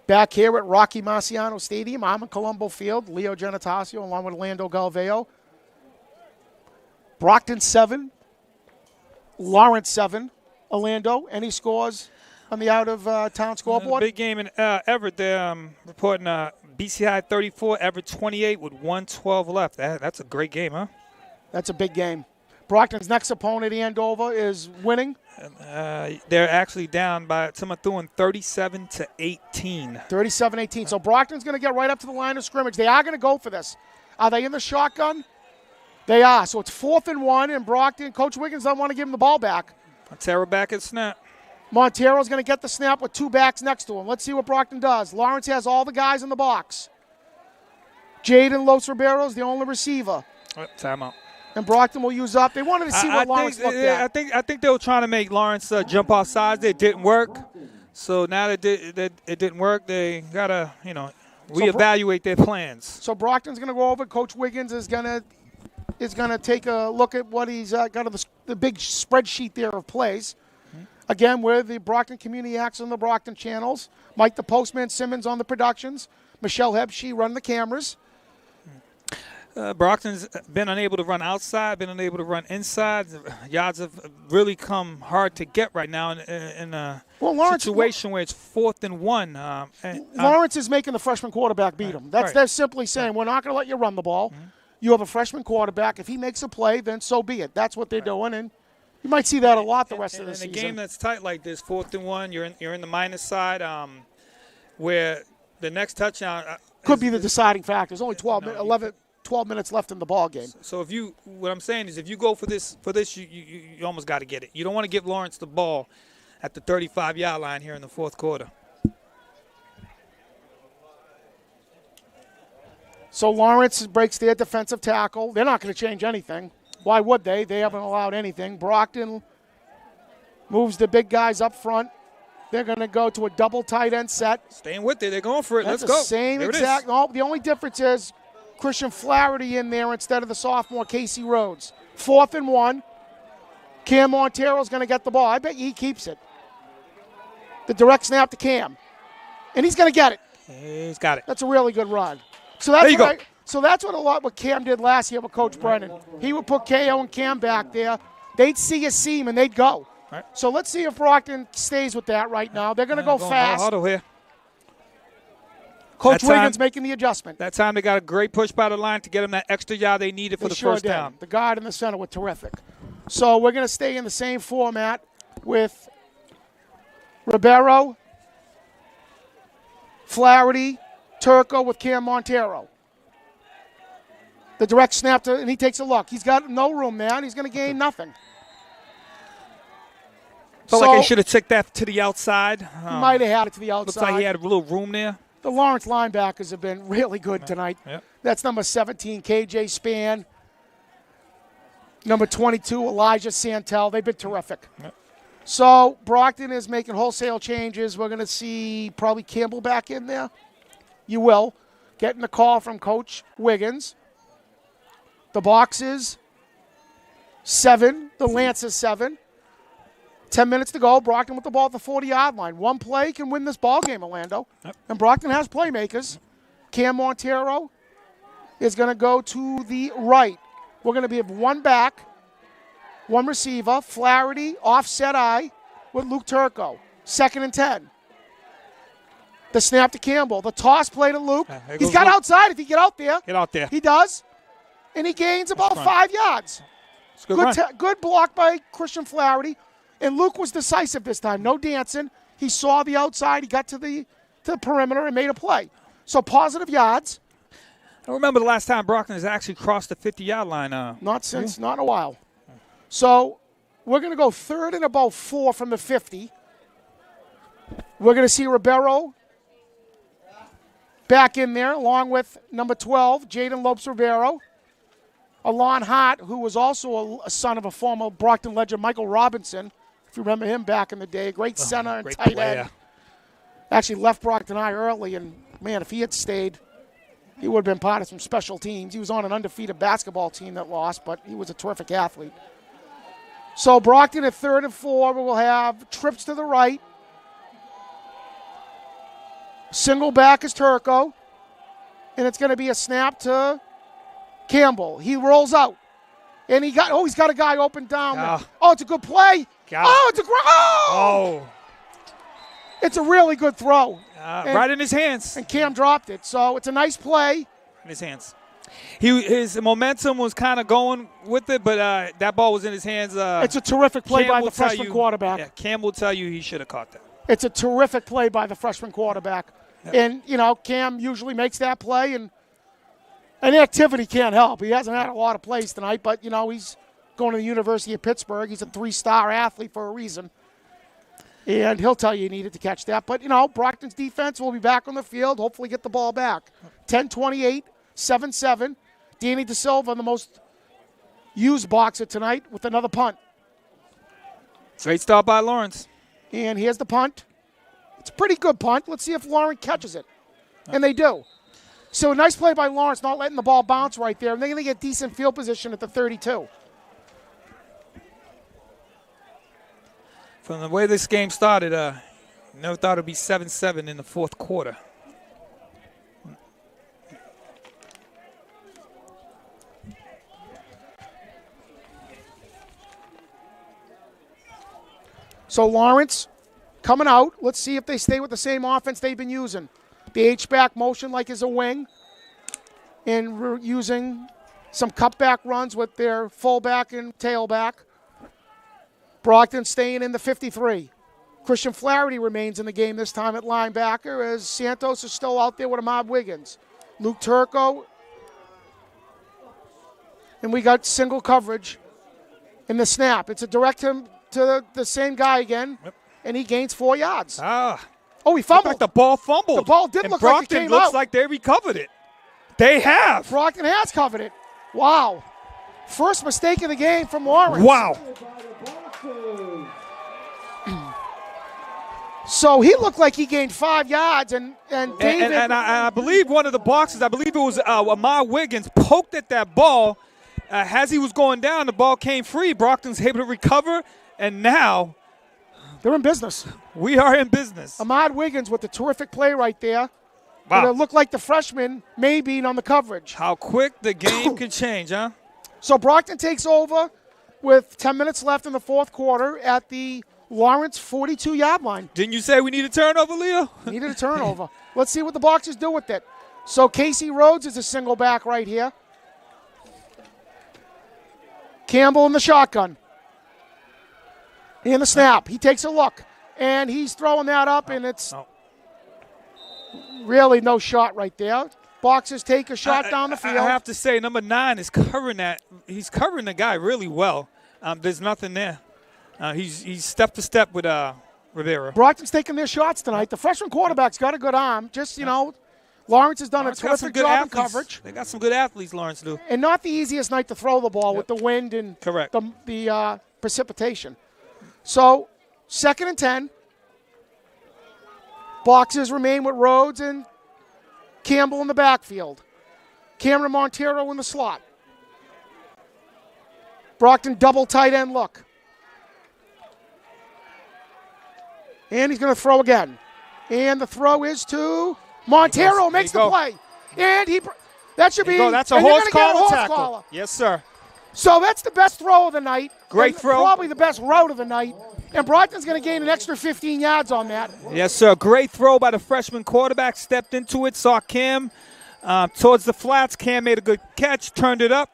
Back here at Rocky Marciano Stadium, Armond Colombo Field, Leo Genatasio along with Lando Galveo. Brockton 7, Lawrence 7. Orlando, any scores on the out-of-town scoreboard? Big game in Everett. They're reporting BCI 34, Everett 28 with 1:12 left. That's a great game, huh? That's a big game. Brockton's next opponent, Andover, is winning. They're actually down by Methuen 37-18. 37-18. So Brockton's going to get right up to the line of scrimmage. They are going to go for this. Are they in the shotgun? They are. So it's 4th and 1, and Brockton, Coach Wiggins doesn't want to give him the ball back. Montero back at snap. Montero's going to get the snap with 2 backs next to him. Let's see what Brockton does. Lawrence has all the guys in the box. Jaden Los Ribeiro's the only receiver. Timeout. And Brockton will use up. They wanted to see what Lawrence looked at. I think they were trying to make Lawrence jump off sides. It didn't work. So now that it didn't work, they got to, reevaluate their plans. So Brockton's going to go over. Coach Wiggins is going to take a look at what he's got on the big spreadsheet there of plays. Mm-hmm. Again, we're the Brockton Community Access on the Brockton Channels. Mike the Postman Simmons on the productions. Michelle Hebshe run the cameras. Brockton's been unable to run outside, been unable to run inside. Yards have really come hard to get right now in a situation where it's 4th and 1. Lawrence is making the freshman quarterback beat him. They're simply saying, we're not going to let you run the ball. Mm-hmm. You have a freshman quarterback. If he makes a play, then so be it. That's what they're doing, and you might see that a lot the rest of the season. In a game that's tight like this, 4th and 1, you're in the minus side, where the next touchdown could be the deciding factor. There's only 12 minutes left in the ball game. So what I'm saying is, if you go for this, you almost got to get it. You don't want to give Lawrence the ball at the 35-yard line here in the 4th quarter. So Lawrence breaks their defensive tackle. They're not going to change anything. Why would they? They haven't allowed anything. Brockton moves the big guys up front. They're going to go to a double tight end set. Staying with it. They're going for it. Let's go. Same exact. No, the only difference is Christian Flaherty in there instead of the sophomore Casey Rhodes. 4th and 1. Cam Montero's going to get the ball. I bet he keeps it. The direct snap to Cam. And he's going to get it. He's got it. That's a really good run. So that's what Cam did last year with Coach Brennan. He would put KO and Cam back there. They'd see a seam and they'd go. Right. So let's see if Brockton stays with that right now. They're going to go fast. Huddle here. Coach Wiggins making the adjustment. That time they got a great push by the line to get them that extra yard they needed for the first down. The guard and the center were terrific. So we're going to stay in the same format with Ribeiro, Flaherty, Turco with Cam Montero. The direct snap to, and he takes a look. He's got no room, man. He's going to gain nothing. Felt like they should have took that to the outside. He might have had it to the outside. Looks like he had a little room there. The Lawrence linebackers have been really good tonight. Yep. That's number 17, KJ Spann. Number 22, Elijah Santel. They've been terrific. Yep. So Brockton is making wholesale changes. We're going to see probably Campbell back in there. You will. Getting the call from Coach Wiggins. The box is 7. The Lance is 7. 10 minutes to go. Brockton with the ball at the 40-yard line. One play can win this ball game, Orlando. Yep. And Brockton has playmakers. Cam Montero is going to go to the right. We're going to have one back, one receiver, Flaherty, offset eye with Luke Turco. 2nd and 10. The snap to Campbell. The toss play to Luke. He's got outside if he get out there. Get out there. He does. And he gains about 5 yards. Good block by Christian Flaherty. And Luke was decisive this time. No dancing. He saw the outside. He got to the perimeter and made a play. So positive yards. I don't remember the last time Brockton has actually crossed the 50-yard line. Not in a while. So we're going to go 3rd and about 4 from the 50. We're going to see Ribeiro back in there along with number 12, Jaden Lopes-Ribeiro. Alon Hart, who was also a son of a former Brockton legend, Michael Robinson. If you remember him back in the day, great center and tight end. Actually left Brockton High early, and, man, if he had stayed, he would have been part of some special teams. He was on an undefeated basketball team that lost, but he was a terrific athlete. So Brockton at 3rd and 4, we will have trips to the right. Single back is Turco, and it's going to be a snap to Campbell. He rolls out. And he's got a guy open down there. Oh, it's a good play. It's a It's a really good throw. Right in his hands. And Cam dropped it. So it's a nice play. In his hands. His momentum was kind of going with it, but that ball was in his hands. It's a terrific play by the freshman quarterback. Yeah, Cam will tell you he should have caught that. It's a terrific play by the freshman quarterback. Yep. And, Cam usually makes that play, and activity can't help. He hasn't had a lot of plays tonight, but, he's going to the University of Pittsburgh. He's a 3-star athlete for a reason. And he'll tell you he needed to catch that. But, Brockton's defense will be back on the field, hopefully get the ball back. 10-28, 7-7. Danny DeSilva, the most used boxer tonight, with another punt. Great start by Lawrence. And here's the punt. It's a pretty good punt. Let's see if Lawrence catches it. And they do. So a nice play by Lawrence, not letting the ball bounce right there. And they're going to get decent field position at the 32. From the way this game started, never thought it would be 7-7 in the 4th quarter. So Lawrence coming out. Let's see if they stay with the same offense they've been using. The H-back motion like is a wing. And we're using some cutback runs with their fullback and tailback. Brockton staying in the 53. Christian Flaherty remains in the game this time at linebacker as Santos is still out there with Armond Wiggins. Luke Turco. And we got single coverage in the snap. It's a direct him to the same guy again. Yep. And he gains 4 yards. He fumbled. Like the ball fumbled. The ball did look like it came out. Brockton looks like they recovered it. They have. Brockton has covered it. Wow. First mistake of the game from Lawrence. Wow. So he looked like he gained 5 yards, and David. And I believe one of the boxes, I believe it was Armond Wiggins, poked at that ball. As he was going down, the ball came free. Brockton's able to recover, and now they're in business. We are in business. Armond Wiggins with the terrific play right there. Wow. It looked like the freshman maybe on the coverage. How quick the game can change, huh? So Brockton takes over with 10 minutes left in the fourth quarter at the Lawrence 42-yard line. Didn't you say we need a turnover, Leo? Needed a turnover. Let's see what the Boxers do with it. So Casey Rhodes is a single back right here. Campbell in the shotgun. And the snap. He takes a look. And he's throwing that up, and it's really no shot right there. Boxers take a shot down the field. I have to say, number 9 is covering that. He's covering the guy really well. There's nothing there. He's step to step with Rivera. Brockton's taking their shots tonight. The freshman quarterback's got a good arm. Lawrence has done a terrific job in coverage. They got some good athletes, Lawrence do. And not the easiest night to throw the ball with the wind and the precipitation. So, 2nd and 10. Boxers remain with Rhodes and Campbell in the backfield. Cameron Montero in the slot. Brockton double tight end look. And he's going to throw again. And the throw is to Montero. Makes the play. And that should be. That's a horse collar tackle. Yes, sir. So that's the best throw of the night. Great throw. Probably the best route of the night. And Brockton's going to gain an extra 15 yards on that. Yes, sir. Great throw by the freshman quarterback. Stepped into it, saw Cam towards the flats. Cam made a good catch, turned it up.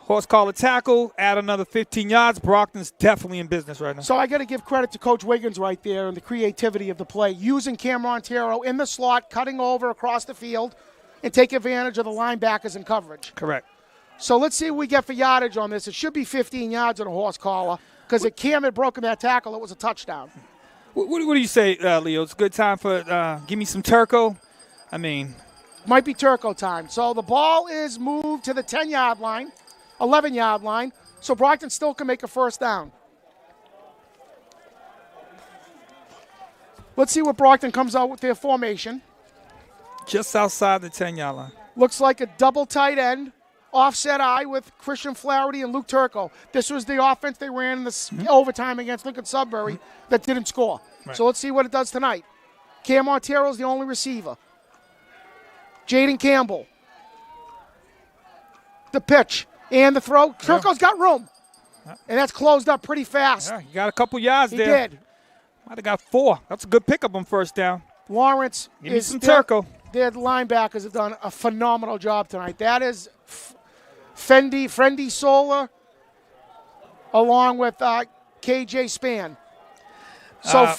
Horse collar tackle, add another 15 yards. Brockton's definitely in business right now. So I got to give credit to Coach Wiggins right there and the creativity of the play, using Cam Montero in the slot, cutting over across the field, and take advantage of the linebackers in coverage. Correct. So let's see what we get for yardage on this. It should be 15 yards on a horse collar, because if Cam had broken that tackle, it was a touchdown. What do you say, Leo? It's a good time for give me some Turco. Might be Turco time. So the ball is moved to the 10-yard line. 11-yard line, so Brockton still can make a first down. Let's see what Brockton comes out with their formation. Just outside the 10-yard line. Looks like a double tight end, offset eye with Christian Flaherty and Luke Turco. This was the offense they ran in this overtime against Lincoln Sudbury that didn't score. Right. So let's see what it does tonight. Cam Montero's the only receiver. Jaden Campbell. The pitch. And the throw. Turco's got room. And that's closed up pretty fast. Yeah, he got a couple yards there. He did. Might have got 4. That's a good pickup on first down. Lawrence Give me some Turco. Their linebackers have done a phenomenal job tonight. That is Friendy Sola along with KJ Span. So,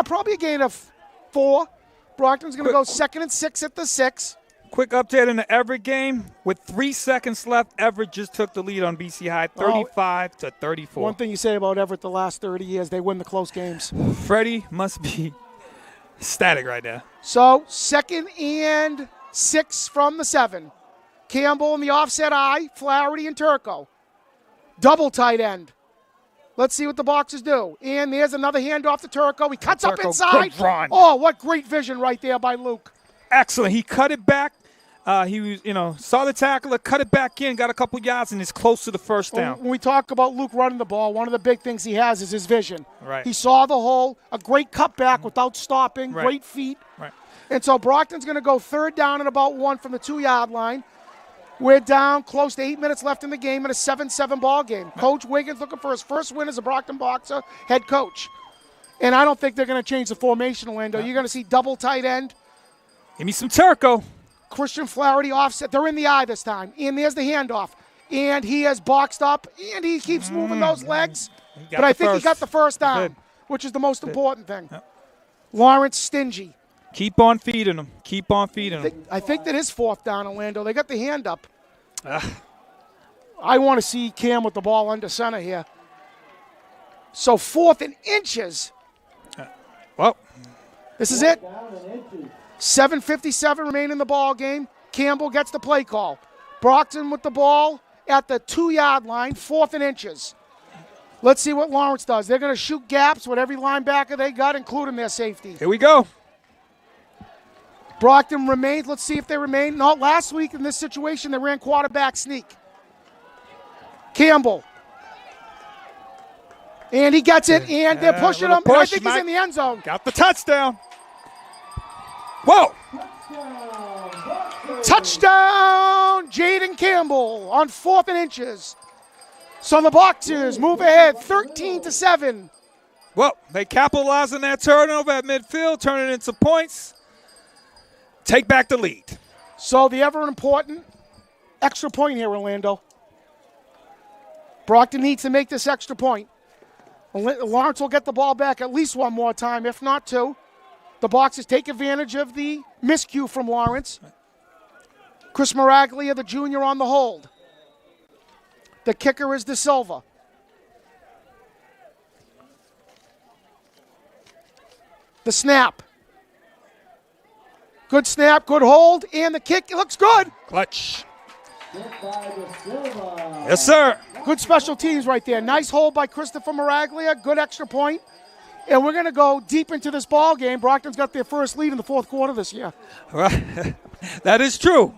probably a gain of 4. Brockton's going to go 2nd and 6 at the 6. Quick update in the Everett game. With 3 seconds left, Everett just took the lead on BC High, 35-34. One thing you say about Everett the last 30 years, they win the close games. Freddie must be ecstatic right now. So 2nd and 6 from the 7. Campbell in the offset eye, Flaherty and Turco. Double tight end. Let's see what the Boxers do. And there's another handoff to Turco. He cuts up inside. Oh, what great vision right there by Luke. Excellent. He cut it back. He was, saw the tackler, cut it back in, got a couple yards, and is close to the first down. When we talk about Luke running the ball, one of the big things he has is his vision. Right. He saw the hole, a great cutback without stopping, great feet. Right. And so Brockton's going to go 3rd down and about 1 from the 2-yard line. We're down close to 8 minutes left in the game in a 7-7 ball game. Coach Wiggins looking for his first win as a Brockton Boxer head coach. And I don't think they're going to change the formation, Orlando. You're going to see double tight end. Give me some Turco. Christian Flaherty offset. They're in the eye this time. And there's the handoff. And he has boxed up, and he keeps moving those legs. But I think he got the first down, which is the most important thing. Yep. Lawrence stingy. Keep on feeding him. Keep on feeding him. I think that is 4th down, Orlando. They got the hand up. I want to see Cam with the ball under center here. So 4th and inches. Well, this is it. 7:57 remain in the ball game. Campbell gets the play call. Brockton with the ball at the 2-yard line, 4th and inches. Let's see what Lawrence does. They're going to shoot gaps with every linebacker they got, including their safety. Here we go. Brockton remains. Let's see if they remain. Not last week in this situation, they ran quarterback sneak. Campbell. And he gets it, and they're pushing him. And I think he's in the end zone. Got the touchdown. Whoa. Touchdown, Jaden Campbell on 4th and inches. So the Boxers move ahead 13-7. Well, they capitalize on that turnover at midfield, turn it into points, take back the lead. So the ever-important extra point here, Orlando. Brockton needs to make this extra point. Lawrence will get the ball back at least one more time, if not two. The Boxers take advantage of the miscue from Lawrence. Chris Maraglia, the junior, on the hold. The kicker is De Silva. The snap. Good snap, good hold, and the kick, it looks good. Clutch. Yes, sir. Good special teams right there. Nice hold by Christopher Maraglia, good extra point. And we're going to go deep into this ball game. Brockton's got their first lead in the fourth quarter this year. Right. That is true.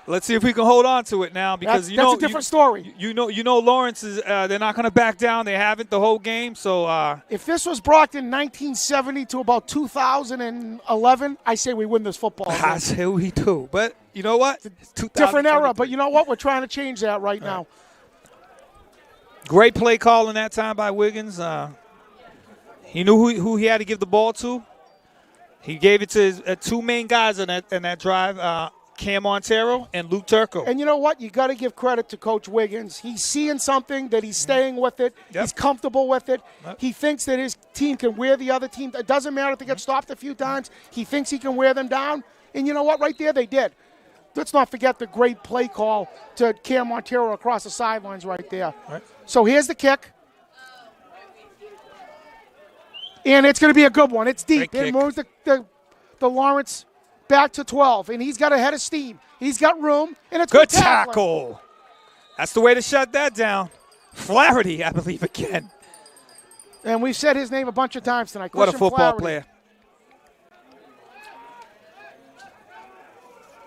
Let's see if we can hold on to it now, because that's a different story. You know, Lawrence is they're not going to back down. They haven't the whole game. So if this was Brockton 1970 to about 2011, I say we win this football game. I say we do. But you know what? Different era. But you know what? We're trying to change that right now. Great play call in that time by Wiggins. He knew who he had to give the ball to. He gave it to his two main guys in that drive. Cam Montero and Luke Turco. And you know what? You got to give credit to Coach Wiggins. He's seeing something that he's staying with it. Yep. He's comfortable with it. Yep. He thinks that his team can wear the other team. It doesn't matter if they get stopped a few times. He thinks he can wear them down. And you know what? Right there, they did. Let's not forget the great play call to Cam Montero across the sidelines right there. Right. So here's the kick. And it's going to be a good one. It's deep. It moves the Lawrence back to 12, and he's got a head of steam. He's got room, and it's good tackle. That's the way to shut that down. Flaherty, I believe, again. And we've said his name a bunch of times tonight. What a football player.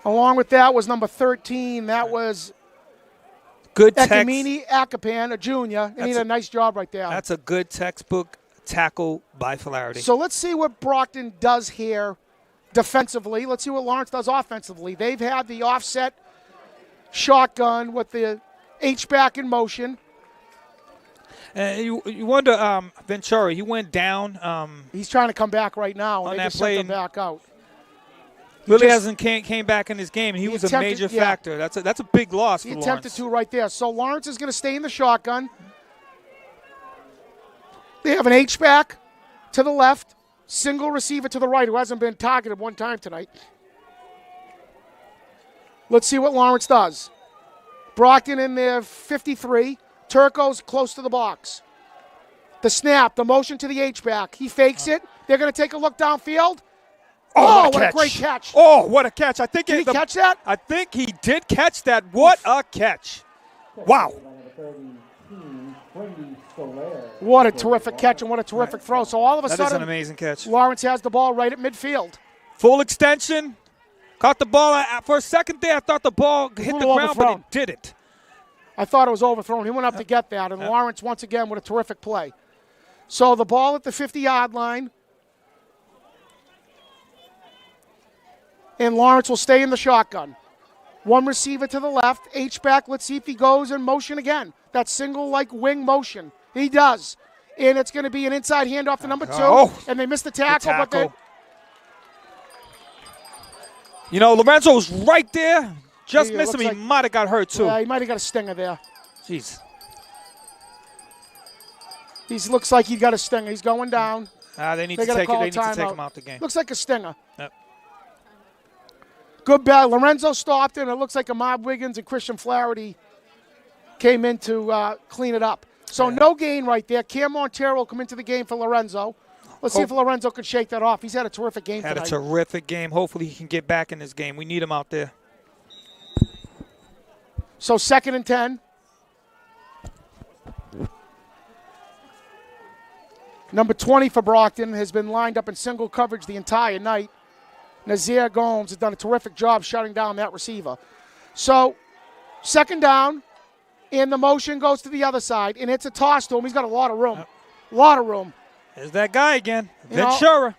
Along with that was number 13. That was good Ekimini Akapan, a junior, and he did a nice job right there. That's a good textbook tackle by Flaherty. So let's see what Brockton does here defensively. Let's see what Lawrence does offensively. They've had the offset shotgun with the H-back in motion. And you wonder, Ventura, he went down. He's trying to come back right now, and they just sent him back out. Really hasn't came back in this game, and he was a major factor. That's a big loss for Lawrence. He attempted to right there. So Lawrence is going to stay in the shotgun. They have an H-back to the left, single receiver to the right who hasn't been targeted one time tonight. Let's see what Lawrence does. Brockton in there, 53. Turco's close to the box. The snap, the motion to the H-back. He fakes it. They're going to take a look downfield. Oh, what a great catch. Oh, what a catch. I think did he catch that? I think he did catch that. What a catch. Wow. What a terrific catch and what a terrific throw. So all of a sudden, that is an amazing catch. Lawrence has the ball right at midfield. Full extension. Caught the ball. For a second there, I thought the ball hit the ground, but it didn't. I thought it was overthrown. He went up to get that, and Lawrence, once again, with a terrific play. So the ball at the 50-yard line. And Lawrence will stay in the shotgun. One receiver to the left. H-back, let's see if he goes in motion again. That single-like wing motion. He does. And it's going to be an inside handoff to number 2. And they missed the tackle. But they... You know, Lorenzo was right there. Just missed him. He might have got hurt, too. Yeah, he might have got a stinger there. Jeez. He looks like he got a stinger. He's going down. They need to take him out the game. Looks like a stinger. Yep. Good bat. Lorenzo stopped it, and it looks like Ahmad Wiggins and Christian Flaherty came in to clean it up. So no gain right there. Cam Montero will come into the game for Lorenzo. Let's see if Lorenzo can shake that off. He's had a terrific game tonight. Had a terrific game. Hopefully he can get back in this game. We need him out there. So 2nd and 10. Number 20 for Brockton has been lined up in single coverage the entire night. Nazir Gomes has done a terrific job shutting down that receiver. So 2nd down, and the motion goes to the other side, and it's a toss to him. He's got a lot of room. A lot of room. There's that guy again, Ventura.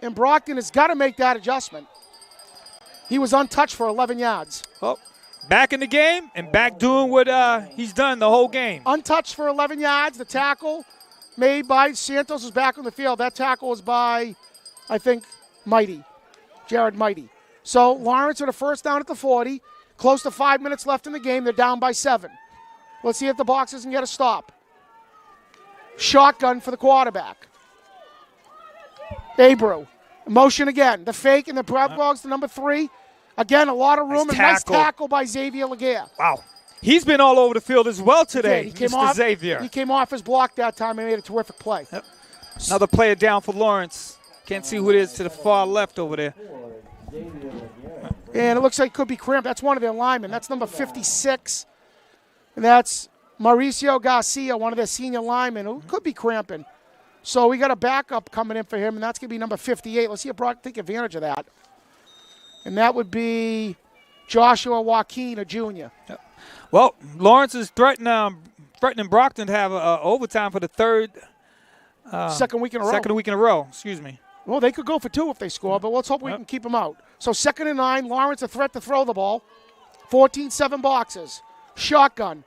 And Brockton has got to make that adjustment. He was untouched for 11 yards. Oh, back in the game and back doing what he's done the whole game. Untouched for 11 yards. The tackle made by Santos was back on the field. That tackle was by, I think, Jared Mighty. So Lawrence with a first down at the 40. Close to 5 minutes left in the game. They're down by 7. Let's see if the Boxers can get a stop. Shotgun for the quarterback. Abreu. Motion again. The fake and the grab belongs to number 3. Again, a lot of room. Nice and nice tackle by Xavier Laguerre. Wow. He's been all over the field as well today, He came Mr. off, Xavier. He came off his block that time and made a terrific play. Yep. Another player down for Lawrence. Can't see who it is to the far left over there. And it looks like it could be cramped. That's one of their linemen. That's number 56. And that's Mauricio Garcia, one of their senior linemen, who could be cramping. So we got a backup coming in for him, and that's going to be number 58. Let's see if Brock take advantage of that. And that would be Joshua Joaquin, a junior. Yep. Well, Lawrence is threatening Brockton to have overtime for the second week in a row. Second week in a row, excuse me. Well, they could go for 2 if they score, but let's hope we can keep them out. So 2nd and 9, Lawrence a threat to throw the ball. 14-7 Boxers. Shotgun.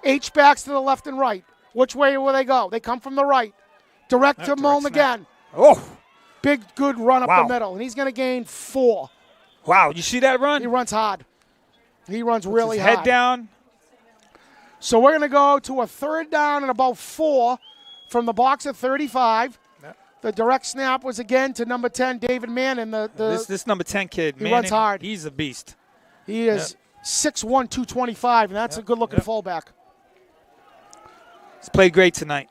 H-backs to the left and right. Which way will they go? They come from the right. Direct to Mullen again. Oh. Big, good run up the middle, and he's going to gain 4. Wow, you see that run? He runs hard. He runs really his hard. Head down. So we're going to go to a 3rd down and about 4 from the Boxer 35. The direct snap was again to number 10, David Manning. This number 10 kid, he Manning, runs hard. He's a beast. He is 6'1", 225, and that's a good-looking fullback. He's played great tonight.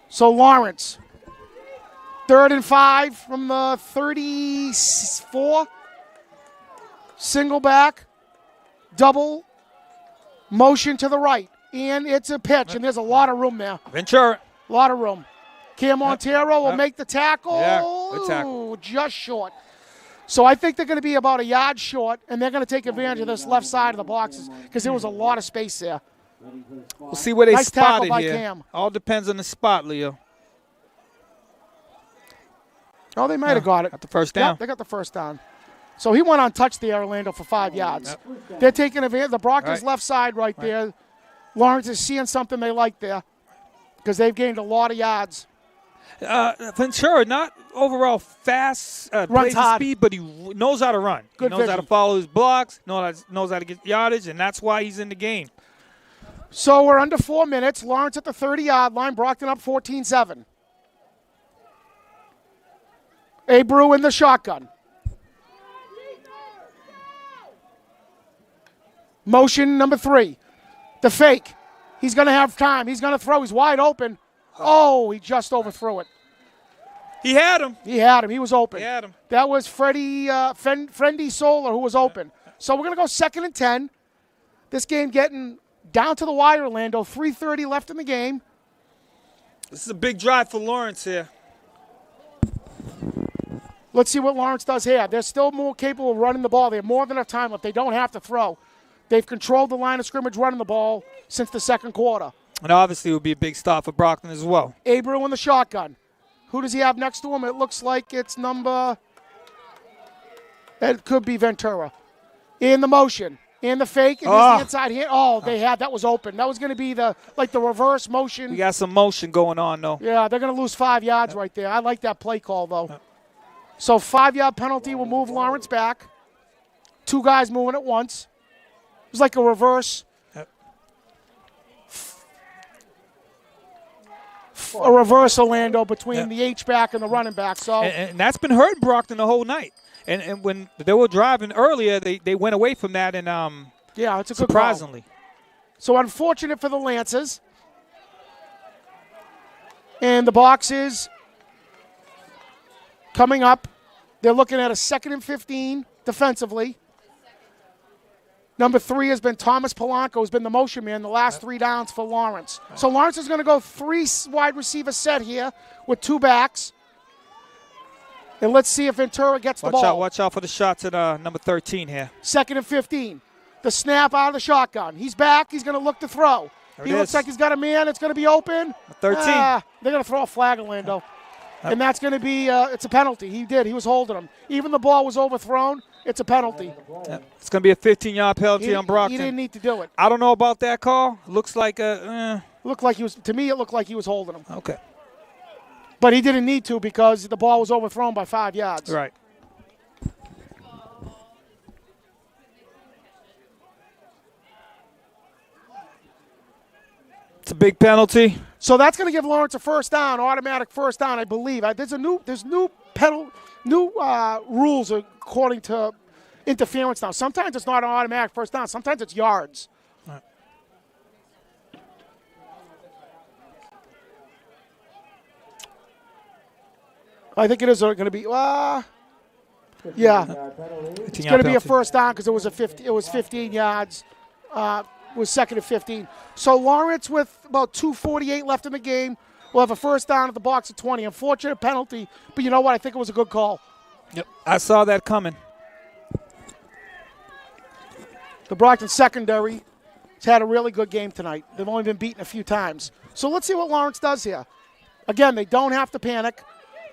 So Lawrence, 3rd and 5 from the 34. Single back, double, motion to the right, and it's a pitch, and there's a lot of room there. Ventura. A lot of room. Cam Montero will make the tackle. Yeah, good tackle. Ooh, just short. So I think they're going to be about a yard short, and they're going to take advantage of this left side of the boxes because there was a lot of space there. We'll see where they nice tackle spotted by here. Cam. All depends on the spot, Leo. Oh, they might have got it. Got the first down. Yep, they got the first down. So he went untouched there, Orlando, for 5 yards. They're taking advantage. The Brockton's left side right there. Lawrence is seeing something they like there because they've gained a lot of yards. Ventura, not overall fast, runs hard. speed, but he knows how to run. Good he knows vision. how to follow his blocks, knows how to get yardage, and that's why he's in the game. So we're under 4 minutes. Lawrence at the 30-yard line. Brockton up 14-7. Abreu in the shotgun. Motion number 3. The fake. He's going to have time. He's going to throw. He's wide open. Oh, he just overthrew it. He had him. He had him. He was open. He had him. That was Friendy Solar who was open. So we're going to go 2nd and 10. This game getting down to the wire, Orlando. 3:30 left in the game. This is a big drive for Lawrence here. Let's see what Lawrence does here. They're still more capable of running the ball. They have more than enough time left. They don't have to throw. They've controlled the line of scrimmage running the ball since the 2nd quarter. And obviously it would be a big stop for Brockton as well. Abreu in the shotgun. Who does he have next to him? It looks like it's it could be Ventura. In the motion. In the fake. And the inside hit. Oh, that was open. That was going to be the reverse motion. We got some motion going on, though. Yeah, they're going to lose 5 yards right there. I like that play call, though. So 5-yard penalty will move Lawrence back. 2 guys moving at once. It was like a reverse. A reverse Orlando between the H-back and the running back. So and that's been hurting Brockton the whole night. And when they were driving earlier, they went away from that. And yeah, it's a good surprisingly. call. So unfortunate for the Lancers. And the Boxers coming up. They're looking at a 2nd and 15 defensively. Number 3 has been Thomas Polanco, who's been the motion man the last 3 downs for Lawrence. So Lawrence is going to go 3 wide receiver set here with 2 backs. And let's see if Ventura gets the ball. Watch out for the shots at number 13 here. 2nd and 15. The snap out of the shotgun. He's back. He's going to look to throw. He looks like he's got a man. It's going to be open. 13. They're going to throw a flag, Orlando. And that's going to be it's a penalty. He was holding him. Even the ball was overthrown. it's a penalty. Yep. It's going to be a 15-yard penalty on Brockton. He didn't need to do it. I don't know about that call. Looks like a. Looked like he was. To me, it looked like he was holding him. Okay. But he didn't need to because the ball was overthrown by 5 yards. Right. It's a big penalty. So that's going to give Lawrence a first down, automatic first down, I believe. There's new rules according to interference now. Sometimes it's not an automatic first down. Sometimes it's yards. Right. I think it is going to be. Yeah, it's going to be a first down because it was 15 yards. Was second and 15. So Lawrence, with about 2:48 left in the game, will have a first down at the box at 20. Unfortunate penalty, but you know what? I think it was a good call. Yep, I saw that coming. The Brockton secondary has had a really good game tonight. They've only been beaten a few times. So let's see what Lawrence does here. Again, they don't have to panic.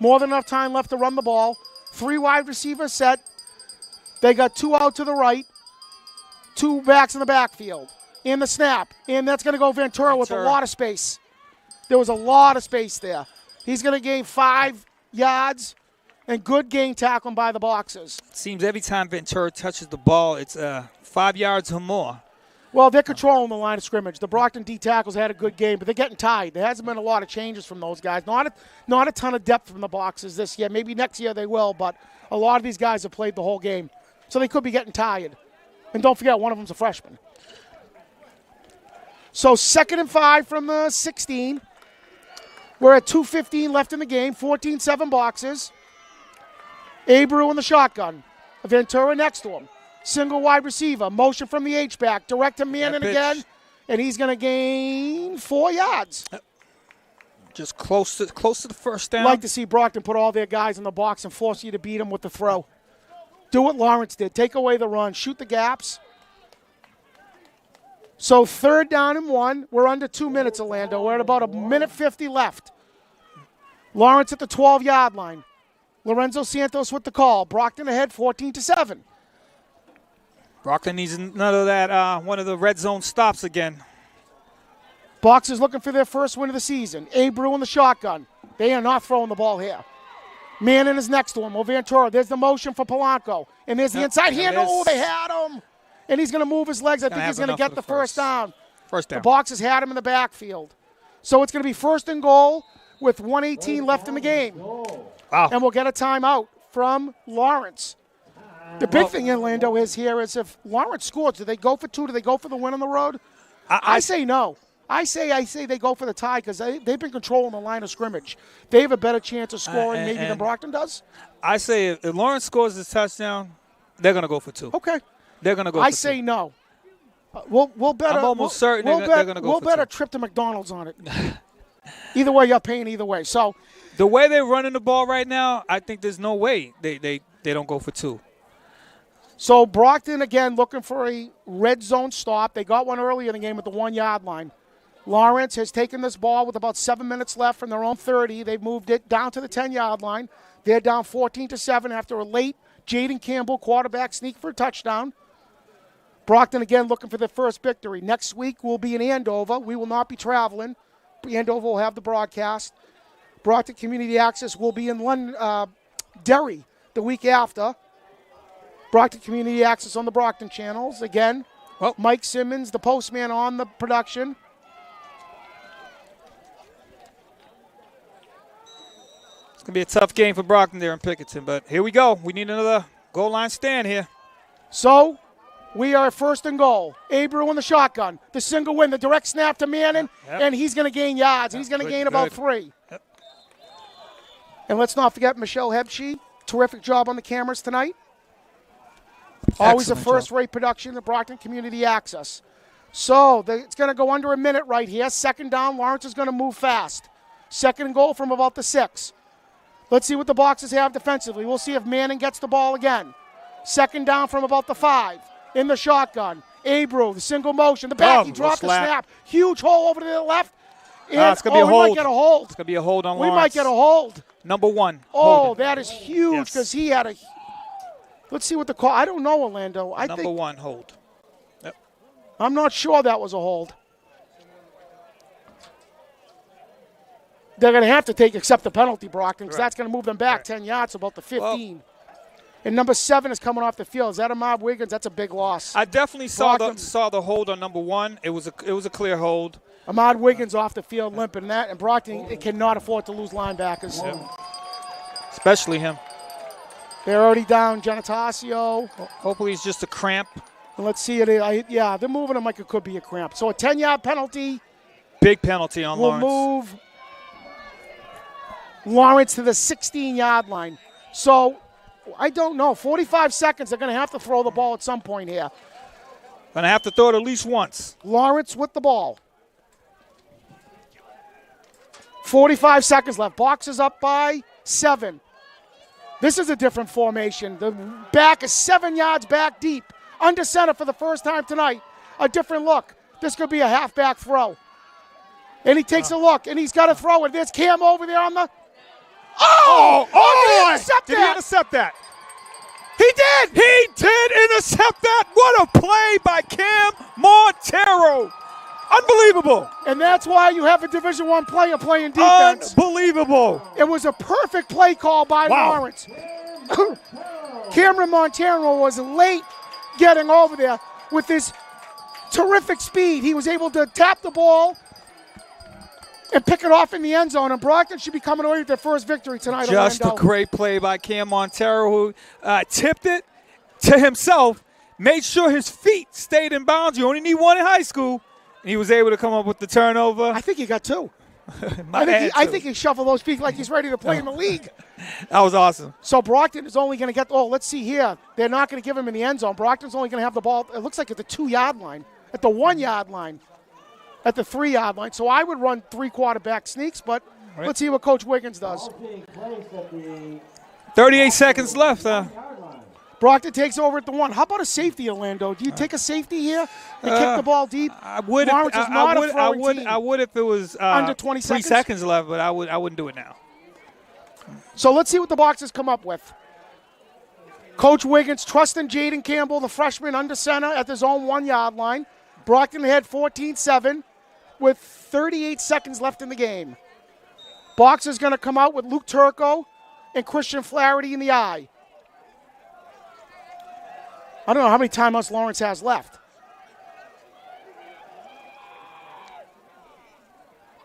More than enough time left to run the ball. 3 wide receivers set. They got 2 out to the right. 2 backs in the backfield. In the snap. And that's going to go Ventura with a lot of space. There was a lot of space there. He's going to gain 5 yards and good gain tackling by the boxers. Seems every time Ventura touches the ball, it's 5 yards or more. Well, they're controlling the line of scrimmage. The Brockton D tackles had a good game, but they're getting tied. There hasn't been a lot of changes from those guys. Not a ton of depth from the boxes this year. Maybe next year they will, but a lot of these guys have played the whole game. So they could be getting tired. And don't forget, one of them's a freshman. So 2nd and 5 from the 16. We're at 2:15 left in the game. 14-7 boxes. Abreu in the shotgun. Ventura next to him. Single wide receiver. Motion from the H-back. Direct to Manning again. And he's going to gain 4 yards. Just close to the first down. I'd like to see Brockton put all their guys in the box and force you to beat them with the throw. Do what Lawrence did. Take away the run. Shoot the gaps. So 3rd down and 1. We're under 2 minutes, Orlando. We're at about 1:50 left. Lawrence at the 12-yard line. Lorenzo Santos with the call. Brockton ahead 14-7. Brockton needs none of that, one of the red zone stops again. Boxers looking for their first win of the season. Abreu in the shotgun. They are not throwing the ball here. Manning is next to him. Ventura. There's the motion for Polanco. And there's the inside hand. Oh, they had him. And he's going to move his legs. I think he's going to get the first down. First down. The Boxers had him in the backfield. So it's going to be 1st and goal with 1:18 left in the game. Wow. And we'll get a timeout from Lawrence. The big thing, Orlando, is if Lawrence scores, do they go for 2? Do they go for the win on the road? I say no. I say they go for the tie because they've been controlling the line of scrimmage. They have a better chance of scoring maybe than Brockton does. I say if Lawrence scores this touchdown, they're going to go for 2. Okay. They're going to go for 2. I say no. We'll bet. I'm almost certain they're going to go for 2. We'll bet a trip to McDonald's on it. Either way, you're paying either way. So the way they're running the ball right now, I think there's no way they don't go for 2. So Brockton, again, looking for a red zone stop. They got one early in the game at the 1-yard line. Lawrence has taken this ball with about 7 minutes left from their own 30. They've moved it down to the 10-yard line. They're down 14-7 after a late Jaden Campbell quarterback sneak for a touchdown. Brockton, again, looking for their first victory. Next week, we'll be in Andover. We will not be traveling. Andover will have the broadcast. Brockton Community Access will be in Derry the week after. Brockton Community Access on the Brockton Channels. Again, Mike Simmons, the postman on the production. It's going to be a tough game for Brockton there in Pickettton, but here we go. We need another goal line stand here. So we are 1st and goal. Abreu in the shotgun. The single win, the direct snap to Manning, and he's going to gain yards. He's going to gain about 3. Yep. And let's not forget Michelle Hebsche. Terrific job on the cameras tonight. Always a first-rate production of Brockton Community Access. So it's going to go under a minute right here. 2nd down. Lawrence is going to move fast. 2nd and goal from about the 6. Let's see what the Boxers have defensively. We'll see if Manning gets the ball again. 2nd down from about the 5. In the shotgun. Abreu, the single motion. The back, he dropped the snap. Huge hole over to the left. And, it's going to be a hold. We might get a hold. It's going to be a hold on Lawrence. We might get a hold. Number 1. Oh, that is huge because he had a Let's see what the call. I don't know, Orlando. Number 1 hold. Yep. I'm not sure that was a hold. They're going to have to accept the penalty, Brockton, because that's going to move them back 10 yards, about the 15. And number 7 is coming off the field. Is that Armond Wiggins? That's a big loss. I definitely saw the hold on number 1. It was a clear hold. Armond Wiggins off the field limping that, and Brockton cannot afford to lose linebackers. Yep. Especially him. They're already down Genatasio. Hopefully it's just a cramp. And let's see it. Yeah, they're moving him like it could be a cramp. So a 10-yard penalty. Big penalty on will Lawrence. Move Lawrence to the 16-yard line. So I don't know. 45 seconds. They're going to have to throw the ball at some point here. Going to have to throw it at least once. Lawrence with the ball. 45 seconds left. Box is up by 7. This is a different formation. The back is 7 yards back deep. Under center for the first time tonight. A different look. This could be a halfback throw. And he takes a look, and he's got to throw it. There's Cam over there on the... Oh! Did he intercept that? He did! He did intercept that! What a play by Cam Montero! Unbelievable! And that's why you have a Division I player playing defense. Unbelievable! It was a perfect play call by Lawrence. Cameron Montero was late getting over there with his terrific speed. He was able to tap the ball and pick it off in the end zone, and Brockton should be coming away with their first victory tonight. Just a great play by Cam Montero, who tipped it to himself, made sure his feet stayed in bounds. You only need one in high school, and he was able to come up with the turnover. I think he got 2. I think he shuffled those feet like he's ready to play in the league. That was awesome. So Brockton is only going to get, let's see here. They're not going to give him in the end zone. Brockton's only going to have the ball, it looks like at the 2-yard line, at the 1-yard line, at the 3-yard line. So I would run 3 quarterback sneaks, but let's see what Coach Wiggins does. 38 seconds left. Brockton takes over at the 1. How about a safety, Orlando? Do you take a safety here and kick the ball deep? I would. I would if it was under 20 seconds. 3 seconds left, but I wouldn't do it now. So let's see what the Boxers come up with. Coach Wiggins trusting Jaden Campbell, the freshman, under center at his own 1-yard line. Brockton ahead 14-7 with 38 seconds left in the game. Boxers going to come out with Luke Turco and Christian Flaherty in the eye. I don't know how many timeouts Lawrence has left.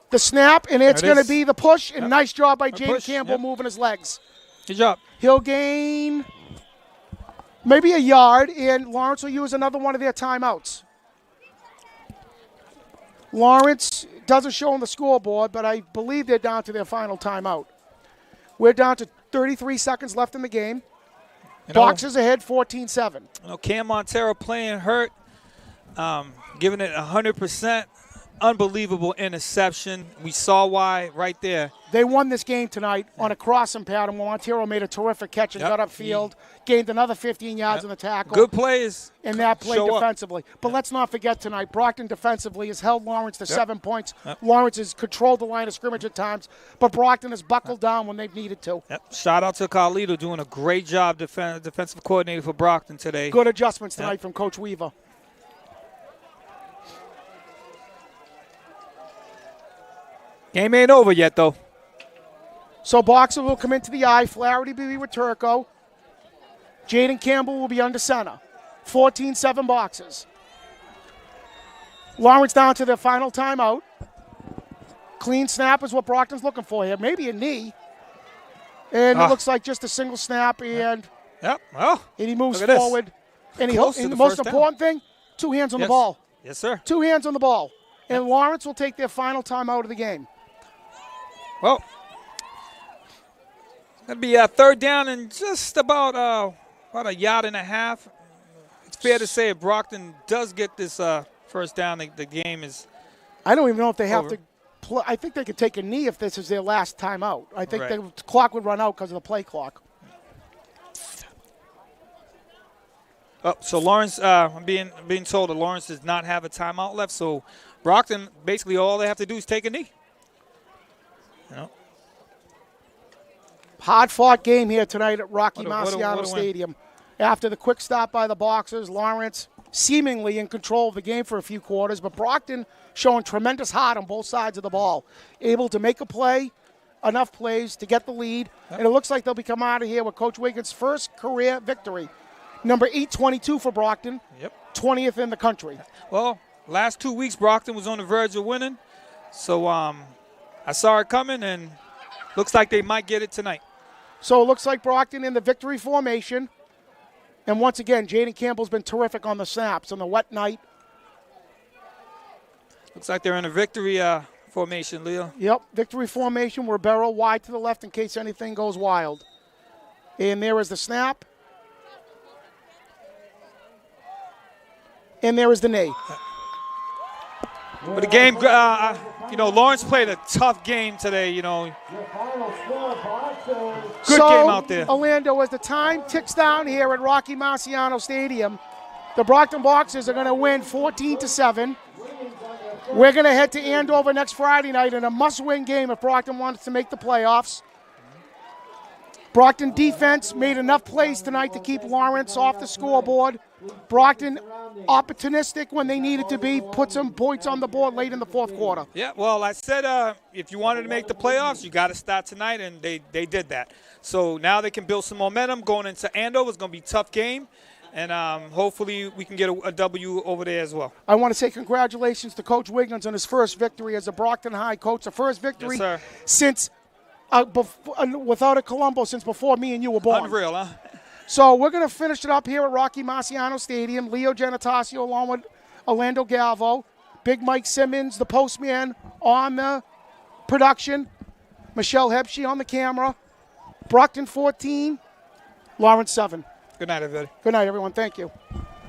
The snap, and it's going to be the push, and nice job by Jaden Campbell moving his legs. Good job. He'll gain maybe a yard, and Lawrence will use another one of their timeouts. Lawrence doesn't show on the scoreboard, but I believe they're down to their final timeout. We're down to 33 seconds left in the game. Boxers ahead 14-7. Cam Montero playing hurt, giving it 100%. Unbelievable interception. We saw why right there. They won this game tonight on a crossing pattern where Montero made a terrific catch and got upfield, gained another 15 yards in the tackle. Good plays. And that play defensively. But let's not forget tonight, Brockton defensively has held Lawrence to 7 points. Lawrence has controlled the line of scrimmage at times, but Brockton has buckled down when they've needed to. Shout out to Carlito doing a great job, defensive coordinator for Brockton today. Good adjustments tonight from Coach Weaver. Game ain't over yet, though. So Boxer will come into the eye. Flaherty will be with Turco. Jaden Campbell will be under center. 14-7 Boxers. Lawrence down to their final timeout. Clean snap is what Brockton's looking for here. Maybe a knee. And it looks like just a single snap. And, and he moves forward. And the most important thing, 2 hands on the ball. Yes, sir. 2 hands on the ball. And Lawrence will take their final timeout of the game. Well, it's going to be a 3rd down and just about a yard and a half. It's fair to say if Brockton does get this first down, the game is I don't even know if they have over. to play. I think they could take a knee if this is their last timeout. I think the clock would run out because of the play clock. So Lawrence, I'm being told that Lawrence does not have a timeout left. So Brockton, basically all they have to do is take a knee. Hard-fought game here tonight at Rocky Marciano Stadium. after the quick stop by the Boxers. Lawrence seemingly in control of the game for a few quarters, but Brockton showing tremendous heart on both sides of the ball, able to make a play, enough plays to get the lead, and it looks like they'll be coming out of here with Coach Wiggins' first career victory. Number 822 for Brockton, 20th in the country. Well, last 2 weeks, Brockton was on the verge of winning, so I saw it coming, and looks like they might get it tonight. So it looks like Brockton in the victory formation. And once again, Jaden Campbell's been terrific on the snaps on the wet night. Looks like they're in a victory formation, Leo. Yep, victory formation. Ribeiro wide to the left in case anything goes wild. And there is the snap. And there is the knee. But the game, Lawrence played a tough game today, Good game out there. Orlando, as the time ticks down here at Rocky Marciano Stadium, the Brockton Boxers are going to win 14-7. We're going to head to Andover next Friday night in a must-win game if Brockton wants to make the playoffs. Brockton defense made enough plays tonight to keep Lawrence off the scoreboard. Brockton opportunistic when they needed to be, put some points on the board late in the fourth quarter. Yeah, well, I said if you wanted to make the playoffs, you got to start tonight, and they did that. So now they can build some momentum going into Andover. It's going to be a tough game, and hopefully we can get a W over there as well. I want to say congratulations to Coach Wiggins on his first victory as a Brockton High coach, the first victory since without a Colombo since before me and you were born. Unreal, huh? So we're going to finish it up here at Rocky Marciano Stadium. Leo Genatasio along with Orlando Galvo. Big Mike Simmons, the postman, on the production. Michelle Hebsche on the camera. Brockton 14, Lawrence 7. Good night, everybody. Good night, everyone. Thank you.